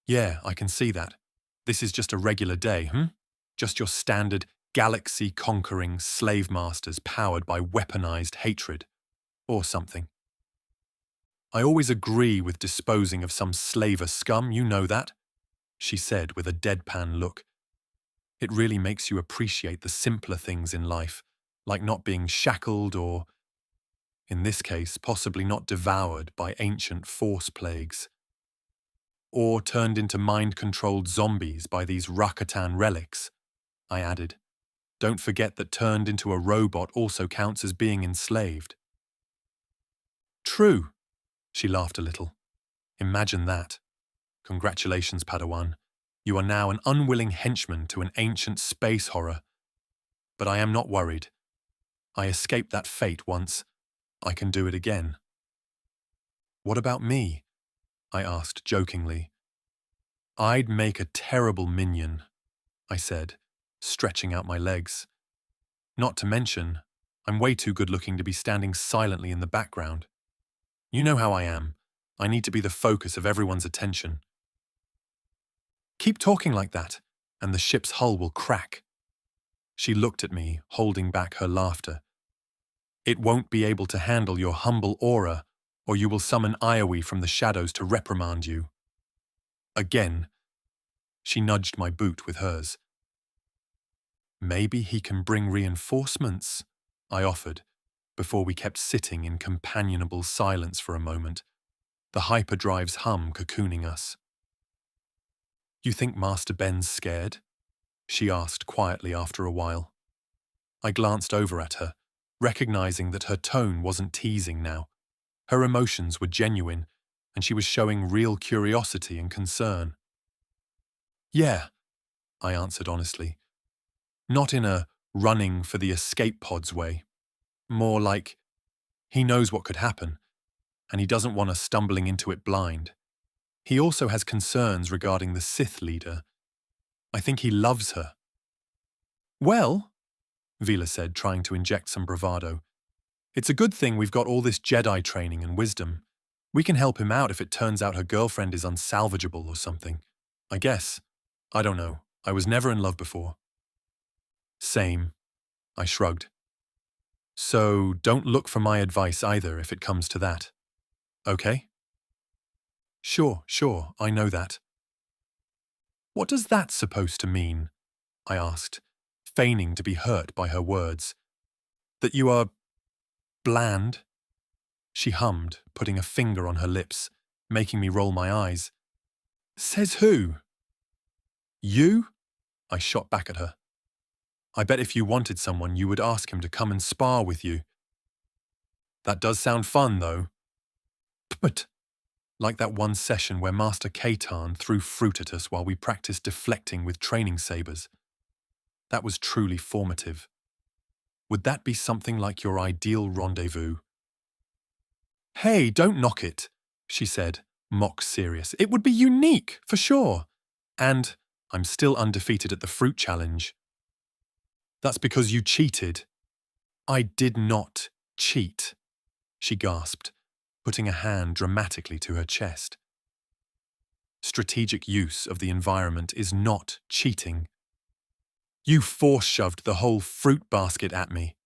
"Yeah, I can see that. This is just a regular day, Just your standard galaxy-conquering slave masters powered by weaponized hatred. Or something." "I always agree with disposing of some slaver scum, you know that," she said with a deadpan look. "It really makes you appreciate the simpler things in life, like not being shackled or, in this case, possibly not devoured by ancient force plagues. Or turned into mind-controlled zombies by these Rakatan relics," I added. "Don't forget that turned into a robot also counts as being enslaved." "True," she laughed a little. "Imagine that. Congratulations, Padawan. You are now an unwilling henchman to an ancient space horror. But I am not worried. I escaped that fate once. I can do it again." "What about me?" I asked jokingly. "I'd make a terrible minion," I said, stretching out my legs. "Not to mention, I'm way too good-looking to be standing silently in the background. You know how I am. I need to be the focus of everyone's attention." "Keep talking like that, and the ship's hull will crack." She looked at me, holding back her laughter. "It won't be able to handle your humble aura, or you will summon Iowi from the shadows to reprimand you." Again, she nudged my boot with hers. "Maybe he can bring reinforcements," I offered, before we kept sitting in companionable silence for a moment, the hyperdrive's hum cocooning us. "You think Master Ben's scared?" she asked quietly after a while. I glanced over at her, recognizing that her tone wasn't teasing now. Her emotions were genuine, and she was showing real curiosity and concern. "Yeah," I answered honestly. "Not in a running for the escape pods way. More like he knows what could happen, and he doesn't want us stumbling into it blind. He also has concerns regarding the Sith leader. I think he loves her." "Well," Vila said, trying to inject some bravado, "it's a good thing we've got all this Jedi training and wisdom. We can help him out if it turns out her girlfriend is unsalvageable or something. I guess. I don't know. I was never in love before." "Same," I shrugged. "So don't look for my advice either if it comes to that. Okay?" Sure, I know that." "What does that supposed to mean?" I asked, feigning to be hurt by her words. "That you are bland?" She hummed, putting a finger on her lips, making me roll my eyes. "Says who?" "You?" I shot back at her. "I bet if you wanted someone, you would ask him to come and spar with you." "That does sound fun, though." "But," like that one session where Master Kaetan threw fruit at us while we practiced deflecting with training sabers. That was truly formative. Would that be something like your ideal rendezvous? "Hey, don't knock it," she said, mock serious. "It would be unique, for sure. And I'm still undefeated at the fruit challenge." "That's because you cheated." "I did not cheat," she gasped, putting a hand dramatically to her chest. "Strategic use of the environment is not cheating." "You force-shoved the whole fruit basket at me."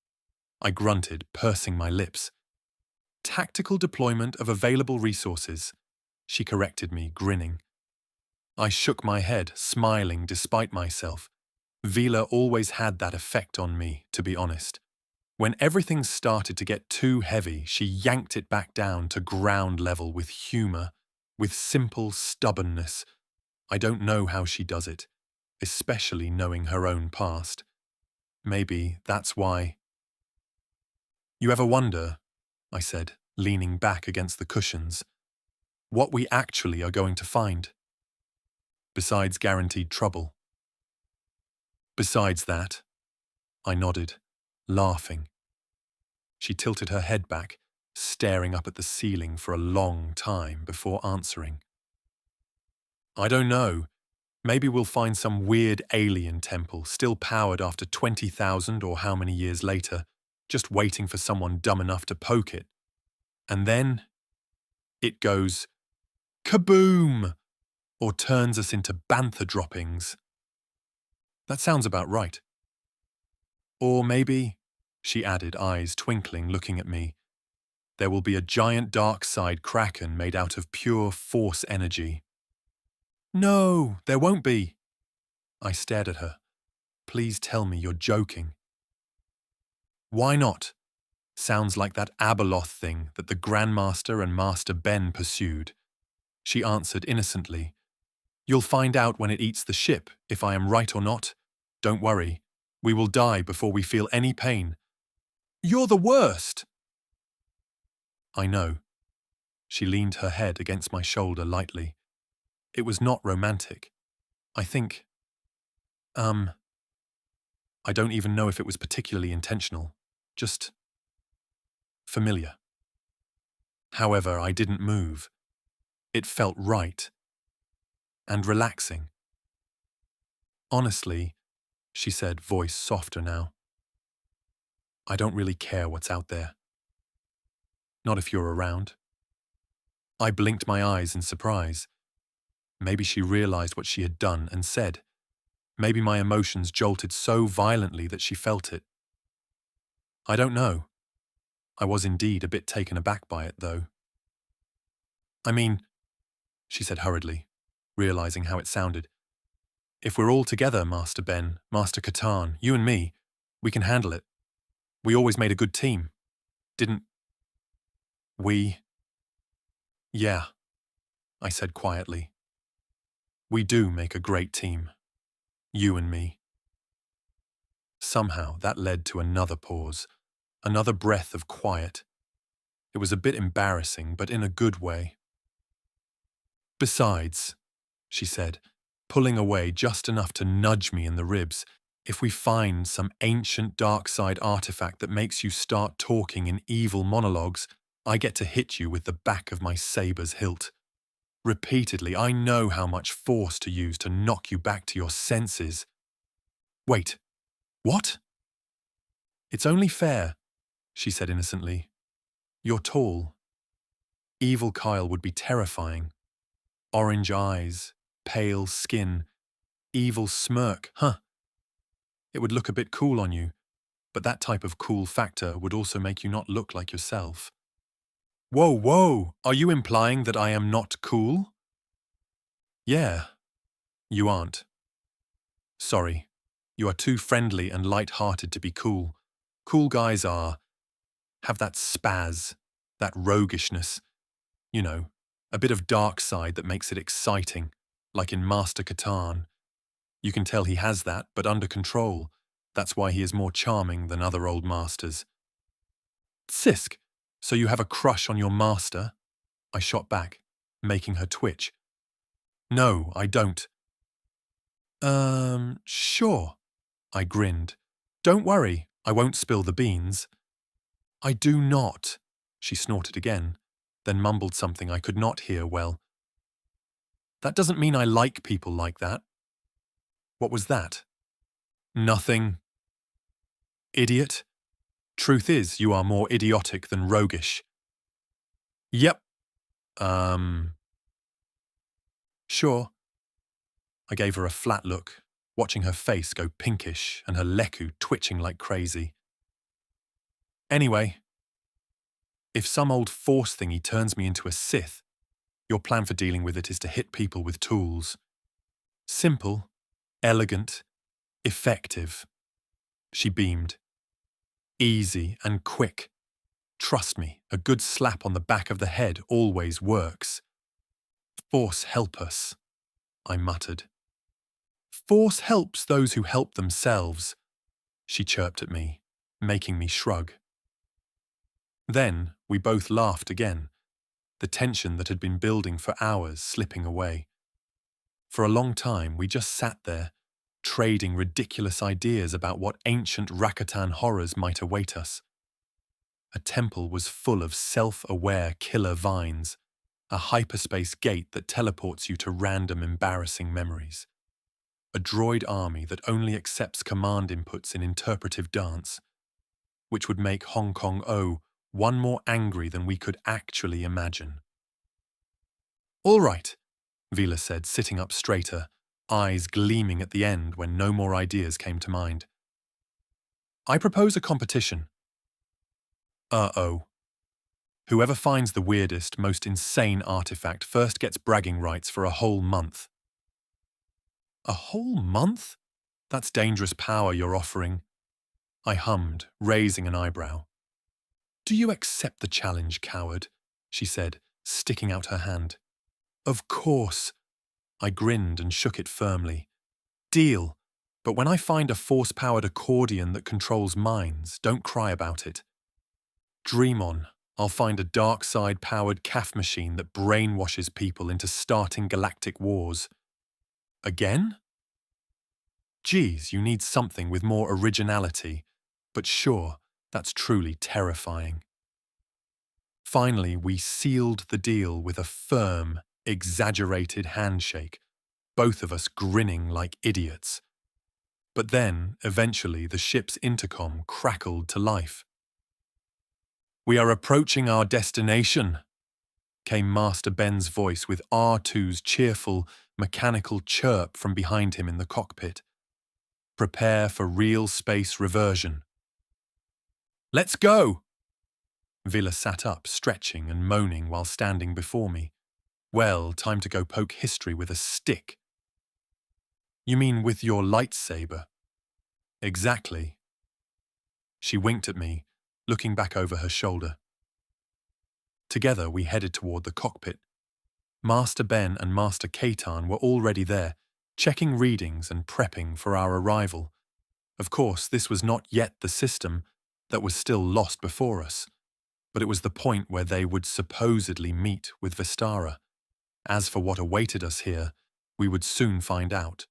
I grunted, pursing my lips, Tactical deployment of available resources, she corrected me, grinning. I shook my head, smiling despite myself. Vila always had that effect on me, to be honest. When everything started to get too heavy, she yanked it back down to ground level with humor, with simple stubbornness. I don't know how she does it, especially knowing her own past. Maybe that's why. You ever wonder, I said, leaning back against the cushions, what we actually are going to find? Besides guaranteed trouble. Besides that, I nodded, laughing. She tilted her head back, staring up at the ceiling for a long time before answering. I don't know. Maybe we'll find some weird alien temple still powered after 20,000 or how many years later, just waiting for someone dumb enough to poke it. And then it goes kaboom! Or turns us into bantha droppings. That sounds about right. Or maybe, she added, eyes twinkling, looking at me, there will be a giant dark side kraken made out of pure force energy. No, there won't be. I stared at her. Please tell me you're joking. Why not? Sounds like that Abeloth thing that the Grandmaster and Master Ben pursued. She answered innocently. You'll find out when it eats the ship, if I am right or not. Don't worry. We will die before we feel any pain. You're the worst! I know. She leaned her head against my shoulder lightly. It was not romantic. I think… I don't even know if it was particularly intentional. Just… familiar. However, I didn't move. It felt right. And relaxing. Honestly, she said, voice softer now, I don't really care what's out there. Not if you're around. I blinked my eyes in surprise. Maybe she realized what she had done and said. Maybe my emotions jolted so violently that she felt it. I don't know. I was indeed a bit taken aback by it, though. I mean, she said hurriedly, realizing how it sounded. If we're all together, Master Ben, Master Catan, you and me, we can handle it. We always made a good team. Didn't we? Yeah, I said quietly. We do make a great team. You and me. Somehow that led to another pause, another breath of quiet. It was a bit embarrassing, but in a good way. Besides, she said, pulling away just enough to nudge me in the ribs, if we find some ancient dark side artifact that makes you start talking in evil monologues, I get to hit you with the back of my saber's hilt. Repeatedly, I know how much force to use to knock you back to your senses. Wait, what? It's only fair, she said innocently. You're tall. Evil Kael would be terrifying. Orange eyes, pale skin, evil smirk, huh? It would look a bit cool on you, but that type of cool factor would also make you not look like yourself. Whoa, are you implying that I am not cool? Yeah, you aren't. Sorry, you are too friendly and light-hearted to be cool. Cool guys have that spaz, that roguishness. You know, a bit of dark side that makes it exciting, like in Master Catan. You can tell he has that, but under control. That's why he is more charming than other old masters. Sisk, so you have a crush on your master? I shot back, making her twitch. No, I don't. Sure. I grinned. Don't worry, I won't spill the beans. I do not, she snorted again, then mumbled something I could not hear well. That doesn't mean I like people like that. What was that? Nothing. Idiot. Truth is, you are more idiotic than roguish. Yep. Sure. I gave her a flat look, watching her face go pinkish and her leku twitching like crazy. Anyway, If some old force thingy turns me into a Sith, your plan for dealing with it is to hit people with tools. Simple, elegant, effective. She beamed. Easy and quick. Trust me, a good slap on the back of the head always works. Force help us, I muttered. Force helps those who help themselves, she chirped at me, making me shrug. Then we both laughed again, the tension that had been building for hours slipping away. For a long time we just sat there, trading ridiculous ideas about what ancient Rakatan horrors might await us. A temple was full of self-aware killer vines, a hyperspace gate that teleports you to random embarrassing memories. A droid army that only accepts command inputs in interpretive dance, which would make Hong Kong O one more angry than we could actually imagine. All right, Vila said, sitting up straighter, eyes gleaming at the end when no more ideas came to mind. I propose a competition. Uh-oh. Whoever finds the weirdest, most insane artifact first gets bragging rights for a whole month. A whole month? That's dangerous power you're offering. I hummed, raising an eyebrow. Do you accept the challenge, coward? She said, sticking out her hand. Of course. I grinned and shook it firmly. Deal. But when I find a force-powered accordion that controls minds, don't cry about it. Dream on. I'll find a dark side-powered CAF machine that brainwashes people into starting galactic wars. Again? Geez, you need something with more originality, but sure, that's truly terrifying. Finally, we sealed the deal with a firm, exaggerated handshake, both of us grinning like idiots. But then, eventually, the ship's intercom crackled to life. We are approaching our destination, came Master Ben's voice with R2's cheerful, mechanical chirp from behind him in the cockpit. Prepare for real space reversion. Let's go! Vila sat up, stretching and moaning while standing before me. Well, time to go poke history with a stick. You mean with your lightsaber? Exactly. She winked at me, looking back over her shoulder. Together we headed toward the cockpit. Master Ben and Master Katan were already there, checking readings and prepping for our arrival. Of course, this was not yet the system that was still lost before us, but it was the point where they would supposedly meet with Vistara. As for what awaited us here, we would soon find out.